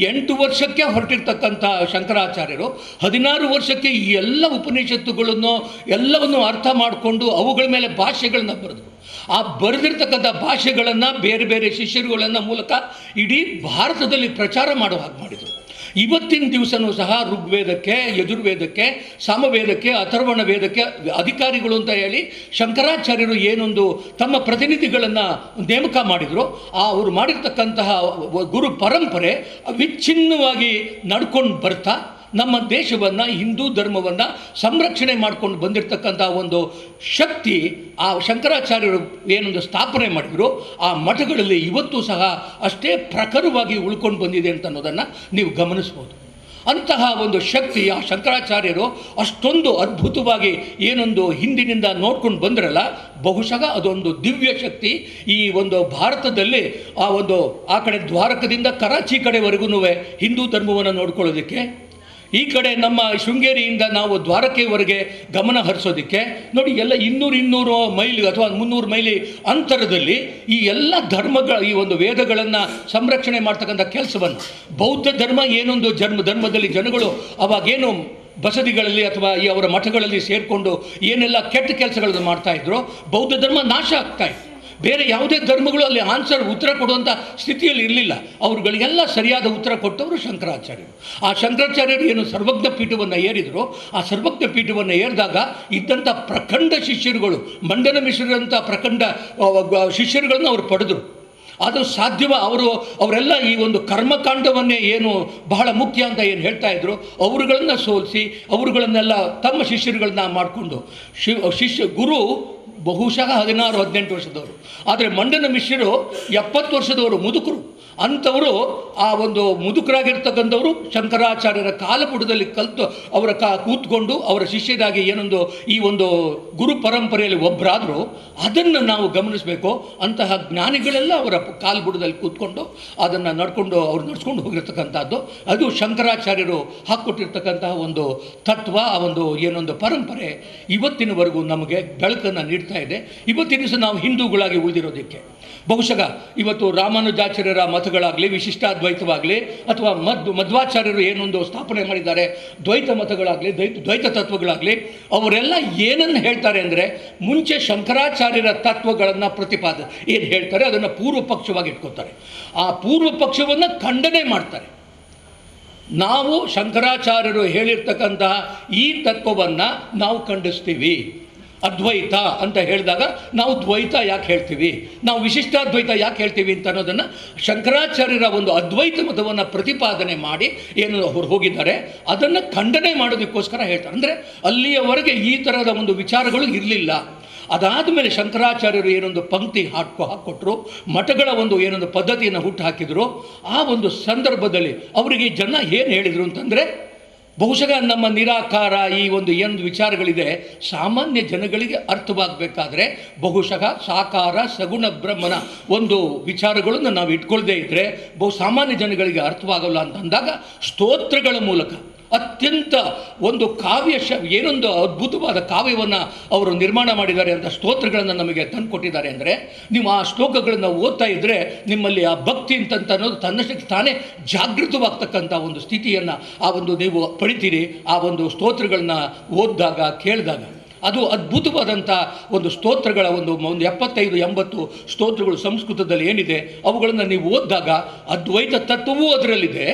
[SPEAKER 8] 8 ವರ್ಷಕ್ಕೆ ಹೊರಟಿರ್ತಕ್ಕಂಥ ಶಂಕರಾಚಾರ್ಯರು 16 ವರ್ಷಕ್ಕೆ ಈ ಎಲ್ಲ ಉಪನಿಷತ್ತುಗಳನ್ನು ಎಲ್ಲವನ್ನು ಅರ್ಥ ಮಾಡಿಕೊಂಡು ಅವುಗಳ ಮೇಲೆ ಭಾಷೆಗಳನ್ನ ಬರೆದರು. ಆ ಬರೆದಿರ್ತಕ್ಕಂಥ ಭಾಷೆಗಳನ್ನು ಬೇರೆ ಬೇರೆ ಶಿಷ್ಯರುಗಳನ್ನು ಮೂಲಕ ಇಡೀ ಭಾರತದಲ್ಲಿ ಪ್ರಚಾರ ಮಾಡೋ ಹಾಗೆ ಮಾಡಿದರು. ಇವತ್ತಿನ ದಿವಸನೂ ಸಹ ಋಗ್ವೇದಕ್ಕೆ, ಯಜುರ್ವೇದಕ್ಕೆ, ಸಾಮವೇದಕ್ಕೆ, ಅಥರ್ವಣ ವೇದಕ್ಕೆ ಅಧಿಕಾರಿಗಳು ಅಂತ ಹೇಳಿ ಶಂಕರಾಚಾರ್ಯರು ಏನೊಂದು ತಮ್ಮ ಪ್ರತಿನಿಧಿಗಳನ್ನು ನೇಮಕ ಮಾಡಿದರು, ಅವರು ಮಾಡಿರ್ತಕ್ಕಂತಹ ಗುರು ಪರಂಪರೆ ವಿಚ್ಛಿನ್ನವಾಗಿ ನಡ್ಕೊಂಡು ಬರ್ತಾ ನಮ್ಮ ದೇಶವನ್ನು, ಹಿಂದೂ ಧರ್ಮವನ್ನು ಸಂರಕ್ಷಣೆ ಮಾಡ್ಕೊಂಡು ಬಂದಿರತಕ್ಕಂಥ ಒಂದು ಶಕ್ತಿ ಆ ಶಂಕರಾಚಾರ್ಯರು ಏನೊಂದು ಸ್ಥಾಪನೆ ಮಾಡಿದ್ರು ಆ ಮಠಗಳಲ್ಲಿ ಇವತ್ತು ಸಹ ಅಷ್ಟೇ ಪ್ರಖರವಾಗಿ ಉಳ್ಕೊಂಡು ಬಂದಿದೆ ಅಂತ ಅನ್ನೋದನ್ನು ನೀವು ಗಮನಿಸ್ಬೋದು. ಅಂತಹ ಒಂದು ಶಕ್ತಿ ಆ ಶಂಕರಾಚಾರ್ಯರು ಅಷ್ಟೊಂದು ಅದ್ಭುತವಾಗಿ ಏನೊಂದು ಹಿಂದಿನಿಂದ ನೋಡ್ಕೊಂಡು ಬಂದ್ರಲ್ಲ, ಬಹುಶಃ ಅದೊಂದು ದಿವ್ಯ ಶಕ್ತಿ ಈ ಒಂದು ಭಾರತದಲ್ಲಿ ಆ ಕಡೆ ದ್ವಾರಕದಿಂದ ಕರಾಚಿ ಕಡೆವರೆಗೂ ಹಿಂದೂ ಧರ್ಮವನ್ನು ನೋಡ್ಕೊಳ್ಳೋದಕ್ಕೆ, ಈ ಕಡೆ ನಮ್ಮ ಶೃಂಗೇರಿಯಿಂದ ನಾವು ದ್ವಾರಕೆವರೆಗೆ ಗಮನ ಹರಿಸೋದಕ್ಕೆ ನೋಡಿ, ಎಲ್ಲ 200 ಮೈಲಿ ಅಥವಾ 300 ಮೈಲಿ ಅಂತರದಲ್ಲಿ ಈ ಎಲ್ಲ ಧರ್ಮಗಳ ಈ ಒಂದು ವೇದಗಳನ್ನು ಸಂರಕ್ಷಣೆ ಮಾಡ್ತಕ್ಕಂಥ ಕೆಲಸವನ್ನು ಬೌದ್ಧ ಧರ್ಮ ಏನೊಂದು ಧರ್ಮದಲ್ಲಿ ಜನಗಳು ಅವಾಗೇನು ಬಸದಿಗಳಲ್ಲಿ ಅಥವಾ ಈ ಅವರ ಮಠಗಳಲ್ಲಿ ಸೇರಿಕೊಂಡು ಏನೆಲ್ಲ ಕೆಟ್ಟ ಕೆಲಸಗಳನ್ನು ಮಾಡ್ತಾಯಿದ್ರು, ಬೌದ್ಧ ಧರ್ಮ ನಾಶ ಆಗ್ತಾಯಿತ್ತು. ಬೇರೆ ಯಾವುದೇ ಧರ್ಮಗಳು ಅಲ್ಲಿ ಉತ್ತರ ಕೊಡುವಂಥ ಸ್ಥಿತಿಯಲ್ಲಿ ಇರಲಿಲ್ಲ. ಅವ್ರುಗಳಿಗೆಲ್ಲ ಸರಿಯಾದ ಉತ್ತರ ಕೊಟ್ಟವರು ಶಂಕರಾಚಾರ್ಯರು. ಆ ಶಂಕರಾಚಾರ್ಯರು ಏನು ಸರ್ವಜ್ಞ ಪೀಠವನ್ನು ಏರಿದ್ರು, ಆ ಸರ್ವಜ್ಞ ಪೀಠವನ್ನು ಏರಿದಾಗ ಇದ್ದಂಥ ಪ್ರಖಂಡ ಶಿಷ್ಯರುಗಳು, ಮಂಡನ ಮಿಶ್ರರಂಥ ಪ್ರಖಂಡ ಶಿಷ್ಯರುಗಳನ್ನು ಅವರು ಪಡೆದರು. ಅದು ಸಾಧ್ಯವ ಅವರೆಲ್ಲ ಈ ಒಂದು ಕರ್ಮಕಾಂಡವನ್ನೇ ಏನು ಬಹಳ ಮುಖ್ಯ ಅಂತ ಏನು ಹೇಳ್ತಾ ಇದ್ರು, ಅವರುಗಳನ್ನು ಸೋಲಿಸಿ ಅವರುಗಳನ್ನೆಲ್ಲ ತಮ್ಮ ಶಿಷ್ಯರುಗಳನ್ನ ಮಾಡಿಕೊಂಡು ಗುರು ಬಹುಶಃ 16-18 ವರ್ಷದವರು, ಆದರೆ ಮಂಡನ ಮಿಶ್ರರು 70 ವರ್ಷದವರು, ಮುದುಕರು. ಅಂಥವರು ಆ ಒಂದು ಮುದುಕರಾಗಿರ್ತಕ್ಕಂಥವರು ಶಂಕರಾಚಾರ್ಯರ ಕಾಲಪುಟದಲ್ಲಿ ಕಲಿತು ಅವರ ಕೂತ್ಕೊಂಡು ಅವರ ಶಿಷ್ಯರಾಗಿ ಏನೊಂದು ಈ ಒಂದು ಗುರು ಪರಂಪರೆಯಲ್ಲಿ ಒಬ್ಬರಾದರೂ ಅದನ್ನು ನಾವು ಗಮನಿಸಬೇಕು. ಅಂತಹ ಜ್ಞಾನಿಗಳೆಲ್ಲ ಅವರ ಕಾಲುಬುಡದಲ್ಲಿ ಕೂತ್ಕೊಂಡು ಅದನ್ನು ಅವ್ರು ನಡ್ಸ್ಕೊಂಡು ಹೋಗಿರ್ತಕ್ಕಂಥದ್ದು ಅದು ಶಂಕರಾಚಾರ್ಯರು ಹಾಕ್ಕೊಟ್ಟಿರ್ತಕ್ಕಂತಹ ಒಂದು ತತ್ವ, ಆ ಒಂದು ಏನೊಂದು ಪರಂಪರೆ ಇವತ್ತಿನವರೆಗೂ ನಮಗೆ ಬೆಳಕನ್ನು ನೀಡ್ತಾ ಇದೆ. ಇವತ್ತಿನ ದಿವಸ ನಾವು ಹಿಂದೂಗಳಾಗಿ ಉಳಿದಿರೋದಕ್ಕೆ ಬಹುಶಃ ಇವತ್ತು ರಾಮಾನುಜಾಚಾರ್ಯರ ಮತಗಳಾಗಲಿ, ವಿಶಿಷ್ಟಾದ್ವೈತವಾಗಲಿ ಅಥವಾ ಮಧ್ವಾಚಾರ್ಯರು ಏನೊಂದು ಸ್ಥಾಪನೆ ಮಾಡಿದ್ದಾರೆ ದ್ವೈತ ಮತಗಳಾಗಲಿ, ದ್ವೈತ ತತ್ವಗಳಾಗಲಿ, ಅವರೆಲ್ಲ ಏನನ್ನು ಹೇಳ್ತಾರೆ ಅಂದರೆ ಮುಂಚೆ ಶಂಕರಾಚಾರ್ಯರ ತತ್ವಗಳನ್ನು ಏನು ಹೇಳ್ತಾರೆ ಅದನ್ನು ಪೂರ್ವ ಪಕ್ಷವಾಗಿ ಇಟ್ಕೋತಾರೆ. ಆ ಪೂರ್ವ ಪಕ್ಷವನ್ನು ಖಂಡನೆ ಮಾಡ್ತಾರೆ. ನಾವು ಶಂಕರಾಚಾರ್ಯರು ಹೇಳಿರ್ತಕ್ಕಂತಹ ಈ ತತ್ವವನ್ನು ನಾವು ಖಂಡಿಸ್ತೀವಿ. ಅದ್ವೈತ ಅಂತ ಹೇಳಿದಾಗ ನಾವು ದ್ವೈತ ಯಾಕೆ ಹೇಳ್ತೀವಿ, ನಾವು ವಿಶಿಷ್ಟಾದ್ವೈತ ಯಾಕೆ ಹೇಳ್ತೀವಿ ಅಂತ ಅನ್ನೋದನ್ನು ಶಂಕರಾಚಾರ್ಯರ ಒಂದು ಅದ್ವೈತ ಮತವನ್ನು ಪ್ರತಿಪಾದನೆ ಮಾಡಿ ಏನು ಅವರು ಹೋಗಿದ್ದಾರೆ ಅದನ್ನು ಖಂಡನೆ ಮಾಡೋದಕ್ಕೋಸ್ಕರ ಹೇಳ್ತಾರೆ. ಅಂದರೆ ಅಲ್ಲಿಯವರೆಗೆ ಈ ಥರದ ಒಂದು ವಿಚಾರಗಳು ಇರಲಿಲ್ಲ. ಅದಾದ ಮೇಲೆ ಶಂಕರಾಚಾರ್ಯರು ಏನೊಂದು ಪಂಕ್ತಿ ಹಾಕ್ಕೊಟ್ರು, ಮಠಗಳ ಒಂದು ಏನೊಂದು ಪದ್ಧತಿಯನ್ನು ಹುಟ್ಟು ಹಾಕಿದರು. ಆ ಒಂದು ಸಂದರ್ಭದಲ್ಲಿ ಅವರಿಗೆ ಜನ ಏನು ಹೇಳಿದರು ಅಂತಂದರೆ, ಬಹುಶಃ ನಮ್ಮ ನಿರಾಕಾರ ಈ ಒಂದು ಏನು ವಿಚಾರಗಳಿದೆ ಸಾಮಾನ್ಯ ಜನಗಳಿಗೆ ಅರ್ಥವಾಗಬೇಕಾದ್ರೆ ಬಹುಶಃ ಸಾಕಾರ ಸಗುಣ ಬ್ರಹ್ಮನ ಒಂದು ವಿಚಾರಗಳನ್ನು ನಾವು ಇಟ್ಕೊಳ್ಳದೇ ಇದ್ದರೆ ಸಾಮಾನ್ಯ ಜನಗಳಿಗೆ ಅರ್ಥವಾಗಲ್ಲ ಅಂತಂದಾಗ ಸ್ತೋತ್ರಗಳ ಮೂಲಕ ಅತ್ಯಂತ ಒಂದು ಏನೊಂದು ಅದ್ಭುತವಾದ ಕಾವ್ಯವನ್ನು ಅವರು ನಿರ್ಮಾಣ ಮಾಡಿದ್ದಾರೆ ಅಂತ ಸ್ತೋತ್ರಗಳನ್ನು ನಮಗೆ ತಂದು ಕೊಟ್ಟಿದ್ದಾರೆ. ಅಂದರೆ ನೀವು ಆ ಶ್ಲೋಕಗಳನ್ನು ಓದ್ತಾ ಇದ್ದರೆ ನಿಮ್ಮಲ್ಲಿ ಆ ಭಕ್ತಿ ಅಂತ ಅನ್ನೋದು ತನ್ನಷ್ಟಕ್ಕೆ ತಾನೇ ಜಾಗೃತವಾಗ್ತಕ್ಕಂಥ ಒಂದು ಸ್ಥಿತಿಯನ್ನು ಆ ಒಂದು ನೀವು ಪಡಿತೀರಿ. ಆ ಒಂದು ಸ್ತೋತ್ರಗಳನ್ನ ಓದಿದಾಗ ಕೇಳಿದಾಗ ಅದು ಅದ್ಭುತವಾದಂಥ ಒಂದು ಸ್ತೋತ್ರಗಳ ಒಂದು 75-80 ಸ್ತೋತ್ರಗಳು ಸಂಸ್ಕೃತದಲ್ಲಿ ಏನಿದೆ ಅವುಗಳನ್ನು ನೀವು ಓದಿದಾಗ ಅದ್ವೈತ ತತ್ವವೂ ಅದರಲ್ಲಿದೆ.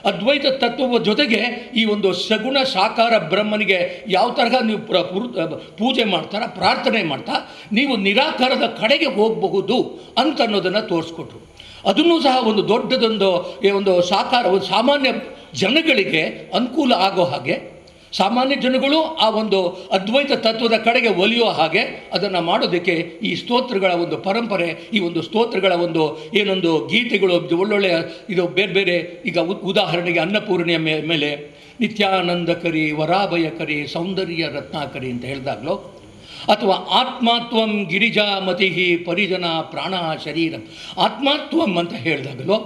[SPEAKER 8] ಅದ್ವೈತ ತತ್ವದ ಜೊತೆಗೆ ಈ ಒಂದು ಸಗುಣ ಸಾಕಾರ ಬ್ರಹ್ಮನಿಗೆ ಯಾವ ತರಹ ನೀವು ಪೂಜೆ ಮಾಡ್ತಾರ, ಪ್ರಾರ್ಥನೆ ಮಾಡ್ತಾ ನೀವು ನಿರಾಕಾರದ ಕಡೆಗೆ ಹೋಗಬಹುದು ಅಂತ ಅನ್ನೋದನ್ನು ತೋರಿಸ್ಕೊಟ್ರು. ಅದನ್ನು ಸಹ ಒಂದು ದೊಡ್ಡದೊಂದು ಒಂದು ಒಂದು ಸಾಮಾನ್ಯ ಜನಗಳಿಗೆ ಅನುಕೂಲ ಆಗೋ ಹಾಗೆ, ಸಾಮಾನ್ಯ ಜನಗಳು ಆ ಒಂದು ಅದ್ವೈತ ತತ್ವದ ಕಡೆಗೆ ಒಲಿಯೋ ಹಾಗೆ ಅದನ್ನು ಮಾಡೋದಕ್ಕೆ ಈ ಸ್ತೋತ್ರಗಳ ಒಂದು ಪರಂಪರೆ, ಈ ಒಂದು ಸ್ತೋತ್ರಗಳ ಒಂದು ಏನೊಂದು ಗೀತೆಗಳು ಒಳ್ಳೊಳ್ಳೆಯ ಇದು ಬೇರೆ ಬೇರೆ. ಈಗ ಉದಾಹರಣೆಗೆ ಅನ್ನಪೂರ್ಣೆಯ ಮೇಲೆ ನಿತ್ಯಾನಂದಕರಿ, ವರಾಭಯಕರಿ, ಸೌಂದರ್ಯ ರತ್ನಾಕರಿ ಅಂತ ಹೇಳಿದಾಗಲೂ ಅಥವಾ ಆತ್ಮಾತ್ವಂ ಗಿರಿಜಾಮತಿ ಪರಿಜನ ಪ್ರಾಣ ಶರೀರಂ. ಆತ್ಮಾತ್ವಂ ಅಂತ ಹೇಳಿದಾಗಲೂ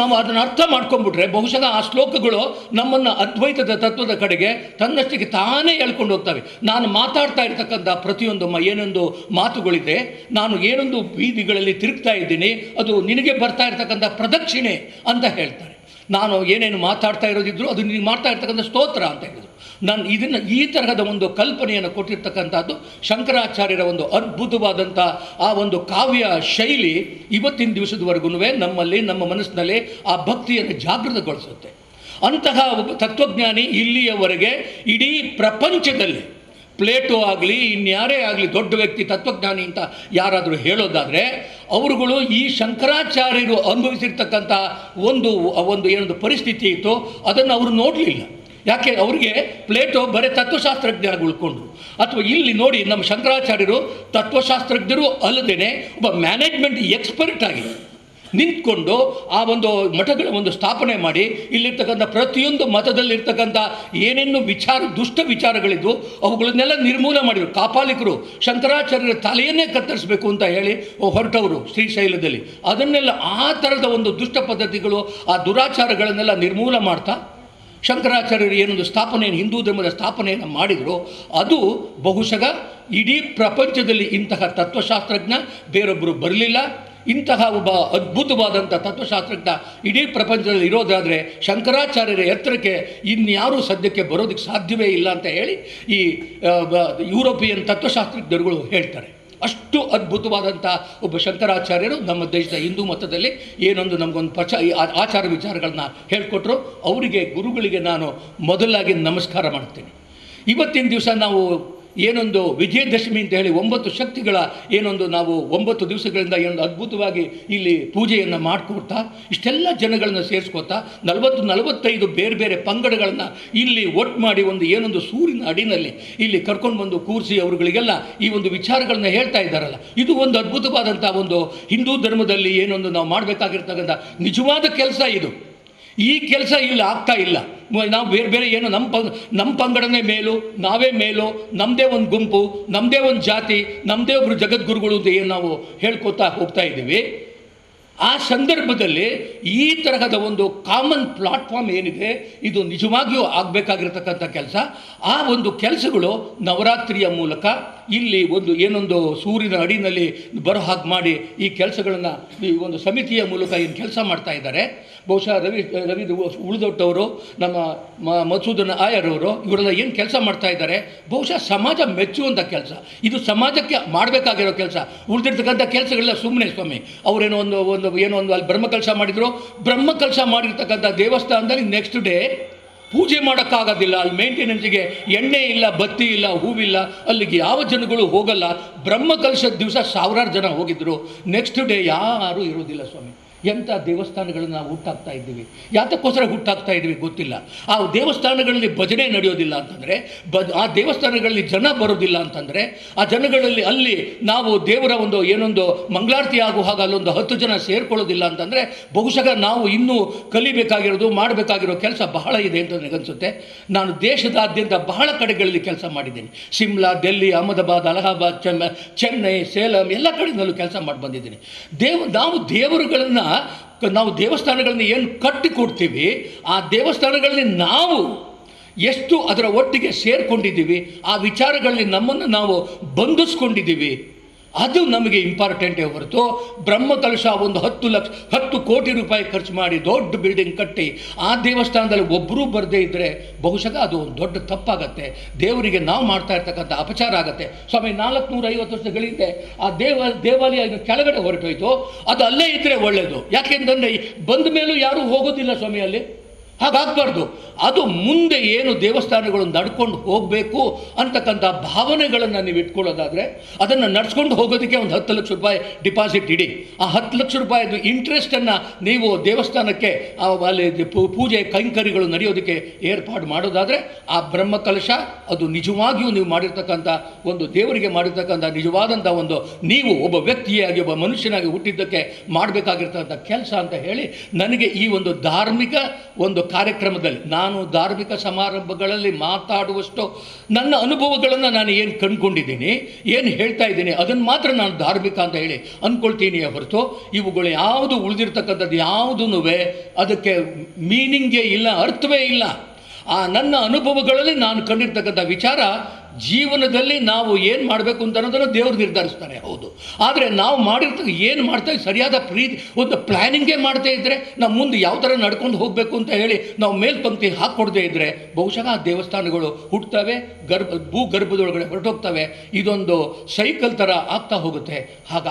[SPEAKER 8] ನಾವು ಅದನ್ನು ಅರ್ಥ ಮಾಡ್ಕೊಂಡ್ಬಿಟ್ರೆ ಬಹುಶಃ ಆ ಶ್ಲೋಕಗಳು ನಮ್ಮನ್ನು ಅದ್ವೈತದ ತತ್ವದ ಕಡೆಗೆ ತನ್ನಷ್ಟಕ್ಕೆ ತಾನೇ ಹೇಳ್ಕೊಂಡು ಹೋಗ್ತವೆ. ನಾನು ಮಾತಾಡ್ತಾ ಇರ್ತಕ್ಕಂಥ ಪ್ರತಿಯೊಂದು ಏನೊಂದು ಮಾತುಗಳಿದೆ, ನಾನು ಏನೊಂದು ಬೀದಿಗಳಲ್ಲಿ ತಿರುಗ್ತಾ ಇದ್ದೀನಿ, ಅದು ನಿನಗೆ ಬರ್ತಾ ಇರ್ತಕ್ಕಂಥ ಪ್ರದಕ್ಷಿಣೆ ಅಂತ ಹೇಳ್ತಾರೆ. ನಾನು ಏನೇನು ಮಾತಾಡ್ತಾ ಇರೋದಿದ್ರು ಅದು ನಿನಗೆ ಮಾಡ್ತಾ ಇರ್ತಕ್ಕಂಥ ಸ್ತೋತ್ರ ಅಂತ ಹೇಳಿದರು. ನಾನು ಇದನ್ನು ಈ ತರಹದ ಒಂದು ಕಲ್ಪನೆಯನ್ನು ಕೊಟ್ಟಿರ್ತಕ್ಕಂಥದ್ದು ಶಂಕರಾಚಾರ್ಯರ ಒಂದು ಅದ್ಭುತವಾದಂಥ ಆ ಒಂದು ಕಾವ್ಯ ಶೈಲಿ ಇವತ್ತಿನ ದಿವಸದವರೆಗೂ ನಮ್ಮಲ್ಲಿ, ನಮ್ಮ ಮನಸ್ಸಿನಲ್ಲಿ ಆ ಭಕ್ತಿಯನ್ನು ಜಾಗೃತಗೊಳಿಸುತ್ತೆ. ಅಂತಹ ಒಬ್ಬ ತತ್ವಜ್ಞಾನಿ ಇಲ್ಲಿಯವರೆಗೆ ಇಡೀ ಪ್ರಪಂಚದಲ್ಲಿ ಪ್ಲೇಟೋ ಆಗಲಿ ಇನ್ಯಾರೇ ಆಗಲಿ ದೊಡ್ಡ ವ್ಯಕ್ತಿ ತತ್ವಜ್ಞಾನಿ ಅಂತ ಯಾರಾದರೂ ಹೇಳೋದಾದರೆ ಅವರುಗಳು ಈ ಶಂಕರಾಚಾರ್ಯರು ಅನುಭವಿಸಿರ್ತಕ್ಕಂಥ ಒಂದು ಏನೊಂದು ಪರಿಸ್ಥಿತಿ ಇತ್ತು ಅದನ್ನು ಅವರು ನೋಡಲಿಲ್ಲ. ಯಾಕೆ? ಅವರಿಗೆ ಪ್ಲೇಟೋ ಬರೀ ತತ್ವಶಾಸ್ತ್ರಜ್ಞರಾಗಿ ಉಳ್ಕೊಂಡ್ರು. ಅಥವಾ ಇಲ್ಲಿ ನೋಡಿ ನಮ್ಮ ಶಂಕರಾಚಾರ್ಯರು ತತ್ವಶಾಸ್ತ್ರಜ್ಞರು ಅಲ್ಲದೇ ಒಬ್ಬ ಮ್ಯಾನೇಜ್ಮೆಂಟ್ ಎಕ್ಸ್ಪರ್ಟ್ ಆಗಿ ನಿಂತ್ಕೊಂಡು ಆ ಒಂದು ಮಠಗಳ ಒಂದು ಸ್ಥಾಪನೆ ಮಾಡಿ ಇಲ್ಲಿರ್ತಕ್ಕಂಥ ಪ್ರತಿಯೊಂದು ಮತದಲ್ಲಿರ್ತಕ್ಕಂಥ ಏನೇನು ದುಷ್ಟ ವಿಚಾರಗಳಿದ್ದು ಅವುಗಳನ್ನೆಲ್ಲ ನಿರ್ಮೂಲ ಮಾಡಿದರು. ಕಾಪಾಲಿಕರು ಶಂಕರಾಚಾರ್ಯರ ತಲೆಯನ್ನೇ ಕತ್ತರಿಸಬೇಕು ಅಂತ ಹೇಳಿ ಹೊರಟವರು ಶ್ರೀಶೈಲದಲ್ಲಿ. ಅದನ್ನೆಲ್ಲ ಆ ಥರದ ಒಂದು ದುಷ್ಟ ಪದ್ಧತಿಗಳು, ಆ ದುರಾಚಾರಗಳನ್ನೆಲ್ಲ ನಿರ್ಮೂಲ ಮಾಡ್ತಾ ಶಂಕರಾಚಾರ್ಯರು ಏನೊಂದು ಸ್ಥಾಪನೆಯನ್ನು, ಹಿಂದೂ ಧರ್ಮದ ಸ್ಥಾಪನೆಯನ್ನು ಮಾಡಿದರು. ಅದು ಬಹುಶಃ ಇಡೀ ಪ್ರಪಂಚದಲ್ಲಿ ಇಂತಹ ತತ್ವಶಾಸ್ತ್ರಜ್ಞ ಬೇರೊಬ್ಬರು ಬರಲಿಲ್ಲ. ಇಂತಹ ಒಬ್ಬ ಅದ್ಭುತವಾದಂಥ ತತ್ವಶಾಸ್ತ್ರಜ್ಞ ಇಡೀ ಪ್ರಪಂಚದಲ್ಲಿ ಇರೋದಾದರೆ ಶಂಕರಾಚಾರ್ಯರ ಎತ್ತರಕ್ಕೆ ಇನ್ಯಾರೂ ಸದ್ಯಕ್ಕೆ ಬರೋದಕ್ಕೆ ಸಾಧ್ಯವೇ ಇಲ್ಲ ಅಂತ ಹೇಳಿ ಈ ಯುರೋಪಿಯನ್ ತತ್ವಶಾಸ್ತ್ರಜ್ಞರುಗಳು ಹೇಳ್ತಾರೆ. ಅಷ್ಟು ಅದ್ಭುತವಾದಂಥ ಒಬ್ಬ ಶಂಕರಾಚಾರ್ಯರು ನಮ್ಮ ದೇಶದ ಹಿಂದೂ ಮತದಲ್ಲಿ ಏನೊಂದು ನಮಗೊಂದು ಆಚಾರ ವಿಚಾರಗಳನ್ನ ಹೇಳಿಕೊಟ್ರು. ಅವರಿಗೆ, ಗುರುಗಳಿಗೆ ನಾನು ಮೊದಲಾಗಿ ನಮಸ್ಕಾರ ಮಾಡ್ತೀನಿ. ಇವತ್ತಿನ ದಿವಸ ನಾವು ಏನೊಂದು ವಿಜಯದಶಮಿ ಅಂತ ಹೇಳಿ 9 ಶಕ್ತಿಗಳ ಏನೊಂದು ನಾವು 9 ದಿವಸಗಳಿಂದ ಏನೊಂದು ಅದ್ಭುತವಾಗಿ ಇಲ್ಲಿ ಪೂಜೆಯನ್ನು ಮಾಡಿಕೊಡ್ತಾ ಇಷ್ಟೆಲ್ಲ ಜನಗಳನ್ನ ಸೇರಿಸ್ಕೊತಾ 40-45 ಬೇರೆ ಬೇರೆ ಪಂಗಡಗಳನ್ನು ಇಲ್ಲಿ ಒಟ್ಟು ಮಾಡಿ ಒಂದು ಏನೊಂದು ಸೂರಿನ ಅಡಿನಲ್ಲಿ ಇಲ್ಲಿ ಕರ್ಕೊಂಡು ಬಂದು ಕೂರಿಸಿ ಅವರುಗಳಿಗೆಲ್ಲ ಈ ಒಂದು ವಿಚಾರಗಳನ್ನ ಹೇಳ್ತಾ ಇದ್ದಾರಲ್ಲ, ಇದು ಒಂದು ಅದ್ಭುತವಾದಂಥ ಒಂದು ಹಿಂದೂ ಧರ್ಮದಲ್ಲಿ ಏನೊಂದು ನಾವು ಮಾಡಬೇಕಾಗಿರ್ತಕ್ಕಂಥ ನಿಜವಾದ ಕೆಲಸ ಇದು. ಈ ಕೆಲಸ ಇಲ್ಲಿ ಆಗ್ತಾ ಇಲ್ಲ. ನಾವು ಬೇರೆ ಬೇರೆ ಏನು ನಮ್ಮ ಪಂಗಡನೇ ಮೇಲು, ನಾವೇ ಮೇಲು, ನಮ್ಮದೇ ಒಂದು ಗುಂಪು, ನಮ್ಮದೇ ಒಂದು ಜಾತಿ, ನಮ್ಮದೇ ಒಬ್ಬರು ಜಗದ್ಗುರುಗಳು ಅಂತ ಏನು ನಾವು ಹೇಳ್ಕೊತಾ ಹೋಗ್ತಾ ಇದ್ದೀವಿ. ಆ ಸಂದರ್ಭದಲ್ಲಿ ಈ ತರಹದ ಒಂದು ಕಾಮನ್ ಪ್ಲಾಟ್ಫಾರ್ಮ್ ಏನಿದೆ ಇದು ನಿಜವಾಗಿಯೂ ಆಗಬೇಕಾಗಿರ್ತಕ್ಕಂಥ ಕೆಲಸ. ಆ ಒಂದು ಕೆಲಸಗಳು ನವರಾತ್ರಿಯ ಮೂಲಕ ಇಲ್ಲಿ ಒಂದು ಏನೊಂದು ಸೂರ್ಯನ ಅಡಿನಲ್ಲಿ ಬರೋ ಹಾಗೆ ಮಾಡಿ ಈ ಕೆಲಸಗಳನ್ನು ಈ ಒಂದು ಸಮಿತಿಯ ಮೂಲಕ ಏನು ಕೆಲಸ ಮಾಡ್ತಾ ಇದ್ದಾರೆ. ಬಹುಶಃ ರವಿ ಉಳಿದೊಟ್ಟವರು, ನಮ್ಮ ಮಸೂದನ ಆಯರವರು, ಇವರೆಲ್ಲ ಏನು ಕೆಲಸ ಮಾಡ್ತಾ ಇದ್ದಾರೆ ಬಹುಶಃ ಸಮಾಜ ಮೆಚ್ಚುವಂಥ ಕೆಲಸ. ಇದು ಸಮಾಜಕ್ಕೆ ಮಾಡಬೇಕಾಗಿರೋ ಕೆಲಸ. ಉಳಿದಿರ್ತಕ್ಕಂಥ ಕೆಲಸಗಳೆಲ್ಲ ಸುಮ್ಮನೆ ಸ್ವಾಮಿ. ಅವರೇನೋ ಒಂದು ಅಲ್ಲಿ ಬ್ರಹ್ಮಕಲಶ ಮಾಡಿದರು. ಬ್ರಹ್ಮಕಲಶ ಮಾಡಿರ್ತಕ್ಕಂಥ ದೇವಸ್ಥಾನದಲ್ಲಿ ನೆಕ್ಸ್ಟ್ ಡೇ ಪೂಜೆ ಮಾಡೋಕ್ಕಾಗೋದಿಲ್ಲ. ಅಲ್ಲಿ ಮೇಂಟೆನೆನ್ಸಿಗೆ ಎಣ್ಣೆ ಇಲ್ಲ, ಬತ್ತಿ ಇಲ್ಲ, ಹೂವಿಲ್ಲ, ಅಲ್ಲಿಗೆ ಯಾವ ಜನಗಳು ಹೋಗಲ್ಲ. ಬ್ರಹ್ಮಕಲಶದ ದಿವಸ 1000 ಜನ ಹೋಗಿದ್ದರು. ನೆಕ್ಸ್ಟ್ ಡೇ ಯಾರೂ ಇರೋದಿಲ್ಲ ಸ್ವಾಮಿ. ಎಂಥ ದೇವಸ್ಥಾನಗಳನ್ನು ನಾವು ಹುಟ್ಟಾಕ್ತಾ ಇದ್ದೀವಿ. ಯಾತಕ್ಕೋಸ್ಕರ ಹುಟ್ಟಾಕ್ತಾ ಇದ್ದೀವಿ ಗೊತ್ತಿಲ್ಲ. ಆ ದೇವಸ್ಥಾನಗಳಲ್ಲಿ ಭಜನೆ ನಡೆಯೋದಿಲ್ಲ ಅಂತಂದರೆ, ಆ ದೇವಸ್ಥಾನಗಳಲ್ಲಿ ಜನ ಬರೋದಿಲ್ಲ ಅಂತಂದರೆ, ಆ ಜನಗಳಲ್ಲಿ ಅಲ್ಲಿ ನಾವು ದೇವರ ಒಂದು ಏನೊಂದು ಮಂಗಳಾರತಿ ಆಗೋ ಹಾಗೆ ಅಲ್ಲೊಂದು 10 ಜನ ಸೇರ್ಕೊಳ್ಳೋದಿಲ್ಲ ಅಂತಂದರೆ ಬಹುಶಃ ನಾವು ಇನ್ನೂ ಕಲಿಬೇಕಾಗಿರೋದು, ಮಾಡಬೇಕಾಗಿರೋ ಕೆಲಸ ಬಹಳ ಇದೆ ಅಂತ ನನಗನ್ಸುತ್ತೆ. ನಾನು ದೇಶದಾದ್ಯಂತ ಬಹಳ ಕಡೆಗಳಲ್ಲಿ ಕೆಲಸ ಮಾಡಿದ್ದೀನಿ. ಶಿಮ್ಲಾ, ಡೆಲ್ಲಿ, ಅಹಮದಾಬಾದ್, ಅಲಹಾಬಾದ್, ಚೆನ್ನೈ, ಸೇಲಂ ಎಲ್ಲ ಕಡೆಯಿಂದಲೂ ಕೆಲಸ ಮಾಡಿ ಬಂದಿದ್ದೀನಿ. ನಾವು ದೇವಸ್ಥಾನಗಳನ್ನ ಏನು ಕಟ್ಟಿಕೊಡ್ತೀವಿ, ಆ ದೇವಸ್ಥಾನಗಳಲ್ಲಿ ನಾವು ಎಷ್ಟು ಅದರ ಒಟ್ಟಿಗೆ ಸೇರಿಕೊಂಡಿದ್ದೀವಿ, ಆ ವಿಚಾರಗಳಲ್ಲಿ ನಮ್ಮನ್ನು ನಾವು ಬಂಧಿಸ್ಕೊಂಡಿದ್ದೀವಿ, ಅದು ನಮಗೆ ಇಂಪಾರ್ಟೆಂಟೇ ಹೊರತು ಬ್ರಹ್ಮಕಲಶ ಒಂದು 10 ಕೋಟಿ ರೂಪಾಯಿ ಖರ್ಚು ಮಾಡಿ ದೊಡ್ಡ ಬಿಲ್ಡಿಂಗ್ ಕಟ್ಟಿ ಆ ದೇವಸ್ಥಾನದಲ್ಲಿ ಒಬ್ಬರೂ ಬರದೇ ಇದ್ದರೆ ಬಹುಶಃ ಅದು ಒಂದು ದೊಡ್ಡ ತಪ್ಪಾಗತ್ತೆ. ದೇವರಿಗೆ ನಾವು ಮಾಡ್ತಾ ಇರ್ತಕ್ಕಂಥ ಅಪಚಾರ ಆಗುತ್ತೆ. ಸ್ವಾಮಿ 450 ವರ್ಷಗಳಿಂದ ಆ ದೇವಾಲಯ ಕೆಳಗಡೆ ಹೊರಟೋಯ್ತು. ಅದು ಅಲ್ಲೇ ಇದ್ದರೆ ಒಳ್ಳೆಯದು. ಯಾಕೆಂತಂದರೆ ಬಂದ ಮೇಲೂ ಯಾರೂ ಹೋಗೋದಿಲ್ಲ ಸ್ವಾಮಿ ಅಲ್ಲಿ. ಹಾಗಾಗಬಾರ್ದು. ಅದು ಮುಂದೆ ಏನು ದೇವಸ್ಥಾನಗಳು ನಡ್ಕೊಂಡು ಹೋಗಬೇಕು ಅಂತಕ್ಕಂಥ ಭಾವನೆಗಳನ್ನು ನೀವು ಇಟ್ಕೊಳ್ಳೋದಾದರೆ ಅದನ್ನು ನಡ್ಸ್ಕೊಂಡು ಹೋಗೋದಕ್ಕೆ ಒಂದು 10 ಲಕ್ಷ ರೂಪಾಯಿ ಡಿಪಾಸಿಟ್ ಇಡಿ. ಆ 10 ಲಕ್ಷ ರೂಪಾಯಿದು ಇಂಟ್ರೆಸ್ಟನ್ನು ನೀವು ದೇವಸ್ಥಾನಕ್ಕೆ ಅಲ್ಲಿ ಪೂಜೆ ಕೈಂಕರ್ಯಗಳು ನಡೆಯೋದಕ್ಕೆ ಏರ್ಪಾಡು ಮಾಡೋದಾದರೆ ಆ ಬ್ರಹ್ಮಕಲಶ ಅದು ನಿಜವಾಗಿಯೂ ನೀವು ಮಾಡಿರ್ತಕ್ಕಂಥ ಒಂದು ದೇವರಿಗೆ ಮಾಡಿರ್ತಕ್ಕಂಥ ನಿಜವಾದಂಥ ಒಂದು ನೀವು ಒಬ್ಬ ವ್ಯಕ್ತಿಯಾಗಿ, ಒಬ್ಬ ಮನುಷ್ಯನಾಗಿ ಹುಟ್ಟಿದ್ದಕ್ಕೆ ಮಾಡಬೇಕಾಗಿರ್ತಕ್ಕಂಥ ಕೆಲಸ ಅಂತ ಹೇಳಿ ನನಗೆ ಈ ಒಂದು ಧಾರ್ಮಿಕ ಒಂದು ಕಾರ್ಯಕ್ರಮದಲ್ಲಿ ನಾನು ಧಾರ್ಮಿಕ ಸಮಾರಂಭಗಳಲ್ಲಿ ಮಾತಾಡುವಷ್ಟು ನನ್ನ ಅನುಭವಗಳನ್ನು ನಾನು ಏನು ಕಂಡುಕೊಂಡಿದ್ದೀನಿ, ಏನು ಹೇಳ್ತಾ ಇದ್ದೀನಿ, ಅದನ್ನು ಮಾತ್ರ ನಾನು ಧಾರ್ಮಿಕ ಅಂತ ಹೇಳಿ ಅಂದ್ಕೊಳ್ತೀನಿ ಹೊರತು ಇವುಗಳು ಯಾವುದು ಉಳಿದಿರ್ತಕ್ಕಂಥದ್ದು ಯಾವುದೂ ಅದಕ್ಕೆ ಮೀನಿಂಗೇ ಇಲ್ಲ, ಅರ್ಥವೇ ಇಲ್ಲ. ಆ ನನ್ನ ಅನುಭವಗಳಲ್ಲಿ ನಾನು ಕಂಡಿರ್ತಕ್ಕಂಥ ವಿಚಾರ ಜೀವನದಲ್ಲಿ ನಾವು ಏನು ಮಾಡಬೇಕು ಅಂತ ಅನ್ನೋದನ್ನು ದೇವರು ನಿರ್ಧರಿಸ್ತಾನೆ, ಹೌದು. ಆದರೆ ನಾವು ಏನು ಮಾಡ್ತೇವೆ ಸರಿಯಾದ ಒಂದು ಪ್ಲ್ಯಾನಿಂಗೇ ಮಾಡ್ತಾ ಇದ್ದರೆ ನಾವು ಮುಂದೆ ಯಾವ ಥರ ನಡ್ಕೊಂಡು ಹೋಗಬೇಕು ಅಂತ ಹೇಳಿ ನಾವು ಮೇಲ್ಪಂಕ್ತಿ ಹಾಕ್ಕೊಡದೇ ಇದ್ದರೆ ಬಹುಶಃ ಆ ದೇವಸ್ಥಾನಗಳು ಹುಟ್ಟುತ್ತವೆ, ಭೂಗರ್ಭದೊಳಗಡೆ ಹೊರಟೋಗ್ತವೆ. ಇದೊಂದು ಸೈಕಲ್ ಥರ ಆಗ್ತಾ ಹೋಗುತ್ತೆ.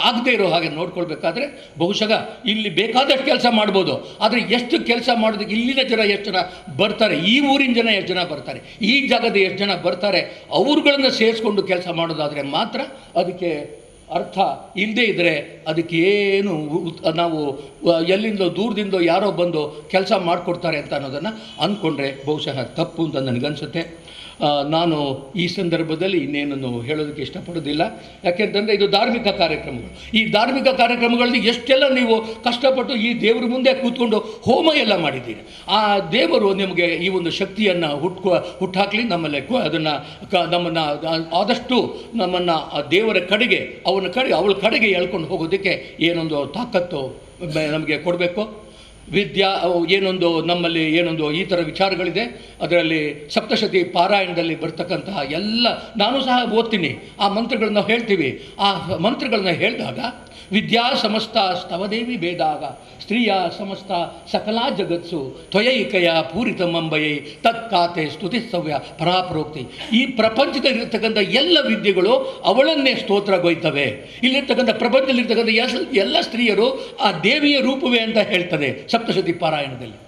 [SPEAKER 8] ಆಗದೇ ಇರೋ ಹಾಗೆ ನೋಡ್ಕೊಳ್ಬೇಕಾದ್ರೆ ಬಹುಶಃ ಇಲ್ಲಿ ಬೇಕಾದಷ್ಟು ಕೆಲಸ ಮಾಡ್ಬೋದು, ಆದರೆ ಎಷ್ಟು ಕೆಲಸ ಮಾಡೋದಕ್ಕೆ ಇಲ್ಲಿನ ಜನ ಎಷ್ಟು ಜನ ಬರ್ತಾರೆ, ಈ ಊರಿನ ಜನ ಎಷ್ಟು ಜನ ಬರ್ತಾರೆ, ಈ ಜಾಗದ ಎಷ್ಟು ಜನ ಬರ್ತಾರೆ, ಅವರುಗಳನ್ನು ಸೇರಿಸ್ಕೊಂಡು ಕೆಲಸ ಮಾಡೋದಾದರೆ ಮಾತ್ರ ಅದಕ್ಕೆ ಅರ್ಥ. ಇಲ್ಲದೇ ಇದ್ದರೆ ಅದಕ್ಕೆ ಏನು ನಾವು ಎಲ್ಲಿಂದೋ ದೂರದಿಂದೋ ಯಾರೋ ಬಂದು ಕೆಲಸ ಮಾಡಿಕೊಡ್ತಾರೆ ಅಂತ ಅನ್ನೋದನ್ನು ಅಂದ್ಕೊಂಡ್ರೆ ಬಹುಶಃ ತಪ್ಪು ಅಂತ ನನಗನ್ಸುತ್ತೆ. ನಾನು ಈ ಸಂದರ್ಭದಲ್ಲಿ ಇನ್ನೇನನ್ನು ಹೇಳೋದಕ್ಕೆ ಇಷ್ಟಪಡೋದಿಲ್ಲ. ಯಾಕೆಂತಂದರೆ ಇದು ಧಾರ್ಮಿಕ ಕಾರ್ಯಕ್ರಮಗಳು. ಈ ಧಾರ್ಮಿಕ ಕಾರ್ಯಕ್ರಮಗಳಲ್ಲಿ ಎಷ್ಟೆಲ್ಲ ನೀವು ಕಷ್ಟಪಟ್ಟು ಈ ದೇವರ ಮುಂದೆ ಕೂತ್ಕೊಂಡು ಹೋಮ ಎಲ್ಲ ಮಾಡಿದ್ದೀರಿ. ಆ ದೇವರು ನಿಮಗೆ ಈ ಒಂದು ಶಕ್ತಿಯನ್ನು ಹುಟ್ಟಾಕಲಿ, ನಮ್ಮಲ್ಲಿ ನಮ್ಮನ್ನು ಆದಷ್ಟು ನಮ್ಮನ್ನು ಆ ದೇವರ ಕಡೆಗೆ ಅವಳ ಕಡೆಗೆ ಎಳ್ಕೊಂಡು ಹೋಗೋದಕ್ಕೆ ಏನೊಂದು ತಾಕತ್ತು ನಮಗೆ ಕೊಡಬೇಕು. ನಮ್ಮಲ್ಲಿ ಈ ಥರ ವಿಚಾರಗಳಿದೆ. ಅದರಲ್ಲಿ ಸಪ್ತಶತಿ ಪಾರಾಯಣದಲ್ಲಿ ಬರ್ತಕ್ಕಂತಹ ಎಲ್ಲ ನಾನು ಸಹ ಓದ್ತೀನಿ. ಆ ಮಂತ್ರಗಳನ್ನ ಹೇಳ್ತೀವಿ. ಆ ಮಂತ್ರಗಳನ್ನ ಹೇಳಿದಾಗ ವಿದ್ಯಾ ಸಮಸ್ತ ಸ್ತವದೇವಿ ಭೇದಾಗ ಸ್ತ್ರೀಯ ಸಮಸ್ತ ಸಕಲಾ ಜಗತ್ಸು ತ್ವಯೈಕಯ ಪೂರಿತಮಂಬಯೈ ತತ್ಕಾತೆ ಸ್ತುತಿಸ್ತವ್ಯ ಪರಾಪ್ರೋಕ್ತಿ. ಈ ಪ್ರಪಂಚದಲ್ಲಿರ್ತಕ್ಕಂಥ ಎಲ್ಲ ವಿದ್ಯೆಗಳು ಅವಳನ್ನೇ ಸ್ತೋತ್ರಗೊಯ್ತವೆ. ಇಲ್ಲಿರ್ತಕ್ಕಂಥ ಪ್ರಪಂಚದಲ್ಲಿರ್ತಕ್ಕಂಥ ಎಲ್ಲ ಸ್ತ್ರೀಯರು ಆ ದೇವಿಯ ರೂಪವೇ ಅಂತ ಹೇಳ್ತದೆ ಸಪ್ತಶತಿ ಪಾರಾಯಣದಲ್ಲಿ.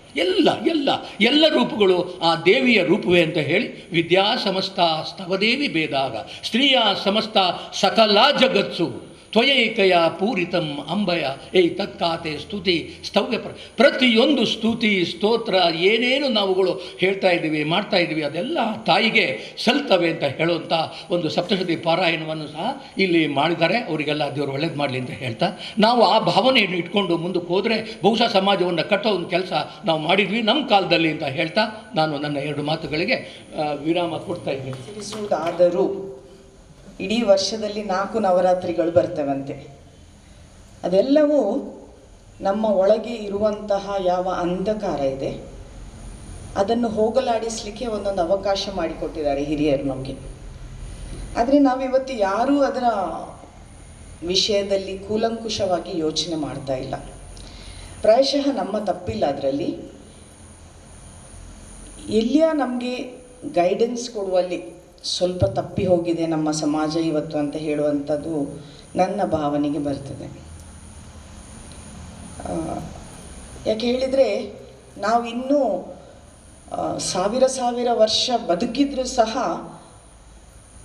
[SPEAKER 8] ಎಲ್ಲ ರೂಪಗಳು ಆ ದೇವಿಯ ರೂಪವೇ ಅಂತ ಹೇಳಿ ವಿದ್ಯಾ ಸಮಸ್ತ ಸ್ತವದೇವಿ ಭೇದಾಗ ಸ್ತ್ರೀಯ ಸಮಸ್ತ ಸಕಲಾ ಜಗತ್ಸು ತ್ವಯೈಕಯ ಪೂರಿತಂ ಅಂಬಯ ತತ್ಕಾತೆ ಸ್ತುತಿ ಸ್ತವ್ಯ ಪ್ರತಿಯೊಂದು ಸ್ತುತಿ ಸ್ತೋತ್ರ ಏನೇನು ನಾವುಗಳು ಹೇಳ್ತಾ ಇದ್ದೀವಿ ಮಾಡ್ತಾ ಇದ್ದೀವಿ ಅದೆಲ್ಲ ತಾಯಿಗೆ ಸಲ್ತವೆ ಅಂತ ಹೇಳುವಂಥ ಒಂದು ಸಪ್ತಶತಿ ಪಾರಾಯಣವನ್ನು ಸಹ ಇಲ್ಲಿ ಮಾಡಿದ್ದಾರೆ. ಅವರಿಗೆಲ್ಲ ದೇವರು ಒಳ್ಳೇದು ಮಾಡಲಿ ಅಂತ ಹೇಳ್ತಾ ನಾವು ಆ ಭಾವನೆಯನ್ನು ಇಟ್ಕೊಂಡು ಮುಂದಕ್ಕೆ ಹೋದರೆ ಬಹುಶಃ ಸಮಾಜವನ್ನು ಕಟ್ಟೋ ಒಂದು ಕೆಲಸ ನಾವು ಮಾಡಿದ್ವಿ ನಮ್ಮ ಕಾಲದಲ್ಲಿ ಅಂತ ಹೇಳ್ತಾ ನಾನು ನನ್ನ 2 ಮಾತುಗಳಿಗೆ ವಿರಾಮ ಕೊಡ್ತಾ ಇದ್ದೀನಿ.
[SPEAKER 9] ಆದರೂ ಇಡೀ ವರ್ಷದಲ್ಲಿ 4 ನವರಾತ್ರಿಗಳು ಬರ್ತವಂತೆ. ಅದೆಲ್ಲವೂ ನಮ್ಮ ಒಳಗೆ ಇರುವಂತಹ ಯಾವ ಅಂಧಕಾರ ಇದೆ ಅದನ್ನು ಹೋಗಲಾಡಿಸಲಿಕ್ಕೆ ಒಂದೊಂದು ಅವಕಾಶ ಮಾಡಿಕೊಟ್ಟಿದ್ದಾರೆ ಹಿರಿಯರು ನಮಗೆ. ಆದರೆ ನಾವಿವತ್ತು ಯಾರೂ ಅದರ ವಿಷಯದಲ್ಲಿ ಕೂಲಂಕುಷವಾಗಿ ಯೋಚನೆ ಮಾಡ್ತಾ ಇಲ್ಲ. ಪ್ರಾಯಶಃ ನಮ್ಮ ತಪ್ಪಿಲ್ಲ ಅದರಲ್ಲಿ. ಎಲ್ಲಿಯ ನಮಗೆ ಗೈಡೆನ್ಸ್ ಕೊಡುವಲ್ಲಿ ಸ್ವಲ್ಪ ತಪ್ಪಿ ಹೋಗಿದೆ ನಮ್ಮ ಸಮಾಜ ಇವತ್ತು ಅಂತ ಹೇಳುವಂಥದ್ದು ನನ್ನ ಭಾವನೆಗೆ ಬರ್ತದೆ. ಯಾಕೆ ಹೇಳಿದರೆ ನಾವಿನ್ನೂ ಸಾವಿರ ವರ್ಷ ಬದುಕಿದ್ರೂ ಸಹ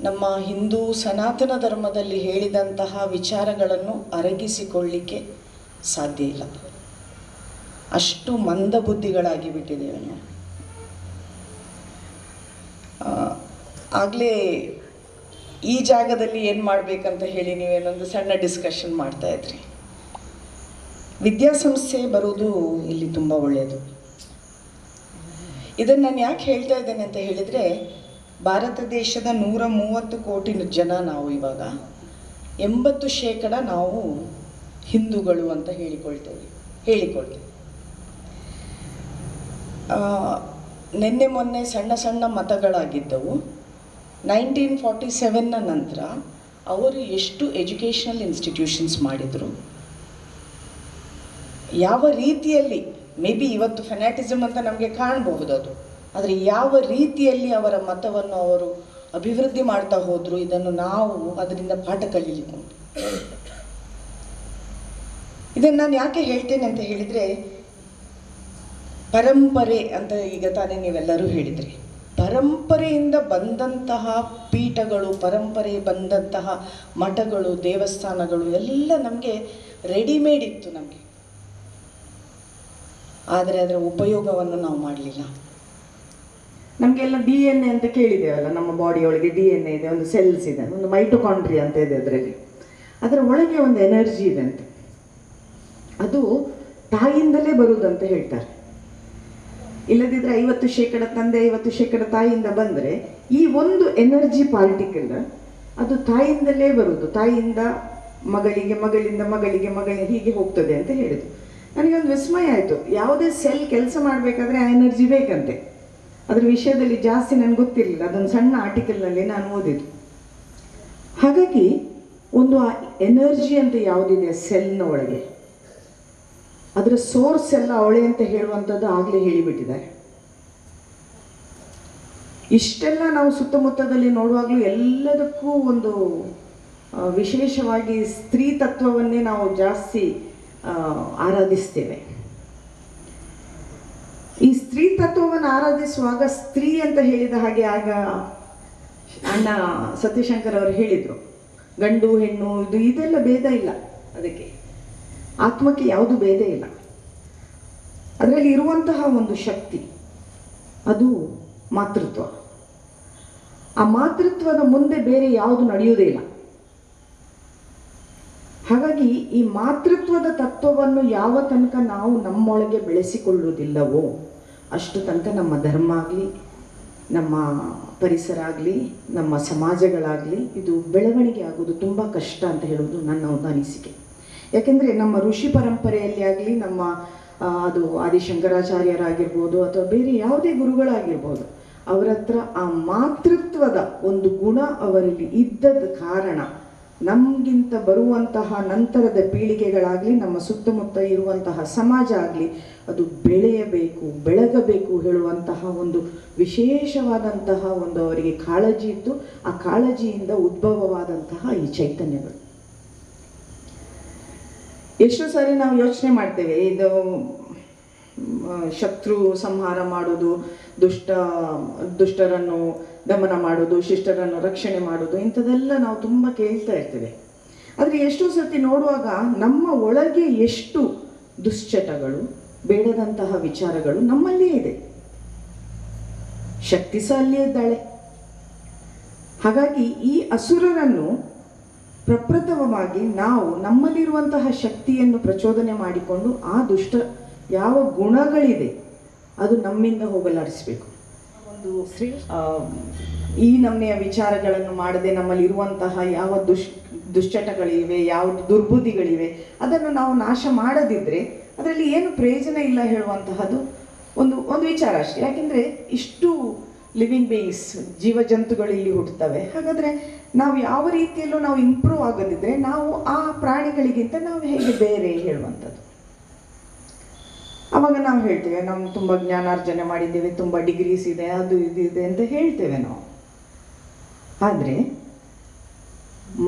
[SPEAKER 9] ನಮ್ಮ ಹಿಂದೂ ಸನಾತನ ಧರ್ಮದಲ್ಲಿ ಹೇಳಿದಂತಹ ವಿಚಾರಗಳನ್ನು ಅರಗಿಸಿಕೊಳ್ಳಲಿಕ್ಕೆ ಸಾಧ್ಯ ಇಲ್ಲ. ಅಷ್ಟು ಮಂದಬುದ್ಧಿಗಳಾಗಿ ಬಿಟ್ಟಿದ್ದೇವೆ ನಾವು. ಆಗಲೇ ಈ ಜಾಗದಲ್ಲಿ ಏನು ಮಾಡಬೇಕಂತ ಹೇಳಿ ನೀವೇನೊಂದು ಸಣ್ಣ ಡಿಸ್ಕಷನ್ ಮಾಡ್ತಾಯಿದ್ರಿ. ವಿದ್ಯಾಸಂಸ್ಥೆ ಬರೋದು ಇಲ್ಲಿ ತುಂಬ ಒಳ್ಳೆಯದು. ಇದನ್ನು ನಾನು ಯಾಕೆ ಹೇಳ್ತಾ ಇದ್ದೇನೆ ಅಂತ ಹೇಳಿದರೆ ಭಾರತ ದೇಶದ 130 ಕೋಟಿ ಜನ ನಾವು ಇವಾಗ 80% ನಾವು ಹಿಂದೂಗಳು ಅಂತ ಹೇಳಿಕೊಳ್ತೇವೆ. ನಿನ್ನೆ ಮೊನ್ನೆ ಸಣ್ಣ ಮತಗಳಾಗಿದ್ದವು. 1947ನ ನಂತರ ಅವರು ಎಷ್ಟು ಎಜುಕೇಷನಲ್ ಇನ್ಸ್ಟಿಟ್ಯೂಷನ್ಸ್ ಮಾಡಿದರು, ಯಾವ ರೀತಿಯಲ್ಲಿ, ಮೇ ಬಿ ಇವತ್ತು ಫೆನಾಟಿಸಮ್ ಅಂತ ನಮಗೆ ಕಾಣಬಹುದು ಅದು, ಆದರೆ ಯಾವ ರೀತಿಯಲ್ಲಿ ಅವರ ಮತವನ್ನು ಅವರು ಅಭಿವೃದ್ಧಿ ಮಾಡ್ತಾ ಹೋದರು, ಇದನ್ನು ನಾವು ಅದರಿಂದ ಪಾಠ ಕಲೀಲಿಕ್ಕೆ ಉಂಟು. ಇದನ್ನು ನಾನು ಯಾಕೆ ಹೇಳ್ತೇನೆ ಅಂತ ಹೇಳಿದರೆ ಪರಂಪರೆ ಅಂತ ಈಗ ತಾನೇ ನೀವೆಲ್ಲರೂ ಹೇಳಿದ್ರಿ. ಪರಂಪರೆಯಿಂದ ಬಂದಂತಹ ಪೀಠಗಳು, ಪರಂಪರೆ ಬಂದಂತಹ ಮಠಗಳು, ದೇವಸ್ಥಾನಗಳು ಎಲ್ಲ ನಮಗೆ ರೆಡಿಮೇಡ್ ಇತ್ತು ನಮಗೆ. ಆದರೆ ಅದರ ಉಪಯೋಗವನ್ನು ನಾವು ಮಾಡಲಿಲ್ಲ. ನಮಗೆಲ್ಲ DNA ಅಂತ ಕೇಳಿದ್ದೇವಲ್ಲ, ನಮ್ಮ ಬಾಡಿಯೊಳಗೆ DNA ಇದೆ, ಒಂದು ಸೆಲ್ಸ್ ಇದೆ, ಒಂದು ಮೈಟೊಕಾಂಡ್ರಿಯಾ ಅಂತ ಇದೆ. ಅದರ ಒಳಗೆ ಒಂದು ಎನರ್ಜಿ ಇದೆ ಅಂತ, ಅದು ತಾಯಿಯಿಂದಲೇ ಬರುವುದಂತ ಹೇಳ್ತಾರೆ. ಇಲ್ಲದಿದ್ದರೆ 50% ತಂದೆ 50% ತಾಯಿಯಿಂದ ಬಂದರೆ ಈ ಒಂದು ಎನರ್ಜಿ ಪಾರ್ಟಿಕಲ್ ಅದು ತಾಯಿಯಿಂದಲೇ ಬರುವುದು, ತಾಯಿಯಿಂದ ಮಗಳಿಗೆ, ಮಗಳಿಂದ ಮಗಳಿಗೆ ಹೀಗೆ ಹೋಗ್ತದೆ ಅಂತ ಹೇಳಿದ್ರು. ನನಗೊಂದು ವಿಸ್ಮಯ ಆಯಿತು. ಯಾವುದೇ ಸೆಲ್ ಕೆಲಸ ಮಾಡಬೇಕಾದ್ರೆ ಆ ಎನರ್ಜಿ ಬೇಕಂತೆ. ಅದರ ವಿಷಯದಲ್ಲಿ ಜಾಸ್ತಿ ನನಗೆ ಗೊತ್ತಿರಲಿಲ್ಲ, ಅದೊಂದು ಸಣ್ಣ ಆರ್ಟಿಕಲ್ನಲ್ಲಿ ನಾನು ಓದಿದ್ದು. ಹಾಗಾಗಿ ಒಂದು ಆ ಎನರ್ಜಿ ಅಂತ ಯಾವುದಿದೆ ಸೆಲ್ನ ಒಳಗೆ, ಅದರ ಸೋರ್ಸ್ ಎಲ್ಲ ಅವಳೆ ಅಂತ ಹೇಳುವಂಥದ್ದು ಆಗಲೇ ಹೇಳಿಬಿಟ್ಟಿದ್ದಾರೆ. ಇಷ್ಟೆಲ್ಲ ನಾವು ಸುತ್ತಮುತ್ತದಲ್ಲಿ ನೋಡುವಾಗಲೂ ಎಲ್ಲದಕ್ಕೂ ಒಂದು ವಿಶೇಷವಾಗಿ ಸ್ತ್ರೀ ತತ್ವವನ್ನೇ ನಾವು ಜಾಸ್ತಿ ಆರಾಧಿಸ್ತೇವೆ. ಈ ಸ್ತ್ರೀ ತತ್ವವನ್ನು ಆರಾಧಿಸುವಾಗ ಸ್ತ್ರೀ ಅಂತ ಹೇಳಿದ ಹಾಗೆ ಆಗ ಅಣ್ಣ ಸತ್ಯಶಂಕರ್ ಅವರು ಹೇಳಿದರು, ಗಂಡು ಹೆಣ್ಣು ಇದೆಲ್ಲ ಭೇದ ಇಲ್ಲ, ಅದಕ್ಕೆ ಆತ್ಮಕ್ಕೆ ಯಾವುದು ಭೇದ ಇಲ್ಲ. ಅದರಲ್ಲಿ ಇರುವಂತಹ ಒಂದು ಶಕ್ತಿ ಅದು ಮಾತೃತ್ವ. ಆ ಮಾತೃತ್ವದ ಮುಂದೆ ಬೇರೆ ಯಾವುದು ನಡೆಯುವುದೇ ಇಲ್ಲ. ಹಾಗಾಗಿ ಈ ಮಾತೃತ್ವದ ತತ್ವವನ್ನು ಯಾವ ತನಕ ನಾವು ನಮ್ಮೊಳಗೆ ಬೆಳೆಸಿಕೊಳ್ಳುವುದಿಲ್ಲವೋ ಅಷ್ಟು ತನಕ ನಮ್ಮ ಧರ್ಮ ಆಗಲಿ, ನಮ್ಮ ಪರಿಸರ ಆಗಲಿ, ನಮ್ಮ ಸಮಾಜಗಳಾಗಲಿ ಇದು ಬೆಳವಣಿಗೆ ಆಗೋದು ತುಂಬ ಕಷ್ಟ ಅಂತ ಹೇಳೋದು ನನ್ನ ಒಂದು ಅನಿಸಿಕೆ. ಯಾಕೆಂದರೆ ನಮ್ಮ ಋಷಿ ಪರಂಪರೆಯಲ್ಲಿ ಆಗಲಿ, ನಮ್ಮ ಅದು ಆದಿಶಂಕರಾಚಾರ್ಯರಾಗಿರ್ಬೋದು ಅಥವಾ ಬೇರೆ ಯಾವುದೇ ಗುರುಗಳಾಗಿರ್ಬೋದು, ಅವರ ಹತ್ರ ಆ ಮಾತೃತ್ವದ ಒಂದು ಗುಣ ಅವರಲ್ಲಿ ಇದ್ದದ ಕಾರಣ ನಮಗಿಂತ ಬರುವಂತಹ ನಂತರದ ಪೀಳಿಗೆಗಳಾಗಲಿ, ನಮ್ಮ ಸುತ್ತಮುತ್ತ ಇರುವಂತಹ ಸಮಾಜ ಆಗಲಿ ಅದು ಬೆಳೆಯಬೇಕು, ಬೆಳಗಬೇಕು ಹೇಳುವಂತಹ ಒಂದು ವಿಶೇಷವಾದಂತಹ ಒಂದು ಅವರಿಗೆ ಕಾಳಜಿ ಇತ್ತು. ಆ ಕಾಳಜಿಯಿಂದ ಉದ್ಭವವಾದಂತಹ ಈ ಚೈತನ್ಯಗಳು. ಎಷ್ಟು ಸಾರಿ ನಾವು ಯೋಚನೆ ಮಾಡ್ತೇವೆ, ಇದು ಶತ್ರು ಸಂಹಾರ ಮಾಡೋದು, ದುಷ್ಟರನ್ನು ದಮನ ಮಾಡೋದು, ಶಿಷ್ಟರನ್ನು ರಕ್ಷಣೆ ಮಾಡೋದು, ಇಂಥದ್ದೆಲ್ಲ ನಾವು ತುಂಬ ಕೇಳ್ತಾ ಇರ್ತೇವೆ. ಆದರೆ ಎಷ್ಟೋ ಸರ್ತಿ ನೋಡುವಾಗ ನಮ್ಮ ಒಳಗೆ ಎಷ್ಟು ದುಶ್ಚಟಗಳು, ಬೇಡದಂತಹ ವಿಚಾರಗಳು ನಮ್ಮಲ್ಲೇ ಇದೆ. ಶಕ್ತಿ ಸಹ ಅಲ್ಲೇ ಇದ್ದಾಳೆ. ಹಾಗಾಗಿ ಈ ಅಸುರರನ್ನು ಪ್ರಪ್ರಥಮವಾಗಿ ನಾವು ನಮ್ಮಲ್ಲಿರುವಂತಹ ಶಕ್ತಿಯನ್ನು ಪ್ರಚೋದನೆ ಮಾಡಿಕೊಂಡು ಆ ದುಷ್ಟ ಯಾವ ಗುಣಗಳಿದೆ ಅದು ನಮ್ಮಿಂದ ಹೋಗಲಾಡಿಸಬೇಕು. ಒಂದು ಈ ನಮ್ನೆಯ ವಿಚಾರಗಳನ್ನು ಮಾಡದೆ ನಮ್ಮಲ್ಲಿರುವಂತಹ ಯಾವ ದುಶ್ಚಟಗಳಿವೆ, ಯಾವ ದುರ್ಬುದ್ಧಿಗಳಿವೆ ಅದನ್ನು ನಾವು ನಾಶ ಮಾಡದಿದ್ದರೆ ಅದರಲ್ಲಿ ಏನು ಪ್ರಯೋಜನ ಇಲ್ಲ ಹೇಳುವಂತಹದ್ದು ಒಂದು ವಿಚಾರ ಅಷ್ಟೇ. ಯಾಕೆಂದರೆ ಇಷ್ಟು ಲಿವಿಂಗ್ ಬೇಯಿಂಗ್ಸ್, ಜೀವಜಂತುಗಳು ಇಲ್ಲಿ ಹುಟ್ಟುತ್ತವೆ. ಹಾಗಾದರೆ ನಾವು ಯಾವ ರೀತಿಯಲ್ಲೂ ನಾವು ಇಂಪ್ರೂವ್ ಆಗದಿದ್ದರೆ ನಾವು ಆ ಪ್ರಾಣಿಗಳಿಗಿಂತ ನಾವು ಹೇಗೆ ಬೇರೆ ಹೇಳುವಂಥದ್ದು. ಆವಾಗ ನಾವು ಹೇಳ್ತೇವೆ ನಾವು ತುಂಬ ಜ್ಞಾನಾರ್ಜನೆ ಮಾಡಿದ್ದೇವೆ, ತುಂಬ ಡಿಗ್ರೀಸ್ ಇದೆ, ಅದು ಇದು ಇದೆ ಅಂತ ಹೇಳ್ತೇವೆ ನಾವು. ಆದರೆ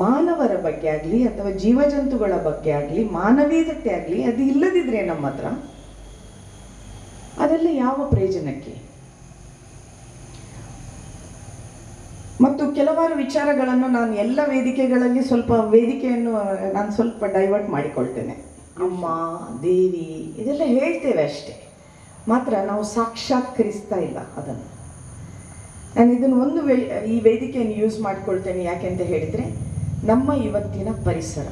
[SPEAKER 9] ಮಾನವರ ಬಗ್ಗೆ ಆಗಲಿ ಅಥವಾ ಜೀವಜಂತುಗಳ ಬಗ್ಗೆ ಆಗಲಿ, ಮಾನವೀಯತೆ ಆಗಲಿ ಅದು ಇಲ್ಲದಿದ್ದರೆ ನಮ್ಮ ಹತ್ರ ಅದೆಲ್ಲ ಯಾವ ಪ್ರಯೋಜನಕ್ಕೆ? ಮತ್ತು ಕೆಲವಾರು ವಿಚಾರಗಳನ್ನು ನಾನು ಎಲ್ಲ ವೇದಿಕೆಗಳಲ್ಲಿ ವೇದಿಕೆಯನ್ನು ನಾನು ಸ್ವಲ್ಪ ಡೈವರ್ಟ್ ಮಾಡಿಕೊಳ್ತೇನೆ. ಅಮ್ಮ, ದೇವಿ ಇದೆಲ್ಲ ಹೇಳ್ತೇವೆ ಅಷ್ಟೇ, ಮಾತ್ರ ನಾವು ಸಾಕ್ಷಾತ್ಕರಿಸ್ತಾ ಇಲ್ಲ ಅದನ್ನು. ನಾನು ಇದನ್ನು ಈ ವೇದಿಕೆಯನ್ನು ಯೂಸ್ ಮಾಡಿಕೊಳ್ತೇನೆ. ಯಾಕೆಂತ ಹೇಳಿದರೆ ನಮ್ಮ ಇವತ್ತಿನ ಪರಿಸರ,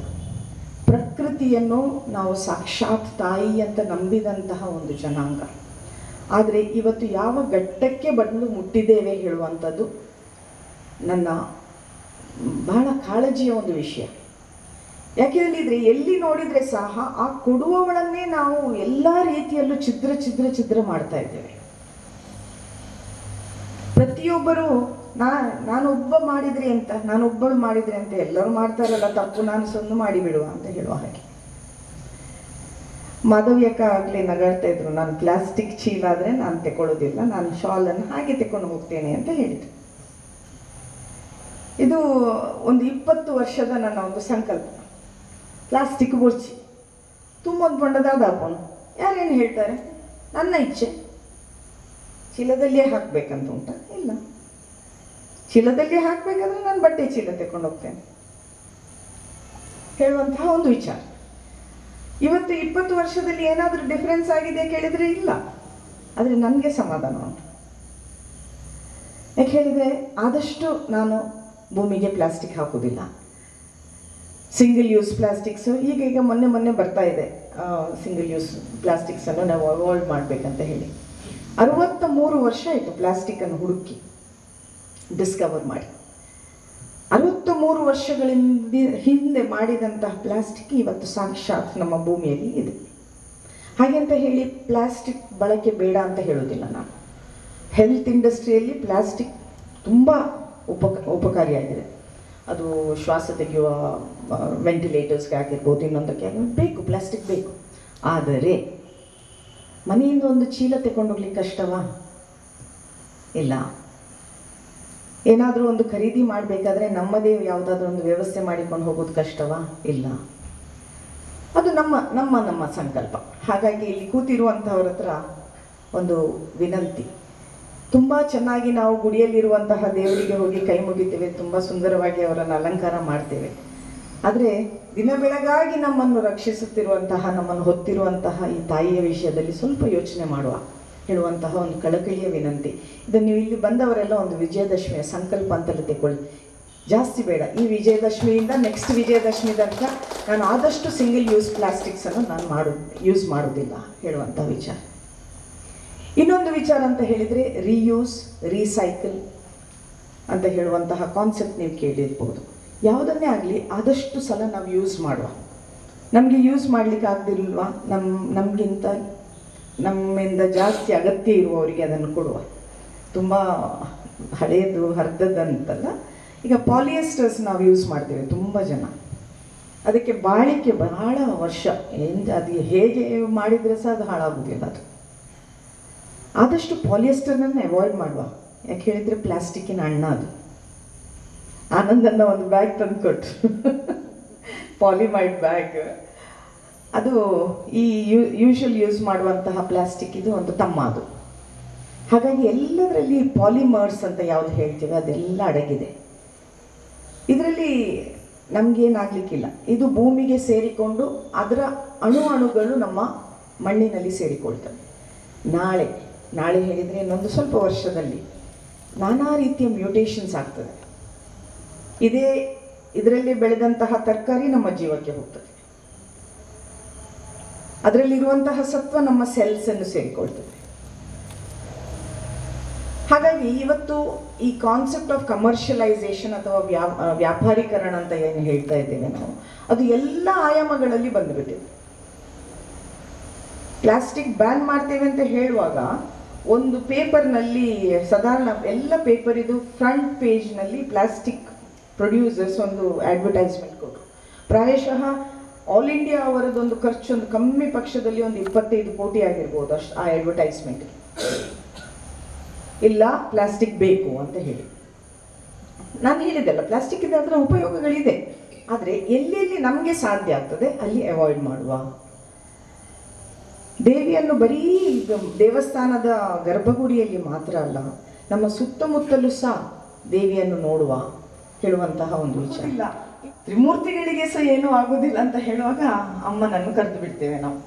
[SPEAKER 9] ಪ್ರಕೃತಿಯನ್ನು ನಾವು ಸಾಕ್ಷಾತ್ ತಾಯಿ ಅಂತ ನಂಬಿದಂತಹ ಒಂದು ಜನಾಂಗ. ಆದರೆ ಇವತ್ತು ಯಾವ ಘಟ್ಟಕ್ಕೆ ಬಂದು ಮುಟ್ಟಿದ್ದೇವೆ ಹೇಳುವಂಥದ್ದು ನನ್ನ ಬಹಳ ಕಾಳಜಿಯ ಒಂದು ವಿಷಯ. ಯಾಕೆ ಹೇಳಿದರೆ ಎಲ್ಲಿ ನೋಡಿದರೆ ಸಹ ಆ ಕೊಡುವವಳನ್ನೇ ನಾವು ಎಲ್ಲ ರೀತಿಯಲ್ಲೂ ಛಿದ್ರ ಮಾಡ್ತಾ ಇದ್ದೇವೆ. ಪ್ರತಿಯೊಬ್ಬರು ನಾನೊಬ್ಬಳು ಮಾಡಿದ್ರೆ ಅಂತ ಎಲ್ಲರೂ ಮಾಡ್ತಾರಲ್ಲ, ತಪ್ಪು ನಾನು ಸೊಂದು ಮಾಡಿಬಿಡುವ ಅಂತ ಹೇಳುವ ಹಾಗೆ. ಮಾಧವ್ಯಕ್ಕ ಆಗಲಿ ನಗಾಡ್ತಾ ಇದ್ರು, ನಾನು ಪ್ಲಾಸ್ಟಿಕ್ ಚೀಲ ಆದರೆ ನಾನು ತಗೊಳ್ಳೋದಿಲ್ಲ, ನಾನು ಶಾಲನ್ನು ಹಾಗೆ ತಗೊಂಡು ಹೋಗ್ತೇನೆ ಅಂತ ಹೇಳಿದ್ರು. ಇದು ಒಂದು 20 ವರ್ಷದ ನನ್ನ ಒಂದು ಸಂಕಲ್ಪ. ಪ್ಲಾಸ್ಟಿಕ್ ಬುರ್ಚಿ ತುಂಬೊಂದು ಬಣ್ಣದಾದ ಹಾಕೋಣ, ಯಾರೇನು ಹೇಳ್ತಾರೆ, ನನ್ನ ಇಚ್ಛೆ. ಚೀಲದಲ್ಲಿಯೇ ಹಾಕಬೇಕಂತ ಉಂಟ? ಇಲ್ಲ, ಚೀಲದಲ್ಲಿಯೇ ಹಾಕಬೇಕಾದ್ರೆ ನಾನು ಬಟ್ಟೆ ಚೀಲ ತಗೊಂಡು ಹೋಗ್ತೇನೆ ಹೇಳುವಂತಹ ಒಂದು ವಿಚಾರ. ಇವತ್ತು 20 ವರ್ಷದಲ್ಲಿ ಏನಾದರೂ ಡಿಫ್ರೆನ್ಸ್ ಆಗಿದೆ ಕೇಳಿದರೆ ಇಲ್ಲ. ಆದರೆ ನನಗೆ ಸಮಾಧಾನ ಉಂಟು. ಯಾಕೆ ಹೇಳಿದರೆ ಆದಷ್ಟು ನಾನು ಭೂಮಿಗೆ ಪ್ಲಾಸ್ಟಿಕ್ ಹಾಕೋದಿಲ್ಲ. ಸಿಂಗಲ್ ಯೂಸ್ ಪ್ಲಾಸ್ಟಿಕ್ಸು ಈಗ ಮೊನ್ನೆ ಬರ್ತಾ ಇದೆ, ಸಿಂಗಲ್ ಯೂಸ್ ಪ್ಲಾಸ್ಟಿಕ್ಸನ್ನು ನಾವು ಅವಾಯ್ಡ್ ಮಾಡಬೇಕಂತ ಹೇಳಿ. 63 ವರ್ಷ ಆಯಿತು ಪ್ಲಾಸ್ಟಿಕ್ಕನ್ನು ಹುಡುಕಿ ಡಿಸ್ಕವರ್ ಮಾಡಿ. 63 ವರ್ಷಗಳಿಂದ ಹಿಂದೆ ಮಾಡಿದಂತಹ ಪ್ಲಾಸ್ಟಿಕ್ ಇವತ್ತು ಸಾಕ್ಷಾತ್ ನಮ್ಮ ಭೂಮಿಯಲ್ಲಿ ಇದೆ. ಹಾಗೆಂತ ಹೇಳಿ ಪ್ಲಾಸ್ಟಿಕ್ ಬಳಕೆ ಬೇಡ ಅಂತ ಹೇಳೋದಿಲ್ಲ ನಾನು. ಹೆಲ್ತ್ ಇಂಡಸ್ಟ್ರಿಯಲ್ಲಿ ಪ್ಲಾಸ್ಟಿಕ್ ತುಂಬ ಉಪಕಾರಿಯಾಗಿದೆ. ಅದು ಶ್ವಾಸ ತೆಗೆಯುವ ವೆಂಟಿಲೇಟರ್ಸ್ಗೆ ಆಗಿರ್ಬೋದು, ಇನ್ನೊಂದಕ್ಕೆ ಬೇಕು, ಪ್ಲಾಸ್ಟಿಕ್ ಬೇಕು. ಆದರೆ ಮನೆಯಿಂದ ಒಂದು ಚೀಲ ತಗೊಂಡೋಗ್ಲಿಕ್ಕೆ ಕಷ್ಟವಾ? ಇಲ್ಲ. ಏನಾದರೂ ಒಂದು ಖರೀದಿ ಮಾಡಬೇಕಾದ್ರೆ ನಮ್ಮದೇ ಯಾವುದಾದ್ರೂ ಒಂದು ವ್ಯವಸ್ಥೆ ಮಾಡಿಕೊಂಡು ಹೋಗೋದು ಕಷ್ಟವಾ? ಇಲ್ಲ. ಅದು ನಮ್ಮ ನಮ್ಮ ನಮ್ಮ ಸಂಕಲ್ಪ. ಹಾಗಾಗಿ ಇಲ್ಲಿ ಕೂತಿರುವಂಥವ್ರ ಹತ್ರ ಒಂದು ವಿನಂತಿ, ತುಂಬ ಚೆನ್ನಾಗಿ ನಾವು ಗುಡಿಯಲ್ಲಿರುವಂತಹ ದೇವರಿಗೆ ಹೋಗಿ ಕೈ ಮುಗಿತೇವೆ, ತುಂಬ ಸುಂದರವಾಗಿ ಅವರನ್ನು ಅಲಂಕಾರ ಮಾಡ್ತೇವೆ. ಆದರೆ ದಿನ ಬೆಳಗಾಗಿ ನಮ್ಮನ್ನು ರಕ್ಷಿಸುತ್ತಿರುವಂತಹ, ನಮ್ಮನ್ನು ಹೊತ್ತಿರುವಂತಹ ಈ ತಾಯಿಯ ವಿಷಯದಲ್ಲಿ ಸ್ವಲ್ಪ ಯೋಚನೆ ಮಾಡುವ ಹೇಳುವಂತಹ ಒಂದು ಕಳಕಳಿಯ ವಿನಂತಿ. ಇದನ್ನು ನೀವು ಇಲ್ಲಿ ಬಂದವರೆಲ್ಲ ಒಂದು ವಿಜಯದಶಮಿಯ ಸಂಕಲ್ಪ ಅಂತಲೇ ತಗೊಳ್ಳಿ. ಜಾಸ್ತಿ ಬೇಡ. ಈ ವಿಜಯದಶಮಿಯಿಂದ ನೆಕ್ಸ್ಟ್ ವಿಜಯದಶಮಿ ತನಕ ನಾನು ಆದಷ್ಟು ಸಿಂಗಲ್ ಯೂಸ್ ಪ್ಲಾಸ್ಟಿಕ್ಸನ್ನು ನಾನು ಯೂಸ್ ಮಾಡೋದಿಲ್ಲ ಹೇಳುವಂಥ ವಿಚಾರ. ಇನ್ನೊಂದು ವಿಚಾರ ಅಂತ ಹೇಳಿದರೆ ರೀಯೂಸ್, ರೀಸೈಕಲ್ ಅಂತ ಹೇಳುವಂತಹ ಕಾನ್ಸೆಪ್ಟ್ ನೀವು ಕೇಳಿರ್ಬೋದು. ಯಾವುದನ್ನೇ ಆಗಲಿ ಆದಷ್ಟು ಸಲ ನಾವು ಯೂಸ್ ಮಾಡುವ. ನಮಗೆ ಯೂಸ್ ಮಾಡಲಿಕ್ಕೆ ಆಗದಿಲ್ವಾ, ನಮ್ಮಿಂದ ಜಾಸ್ತಿ ಅಗತ್ಯ ಇರುವವರಿಗೆ ಅದನ್ನು ಕೊಡುವ. ತುಂಬ ಹಳೆಯದು ಹರಿದದಂತಲ್ಲ, ಈಗ ಪಾಲಿಯೆಸ್ಟರ್ಸ್ ನಾವು ಯೂಸ್ ಮಾಡ್ತೇವೆ ತುಂಬ ಜನ. ಅದಕ್ಕೆ ಬಾಳಿಕೆ ಬಹಳ ವರ್ಷ, ಅದು ಹೇಗೆ ಮಾಡಿದರೆ ಸಹ ಅದು ಹಾಳಾಗೋದಿಲ್ಲ. ಅದು ಆದಷ್ಟು ಪಾಲಿಯೆಸ್ಟರ್ನನ್ನು ಅವಾಯ್ಡ್ ಮಾಡುವ. ಯಾಕೆ ಹೇಳಿದರೆ ಪ್ಲಾಸ್ಟಿಕ್ಕಿನ ಅಣ್ಣ ಅದು. ಆನಂದನ್ನ ಒಂದು ಬ್ಯಾಗ್ ತಂದು ಕೊಟ್ಟರು, ಪಾಲಿಮೈಡ್ ಬ್ಯಾಗ್. ಅದು ಈ ಯೂಶುವಲ್ ಯೂಸ್ ಮಾಡುವಂತಹ ಪ್ಲಾಸ್ಟಿಕ್ ಇದು ಒಂದು ತಮ್ಮ ಅದು. ಹಾಗಾಗಿ ಎಲ್ಲದರಲ್ಲಿ ಪಾಲಿಮರ್ಸ್ ಅಂತ ಯಾವುದು ಹೇಳ್ತೀವಿ ಅದೆಲ್ಲ ಅಡಗಿದೆ. ಇದರಲ್ಲಿ ನಮಗೇನಾಗಲಿಕ್ಕಿಲ್ಲ. ಇದು ಭೂಮಿಗೆ ಸೇರಿಕೊಂಡು ಅದರ ಅಣುಗಳು ನಮ್ಮ ಮಣ್ಣಿನಲ್ಲಿ ಸೇರಿಕೊಳ್ತವೆ. ನಾಳೆ ಹೇಳಿದರೆ ಇನ್ನೊಂದು ಸ್ವಲ್ಪ ವರ್ಷದಲ್ಲಿ ನಾನಾ ರೀತಿಯ ಮ್ಯೂಟೇಷನ್ಸ್ ಆಗ್ತದೆ. ಇದರಲ್ಲಿ ಬೆಳೆದಂತಹ ತರಕಾರಿ ನಮ್ಮ ಜೀವಕ್ಕೆ ಹೋಗ್ತದೆ. ಅದರಲ್ಲಿರುವಂತಹ ಸತ್ವ ನಮ್ಮ ಸೆಲ್ಸನ್ನು ಸೇರಿಕೊಳ್ತದೆ. ಹಾಗಾಗಿ ಇವತ್ತು ಈ ಕಾನ್ಸೆಪ್ಟ್ ಆಫ್ ಕಮರ್ಷಿಯಲೈಸೇಷನ್ ಅಥವಾ ವ್ಯಾಪಾರೀಕರಣ ಅಂತ ಏನು ಹೇಳ್ತಾ ಇದ್ದೇವೆ ನಾವು, ಅದು ಎಲ್ಲ ಆಯಾಮಗಳಲ್ಲಿ ಬಂದುಬಿಟ್ಟಿದೆ. ಪ್ಲಾಸ್ಟಿಕ್ ಬ್ಯಾನ್ ಮಾಡ್ತೇವೆ ಅಂತ ಹೇಳುವಾಗ ಒಂದು ಪೇಪರ್ನಲ್ಲಿ ಸಾಧಾರಣ ಎಲ್ಲ ಪೇಪರ್ ಇದು ಫ್ರಂಟ್ ಪೇಜ್ನಲ್ಲಿ ಪ್ಲಾಸ್ಟಿಕ್ ಪ್ರೊಡ್ಯೂಸರ್ಸ್ ಒಂದು ಅಡ್ವರ್ಟೈಸ್ಮೆಂಟ್ ಕೊಟ್ಟರು. ಪ್ರಾಯಶಃ ಆಲ್ ಇಂಡಿಯಾ ಅವರದೊಂದು ಖರ್ಚು ಒಂದು ಕಮ್ಮಿ ಪಕ್ಷದಲ್ಲಿ ಒಂದು 25 ಕೋಟಿ ಆಗಿರ್ಬೋದು ಅಷ್ಟು ಆ ಅಡ್ವರ್ಟೈಸ್ಮೆಂಟ್ಗೆ. ಇಲ್ಲ ಪ್ಲಾಸ್ಟಿಕ್ ಬೇಕು ಅಂತ ಹೇಳಿ. ನಾನು ಹೇಳಿದೆಲ್ಲ ಪ್ಲಾಸ್ಟಿಕ್ ಇದೆ, ಅದರ ಉಪಯೋಗಗಳಿದೆ. ಆದರೆ ಎಲ್ಲೆಲ್ಲಿ ನಮಗೆ ಸಾಧ್ಯ ಆಗ್ತದೆ ಅಲ್ಲಿ ಅವಾಯ್ಡ್ ಮಾಡುವ. ದೇವಿಯನ್ನು ಬರೀ ದೇವಸ್ಥಾನದ ಗರ್ಭಗುಡಿಯಲ್ಲಿ ಮಾತ್ರ ಅಲ್ಲ, ನಮ್ಮ ಸುತ್ತಮುತ್ತಲೂ ಸಹ ದೇವಿಯನ್ನು ನೋಡುವ ಹೇಳುವಂತಹ ಒಂದು ವಿಚಾರ. ಇಲ್ಲ ತ್ರಿಮೂರ್ತಿಗಳಿಗೆ ಸಹ ಏನೂ ಆಗೋದಿಲ್ಲ ಅಂತ ಹೇಳುವಾಗ ಅಮ್ಮನನ್ನು ಕರೆದು ಬಿಡ್ತೇವೆ ನಾವು.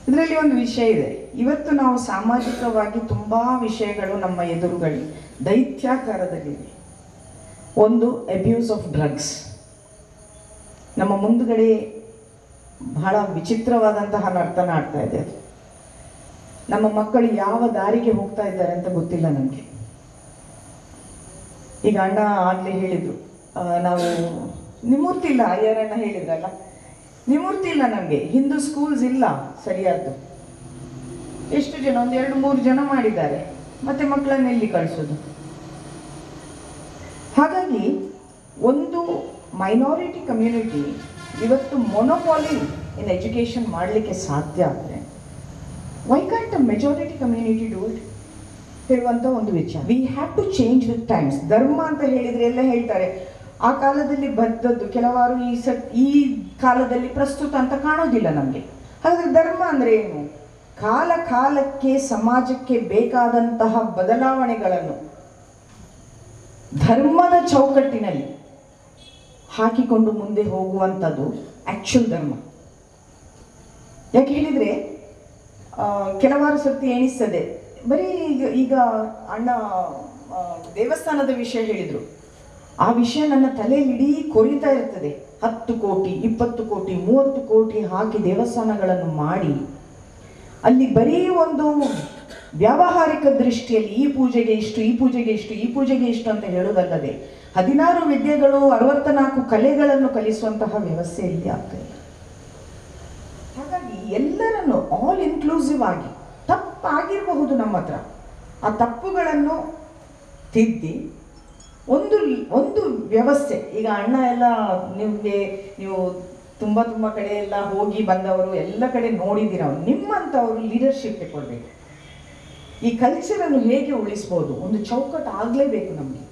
[SPEAKER 9] ಇದರಲ್ಲಿ ಒಂದು ವಿಷಯ ಇದೆ. ಇವತ್ತು ನಾವು ಸಾಮಾಜಿಕವಾಗಿ ತುಂಬ ವಿಷಯಗಳು ನಮ್ಮ ಎದುರುಗಳಿ ದೈತ್ಯಾಕಾರದಲ್ಲಿವೆ. ಒಂದು ಅಬ್ಯೂಸ್ ಆಫ್ ಡ್ರಗ್ಸ್. ನಮ್ಮ ಮುಂದುಗಡೆ ಬಹಳ ವಿಚಿತ್ರವಾದಂತಹ ನರ್ತನ ಆಡ್ತಾ ಇದೆ. ಅದು ನಮ್ಮ ಮಕ್ಕಳು ಯಾವ ದಾರಿಗೆ ಹೋಗ್ತಾ ಇದ್ದಾರೆ ಅಂತ ಗೊತ್ತಿಲ್ಲ ನನಗೆ. ಈಗ ಅಣ್ಣ ಆಗಲೇ ಹೇಳಿದರು, ನಾವು ನಿಮೂರ್ತಿ ಇಲ್ಲ, ಅಯ್ಯರಣ್ಣ ಹೇಳಿದ್ರಲ್ಲ, ನಿಮೂರ್ತಿ ಇಲ್ಲ ನಮಗೆ. ಹಿಂದೂ ಸ್ಕೂಲ್ಸ್ ಇಲ್ಲ ಸರಿಯಾದ್ದು. ಎಷ್ಟು ಜನ, 1-2-3 ಜನ ಮಾಡಿದ್ದಾರೆ, ಮತ್ತೆ ಮಕ್ಕಳನ್ನ ಎಲ್ಲಿ ಕಳಿಸೋದು? ಹಾಗಾಗಿ ಒಂದು ಮೈನಾರಿಟಿ ಕಮ್ಯುನಿಟಿ ಇವತ್ತು ಮೊನೋಪಾಲಿ ಇನ್ ಎಜುಕೇಷನ್ ಮಾಡಲಿಕ್ಕೆ ಸಾಧ್ಯ ಆದರೆ why can't the majority community do it ಹೇಳುವಂಥ ಒಂದು ವಿಚಾರ. We have to change with times. ಧರ್ಮ ಅಂತ ಹೇಳಿದರೆ ಎಲ್ಲ ಹೇಳ್ತಾರೆ ಆ ಕಾಲದಲ್ಲಿ ಬದ್ದದ್ದು ಕೆಲವಾರು ಈ ಕಾಲದಲ್ಲಿ ಪ್ರಸ್ತುತ ಅಂತ ಕಾಣೋದಿಲ್ಲ ನಮಗೆ. ಹಾಗಾದರೆ ಧರ್ಮ ಅಂದರೆ ಏನು? ಕಾಲಕ್ಕೆ ಸಮಾಜಕ್ಕೆ ಬೇಕಾದಂತಹ ಬದಲಾವಣೆಗಳನ್ನು ಧರ್ಮದ ಚೌಕಟ್ಟಿನಲ್ಲಿ ಹಾಕಿಕೊಂಡು ಮುಂದೆ ಹೋಗುವಂಥದ್ದು ಆ್ಯಕ್ಚುಲ್ ಧರ್ಮ. ಯಾಕೆ ಹೇಳಿದರೆ ಕೆಲವಾರು ಸರ್ತಿ ಎಣಿಸ್ತದೆ, ಬರೀ ಈಗ ಅಣ್ಣ ದೇವಸ್ಥಾನದ ವಿಷಯ ಹೇಳಿದರು, ಆ ವಿಷಯ ನನ್ನ ತಲೆಯಲ್ಲಿ ಇಡೀ ಕೊರಿತಾ ಇರ್ತದೆ. 10 ಕೋಟಿ 20 ಕೋಟಿ 30 ಕೋಟಿ ಹಾಕಿ ದೇವಸ್ಥಾನಗಳನ್ನು ಮಾಡಿ ಅಲ್ಲಿ ಬರೀ ಒಂದು ವ್ಯಾವಹಾರಿಕ ದೃಷ್ಟಿಯಲ್ಲಿ ಈ ಪೂಜೆಗೆ ಇಷ್ಟು, ಈ ಪೂಜೆಗೆ ಇಷ್ಟು, ಈ ಪೂಜೆಗೆ ಇಷ್ಟು ಅಂತ ಹೇಳೋದಲ್ಲದೆ 16 ವಿದ್ಯೆಗಳು 64 ಕಲೆಗಳನ್ನು ಕಲಿಸುವಂತಹ ವ್ಯವಸ್ಥೆ ಇಲ್ಲಿ ಆಗ್ತಾ ಇಲ್ಲ. ಹಾಗಾಗಿ ಎಲ್ಲರನ್ನು ಆಲ್ ಇನ್ಕ್ಲೂಸಿವ್ ಆಗಿ, ತಪ್ಪಾಗಿರಬಹುದು ನಮ್ಮ ಹತ್ರ, ಆ ತಪ್ಪುಗಳನ್ನು ತಿದ್ದಿ ಒಂದು ವ್ಯವಸ್ಥೆ. ಈಗ ಅಣ್ಣ ಎಲ್ಲ ನೀವು ತುಂಬ ಕಡೆ ಎಲ್ಲ ಹೋಗಿ ಬಂದವರು, ಎಲ್ಲ ಕಡೆ ನೋಡಿದ್ದೀರ. ನಿಮ್ಮಂಥವರು ಲೀಡರ್ಶಿಪ್ ಕೊಡಬೇಕು. ಈ ಕಲ್ಚರನ್ನು ಹೇಗೆ ಉಳಿಸ್ಬೋದು, ಒಂದು ಚೌಕಟ್ಟು ಆಗಲೇಬೇಕು ನಮಗೆ.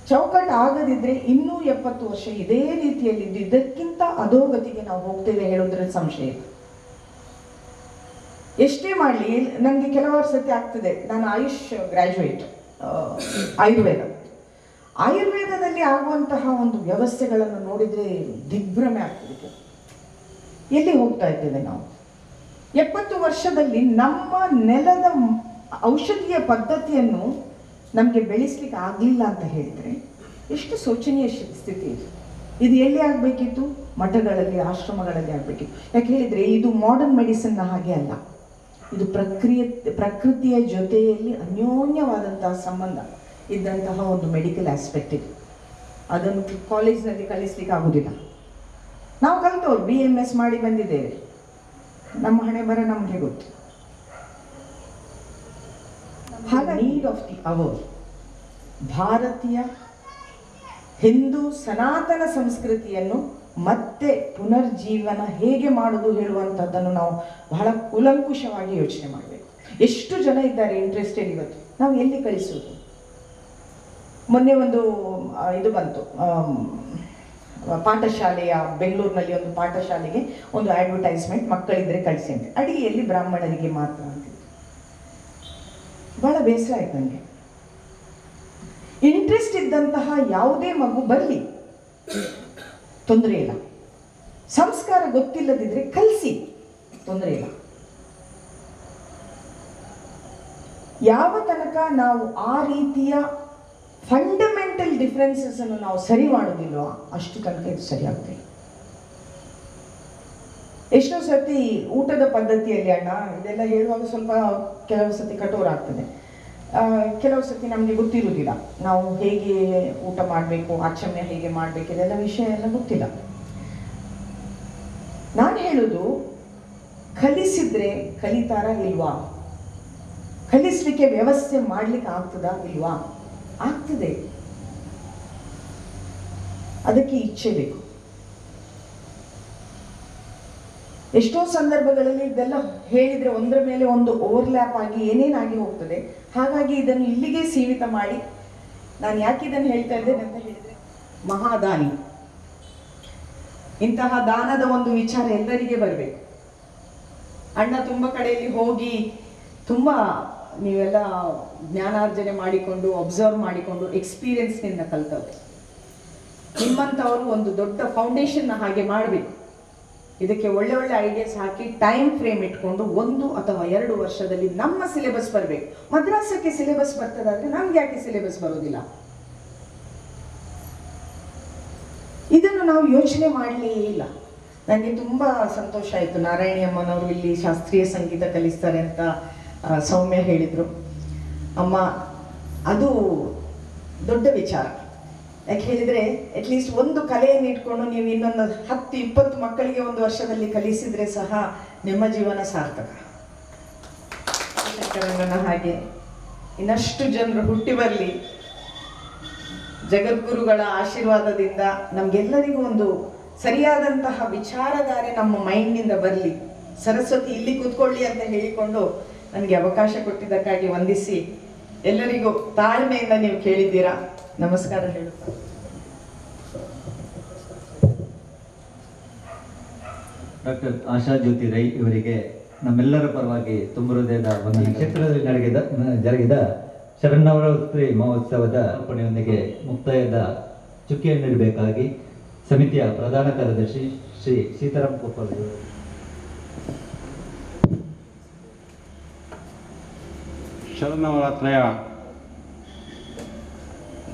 [SPEAKER 9] ಚೌಕಟ್ಟು ಆಗದಿದ್ದರೆ ಇನ್ನೂ 70 ವರ್ಷ ಇದೇ ರೀತಿಯಲ್ಲಿದ್ದು ಇದಕ್ಕಿಂತ ಅಧೋಗತಿಗೆ ನಾವು ಹೋಗ್ತೇವೆ ಹೇಳೋದ್ರಲ್ಲಿ ಸಂಶಯ ಇಲ್ಲ. ಎಷ್ಟೇ ಮಾಡಲಿ, ನನಗೆ ಕೆಲವಾರು ಸತಿ ಆಗ್ತದೆ, ನಾನು ಆಯುಷ್ ಗ್ರ್ಯಾಜುಯೇಟ್, ಆಯುರ್ವೇದದಲ್ಲಿ ಆಗುವಂತಹ ಒಂದು ವ್ಯವಸ್ಥೆಗಳನ್ನು ನೋಡಿದರೆ ದಿಗ್ಭ್ರಮೆ ಆಗ್ತದೆ. ಎಲ್ಲಿ ಹೋಗ್ತಾ ಇದ್ದೇವೆ ನಾವು? 70 ವರ್ಷದಲ್ಲಿ ನಮ್ಮ ನೆಲದ ಔಷಧೀಯ ಪದ್ಧತಿಯನ್ನು ನಮಗೆ ಬೆಳೆಸಲಿಕ್ಕೆ ಆಗಲಿಲ್ಲ ಅಂತ ಹೇಳಿದರೆ ಎಷ್ಟು ಶೋಚನೀಯ ಸ್ಥಿತಿ ಇದೆ. ಇದು ಎಲ್ಲಿ ಆಗಬೇಕಿತ್ತು? ಮಠಗಳಲ್ಲಿ, ಆಶ್ರಮಗಳಲ್ಲಿ ಆಗಬೇಕಿತ್ತು. ಯಾಕೆ ಹೇಳಿದರೆ ಇದು ಮಾಡರ್ನ್ ಮೆಡಿಸಿನ್ನ ಹಾಗೆ ಅಲ್ಲ. ಇದು ಪ್ರಕೃತಿಯ ಜೊತೆಯಲ್ಲಿ ಅನ್ಯೋನ್ಯವಾದಂತಹ ಸಂಬಂಧ ಇದ್ದಂತಹ ಒಂದು ಮೆಡಿಕಲ್ ಆಸ್ಪೆಕ್ಟ್ ಇದೆ. ಅದನ್ನು ಕಾಲೇಜಿನಲ್ಲಿ ಕಲಿಸ್ಲಿಕ್ಕೆ ಆಗೋದಿಲ್ಲ. ನಾವು ಕಲಿತವ್ರು BMS ಮಾಡಿ ಬಂದಿದ್ದೇವೆ, ನಮ್ಮ ಹಣೆ ಬರ ನಮಗೆ ಗೊತ್ತು. ಹಾಗಾಗಿ ನೀಡ್ ಆಫ್ ದಿ ಅವರ್ ಭಾರತೀಯ ಹಿಂದೂ ಸನಾತನ ಸಂಸ್ಕೃತಿಯನ್ನು ಮತ್ತೆ ಪುನರ್ಜೀವನ ಹೇಗೆ ಮಾಡೋದು ಹೇಳುವಂಥದ್ದನ್ನು ನಾವು ಬಹಳ ಕೂಲಂಕುಷವಾಗಿ ಯೋಚನೆ ಮಾಡಬೇಕು. ಎಷ್ಟು ಜನ ಇದ್ದಾರೆ ಇಂಟ್ರೆಸ್ಟೆಡ್ ಇವತ್ತು? ನಾವು ಎಲ್ಲಿ ಕಳಿಸೋದು? ಮೊನ್ನೆ ಒಂದು ಇದು ಬಂತು, ಪಾಠಶಾಲೆಯ ಬೆಂಗಳೂರಿನಲ್ಲಿ ಒಂದು ಪಾಠಶಾಲೆಗೆ ಒಂದು ಅಡ್ವರ್ಟೈಸ್ಮೆಂಟ್, ಮಕ್ಕಳಿದ್ರೆ ಕಳಿಸಿ ಅಂತ. ಅಡಿಗೆಯಲ್ಲಿ ಬ್ರಾಹ್ಮಣರಿಗೆ ಮಾತ್ರ ಅಂತ. ಬಹಳ ಬೇಸರ ಆಯ್ತು ನನಗೆ. ಇಂಟ್ರೆಸ್ಟ್ ಇದ್ದಂತಹ ಯಾವುದೇ ಮಗು ಬರಲಿ, ತೊಂದರೆ ಇಲ್ಲ. ಸಂಸ್ಕಾರ ಗೊತ್ತಿಲ್ಲದಿದ್ರೆ ಕಲಿಸಿ, ತೊಂದರೆ ಇಲ್ಲ. ಯಾವ ತನಕ ನಾವು ಆ ರೀತಿಯ ಫಂಡಮೆಂಟಲ್ ಡಿಫ್ರೆನ್ಸಸ್ ಅನ್ನು ನಾವು ಸರಿ ಮಾಡೋದಿಲ್ವೋ ಅಷ್ಟು ತನಕ ಇದು ಸರಿಯಾಗ್ತದೆ. ಎಷ್ಟೋ ಸತಿ ಊಟದ ಪದ್ಧತಿಯಲ್ಲಿ ಅಣ್ಣ ಇದೆಲ್ಲ ಹೇಳುವಾಗ ಸ್ವಲ್ಪ ಕೆಲವು ಸತಿ ಕಠೋರ ಆಗ್ತದೆ. ಕೆಲವು ಸತಿ ನಮಗೆ ಗೊತ್ತಿರುವುದಿಲ್ಲ, ನಾವು ಹೇಗೆ ಊಟ ಮಾಡಬೇಕು, ಆಚಮನ ಹೇಗೆ ಮಾಡಬೇಕು, ಇದೆಲ್ಲ ವಿಷಯ ಎಲ್ಲ ಗೊತ್ತಿಲ್ಲ. ನಾನು ಹೇಳೋದು, ಕಲಿಸಿದ್ರೆ ಕಲಿತಾರ ಇಲ್ವಾ? ಕಲಿಸ್ಲಿಕ್ಕೆ ವ್ಯವಸ್ಥೆ ಮಾಡ್ಲಿಕ್ಕೆ ಆಗ್ತದಾ ಇಲ್ವಾ? ಆಗ್ತದೆ. ಅದಕ್ಕೆ ಇಚ್ಛೆ ಬೇಕು. ಎಷ್ಟೋ ಸಂದರ್ಭಗಳಲ್ಲಿ ಇದೆಲ್ಲ ಹೇಳಿದ್ರೆ ಒಂದರ ಮೇಲೆ ಒಂದು ಓವರ್ಲ್ಯಾಪ್ ಆಗಿ ಏನೇನಾಗಿ ಹೋಗ್ತದೆ. ಹಾಗಾಗಿ ಇದನ್ನು ಇಲ್ಲಿಗೆ ಸೀಮಿತ ಮಾಡಿ, ನಾನು ಯಾಕೆ ಇದನ್ನು ಹೇಳ್ತಾ ಇದ್ದೇನೆ ಅಂತ ಹೇಳಿದ್ರೆ, ಮಹಾದಾನಿ ಇಂತಹ ದಾನದ ಒಂದು ವಿಚಾರ ಎಲ್ಲರಿಗೆ ಬರಬೇಕು. ಅಣ್ಣ ತುಂಬ ಕಡೆಯಲ್ಲಿ ಹೋಗಿ ತುಂಬ ನೀವೆಲ್ಲ ಜ್ಞಾನಾರ್ಜನೆ ಮಾಡಿಕೊಂಡು, ಅಬ್ಸರ್ವ್ ಮಾಡಿಕೊಂಡು, ಎಕ್ಸ್ಪೀರಿಯನ್ಸ್ನಿಂದ ಕಲ್ತವ್ರು. ನಿಮ್ಮಂಥವರು ಒಂದು ದೊಡ್ಡ ಫೌಂಡೇಶನ್ನ ಹಾಗೆ ಮಾಡಬೇಕು. ಇದಕ್ಕೆ ಒಳ್ಳೆ ಐಡಿಯಾಸ್ ಹಾಕಿ ಟೈಮ್ ಫ್ರೇಮ್ ಇಟ್ಕೊಂಡು 1 ಅಥವಾ 2 ವರ್ಷದಲ್ಲಿ ನಮ್ಮ ಸಿಲೆಬಸ್ ಬರಬೇಕು. ಮದ್ರಾಸಕ್ಕೆ ಸಿಲೆಬಸ್ ಬರ್ತದಾದ್ರೆ ನಮ್ಗೆ ಯಾಕೆ ಸಿಲೆಬಸ್ ಬರೋದಿಲ್ಲ? ಇದನ್ನು ನಾವು ಯೋಚನೆ ಮಾಡಲೇ ಇಲ್ಲ. ನನಗೆ ತುಂಬ ಸಂತೋಷ ಆಯಿತು, ನಾರಾಯಣಿ ಅಮ್ಮನವರು ಇಲ್ಲಿ ಶಾಸ್ತ್ರೀಯ ಸಂಗೀತ ಕಲಿಸ್ತಾರೆ ಅಂತ ಸೌಮ್ಯ ಹೇಳಿದರು. ಅಮ್ಮ, ಅದು ದೊಡ್ಡ ವಿಚಾರ. ಯಾಕೆ ಹೇಳಿದರೆ, ಅಟ್ಲೀಸ್ಟ್ ಒಂದು ಕಲೆಯನ್ನು ಇಟ್ಕೊಂಡು ನೀವು ಇನ್ನೊಂದು 10-20 ಮಕ್ಕಳಿಗೆ ಒಂದು ವರ್ಷದಲ್ಲಿ ಕಲಿಸಿದರೆ ಸಹ ನಿಮ್ಮ ಜೀವನ ಸಾರ್ಥಕ. ಶಂಕರಣ್ಣನ ಹಾಗೆ ಇನ್ನಷ್ಟು ಜನರು ಹುಟ್ಟಿ ಬರಲಿ. ಜಗದ್ಗುರುಗಳ ಆಶೀರ್ವಾದದಿಂದ ನಮಗೆಲ್ಲರಿಗೂ ಒಂದು ಸರಿಯಾದಂತಹ ವಿಚಾರಧಾರೆ ನಮ್ಮ ಮೈಂಡ್ನಿಂದ ಬರಲಿ. ಸರಸ್ವತಿ ಇಲ್ಲಿ ಕೂತ್ಕೊಳ್ಳಿ ಅಂತ ಹೇಳಿಕೊಂಡು ನನಗೆ ಅವಕಾಶ ಕೊಟ್ಟಿದ್ದಕ್ಕಾಗಿ ವಂದಿಸಿ, ಎಲ್ಲರಿಗೂ ತಾಳ್ಮೆಯಿಂದ ನೀವು ಕೇಳಿದ್ದೀರಾ. ನಮಸ್ಕಾರ ಹೇಳುತ್ತಾ
[SPEAKER 1] ಡಾಕ್ಟರ್ ಆಶಾ ಜ್ಯೋತಿ ರೈ ಇವರಿಗೆ ನಮ್ಮೆಲ್ಲರ ಪರವಾಗಿ ತುಂಬ ಹೃದಯದ ವಂದನೆ. ಕ್ಷೇತ್ರದಲ್ಲಿ ಜರುಗಿದ ಶರನ್ನವರಾತ್ರಿ ಮಹೋತ್ಸವದ ಅರ್ಪಣೆಯೊಂದಿಗೆ ಮುಕ್ತಾಯದ ಚುಕ್ಕಿಯನ್ನು ನೀಡಬೇಕಾಗಿ ಸಮಿತಿಯ ಪ್ರಧಾನ ಕಾರ್ಯದರ್ಶಿ ಶ್ರೀ ಸೀತಾರಾಮ್ ಕೊಪ್ಪಲ್.
[SPEAKER 10] ಶರನ್ನವರಾತ್ರಿಯ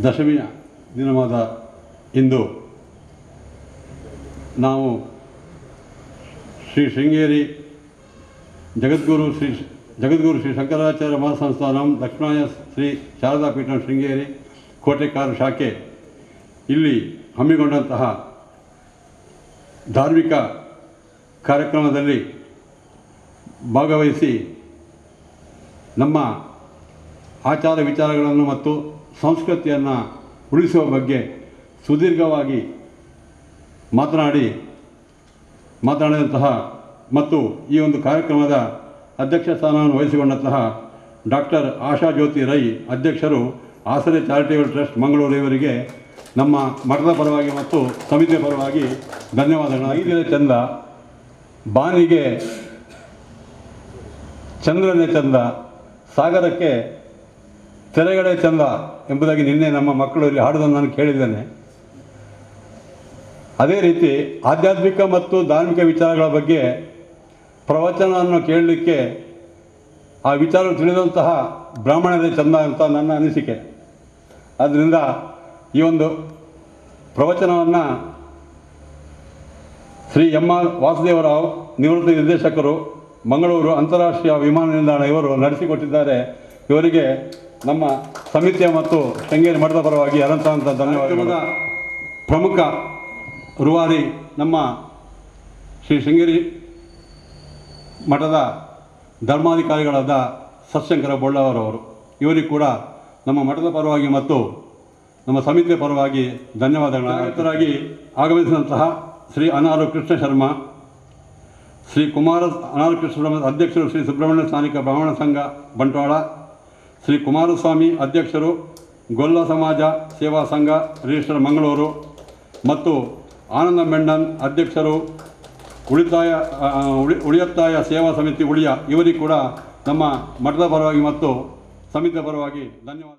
[SPEAKER 10] ದಶಮಿಯ ದಿನವಾದ ಇಂದು ನಾವು ಶ್ರೀ ಶೃಂಗೇರಿ ಜಗದ್ಗುರು ಶ್ರೀ ಜಗದ್ಗುರು ಶ್ರೀ ಶಂಕರಾಚಾರ್ಯ ಮಹಾಸಂಸ್ಥಾನಂ ದಕ್ಷಿಣಾಯ ಶ್ರೀ ಶಾರದಾ ಪೀಠಂ ಶೃಂಗೇರಿ ಕೋಟೆಕಾರು ಶಾಖೆ ಇಲ್ಲಿ ಹಮ್ಮಿಕೊಂಡಂತಹ ಧಾರ್ಮಿಕ ಕಾರ್ಯಕ್ರಮದಲ್ಲಿ ಭಾಗವಹಿಸಿ ನಮ್ಮ ಆಚಾರ ವಿಚಾರಗಳನ್ನು ಮತ್ತು ಸಂಸ್ಕೃತಿಯನ್ನು ಉಳಿಸುವ ಬಗ್ಗೆ ಸುದೀರ್ಘವಾಗಿ ಮಾತನಾಡಿದಂತಹ ಮತ್ತು ಈ ಒಂದು ಕಾರ್ಯಕ್ರಮದ ಅಧ್ಯಕ್ಷ ಸ್ಥಾನವನ್ನು ವಹಿಸಿಕೊಂಡಂತಹ ಡಾಕ್ಟರ್ ಆಶಾ ಜ್ಯೋತಿ ರೈ ಅಧ್ಯಕ್ಷರು ಆಸರೆ ಚಾರಿಟೇಬಲ್ ಟ್ರಸ್ಟ್ ಮಂಗಳೂರು ಇವರಿಗೆ ನಮ್ಮ ಮಠದ ಪರವಾಗಿ ಮತ್ತು ಸಮಿತಿಯ ಪರವಾಗಿ ಧನ್ಯವಾದಗಳು. ಐದಿನ ಚಂದ ಬಾನಿಗೆ ಚಂದ್ರನೇ ಚಂದ, ಸಾಗರಕ್ಕೆ ತೆರೆಗಳೇ ಚಂದ ಎಂಬುದಾಗಿ ನಿನ್ನೆ ನಮ್ಮ ಮಕ್ಕಳು ಇಲ್ಲಿ ಹಾಡುವುದನ್ನು ನಾನು ಕೇಳಿದ್ದೇನೆ. ಅದೇ ರೀತಿ ಆಧ್ಯಾತ್ಮಿಕ ಮತ್ತು ಧಾರ್ಮಿಕ ವಿಚಾರಗಳ ಬಗ್ಗೆ ಪ್ರವಚನವನ್ನು ಕೇಳಲಿಕ್ಕೆ ಆ ವಿಚಾರ ತಿಳಿದಂತಹ ಬ್ರಾಹ್ಮಣರೇ ಚಂದ ಅಂತ ನನ್ನ ಅನಿಸಿಕೆ. ಆದ್ದರಿಂದ ಈ ಒಂದು ಪ್ರವಚನವನ್ನು ಶ್ರೀ ಎಂ ಆರ್ ವಾಸುದೇವರಾವ್ ನಿವೃತ್ತ ನಿರ್ದೇಶಕರು ಮಂಗಳೂರು ಅಂತಾರಾಷ್ಟ್ರೀಯ ವಿಮಾನ ನಿಲ್ದಾಣ ಇವರು ನಡೆಸಿಕೊಟ್ಟಿದ್ದಾರೆ. ಇವರಿಗೆ ನಮ್ಮ ಸಮಿತಿಯ ಮತ್ತು ಶೃಂಗೇರಿ ಮಠದ ಪರವಾಗಿ ಅನಂತ ಧನ್ಯವಾದಗಳು. ಪ್ರಮುಖ ರೂವಾರಿ ನಮ್ಮ ಶ್ರೀ ಶೃಂಗೇರಿ ಮಠದ ಧರ್ಮಾಧಿಕಾರಿಗಳಾದ ಸತ್ಶಂಕರ ಬೊಳ್ಳವರವರು, ಇವರಿಗೆ ಕೂಡ ನಮ್ಮ ಮಠದ ಪರವಾಗಿ ಮತ್ತು ನಮ್ಮ ಸಮಿತಿಯ ಪರವಾಗಿ ಧನ್ಯವಾದಗಳು. ಆಯುಕ್ತರಾಗಿ ಆಗಮಿಸಿದಂತಹ ಶ್ರೀ ಅನಾರು ಕೃಷ್ಣ ಶರ್ಮಾ, ಶ್ರೀ ಅನಾರು ಕೃಷ್ಣ ಶರ್ಮ ಅಧ್ಯಕ್ಷರು ಶ್ರೀ ಸುಬ್ರಹ್ಮಣ್ಯ ಸ್ಥಾನಿಕ ಬ್ರಾಹ್ಮಣ ಸಂಘ ಬಂಟ್ವಾಳ, ಶ್ರೀ ಕುಮಾರಸ್ವಾಮಿ ಅಧ್ಯಕ್ಷರು ಗೊಲ್ಲ ಸಮಾಜ ಸೇವಾ ಸಂಘ ರಿಜಿಸ್ಟರ್ ಮಂಗಳೂರು ಮತ್ತು ಆನಂದ ಮೆಂಡನ್ ಅಧ್ಯಕ್ಷರು ಉಳಿಯತ್ತಾಯ ಸೇವಾ ಸಮಿತಿ ಉಳಿಯ, ಇವರಿಗೆ ಕೂಡ ನಮ್ಮ ಮಠದ ಪರವಾಗಿ ಮತ್ತು ಸಮಿತಿಯ ಪರವಾಗಿ ಧನ್ಯವಾದ.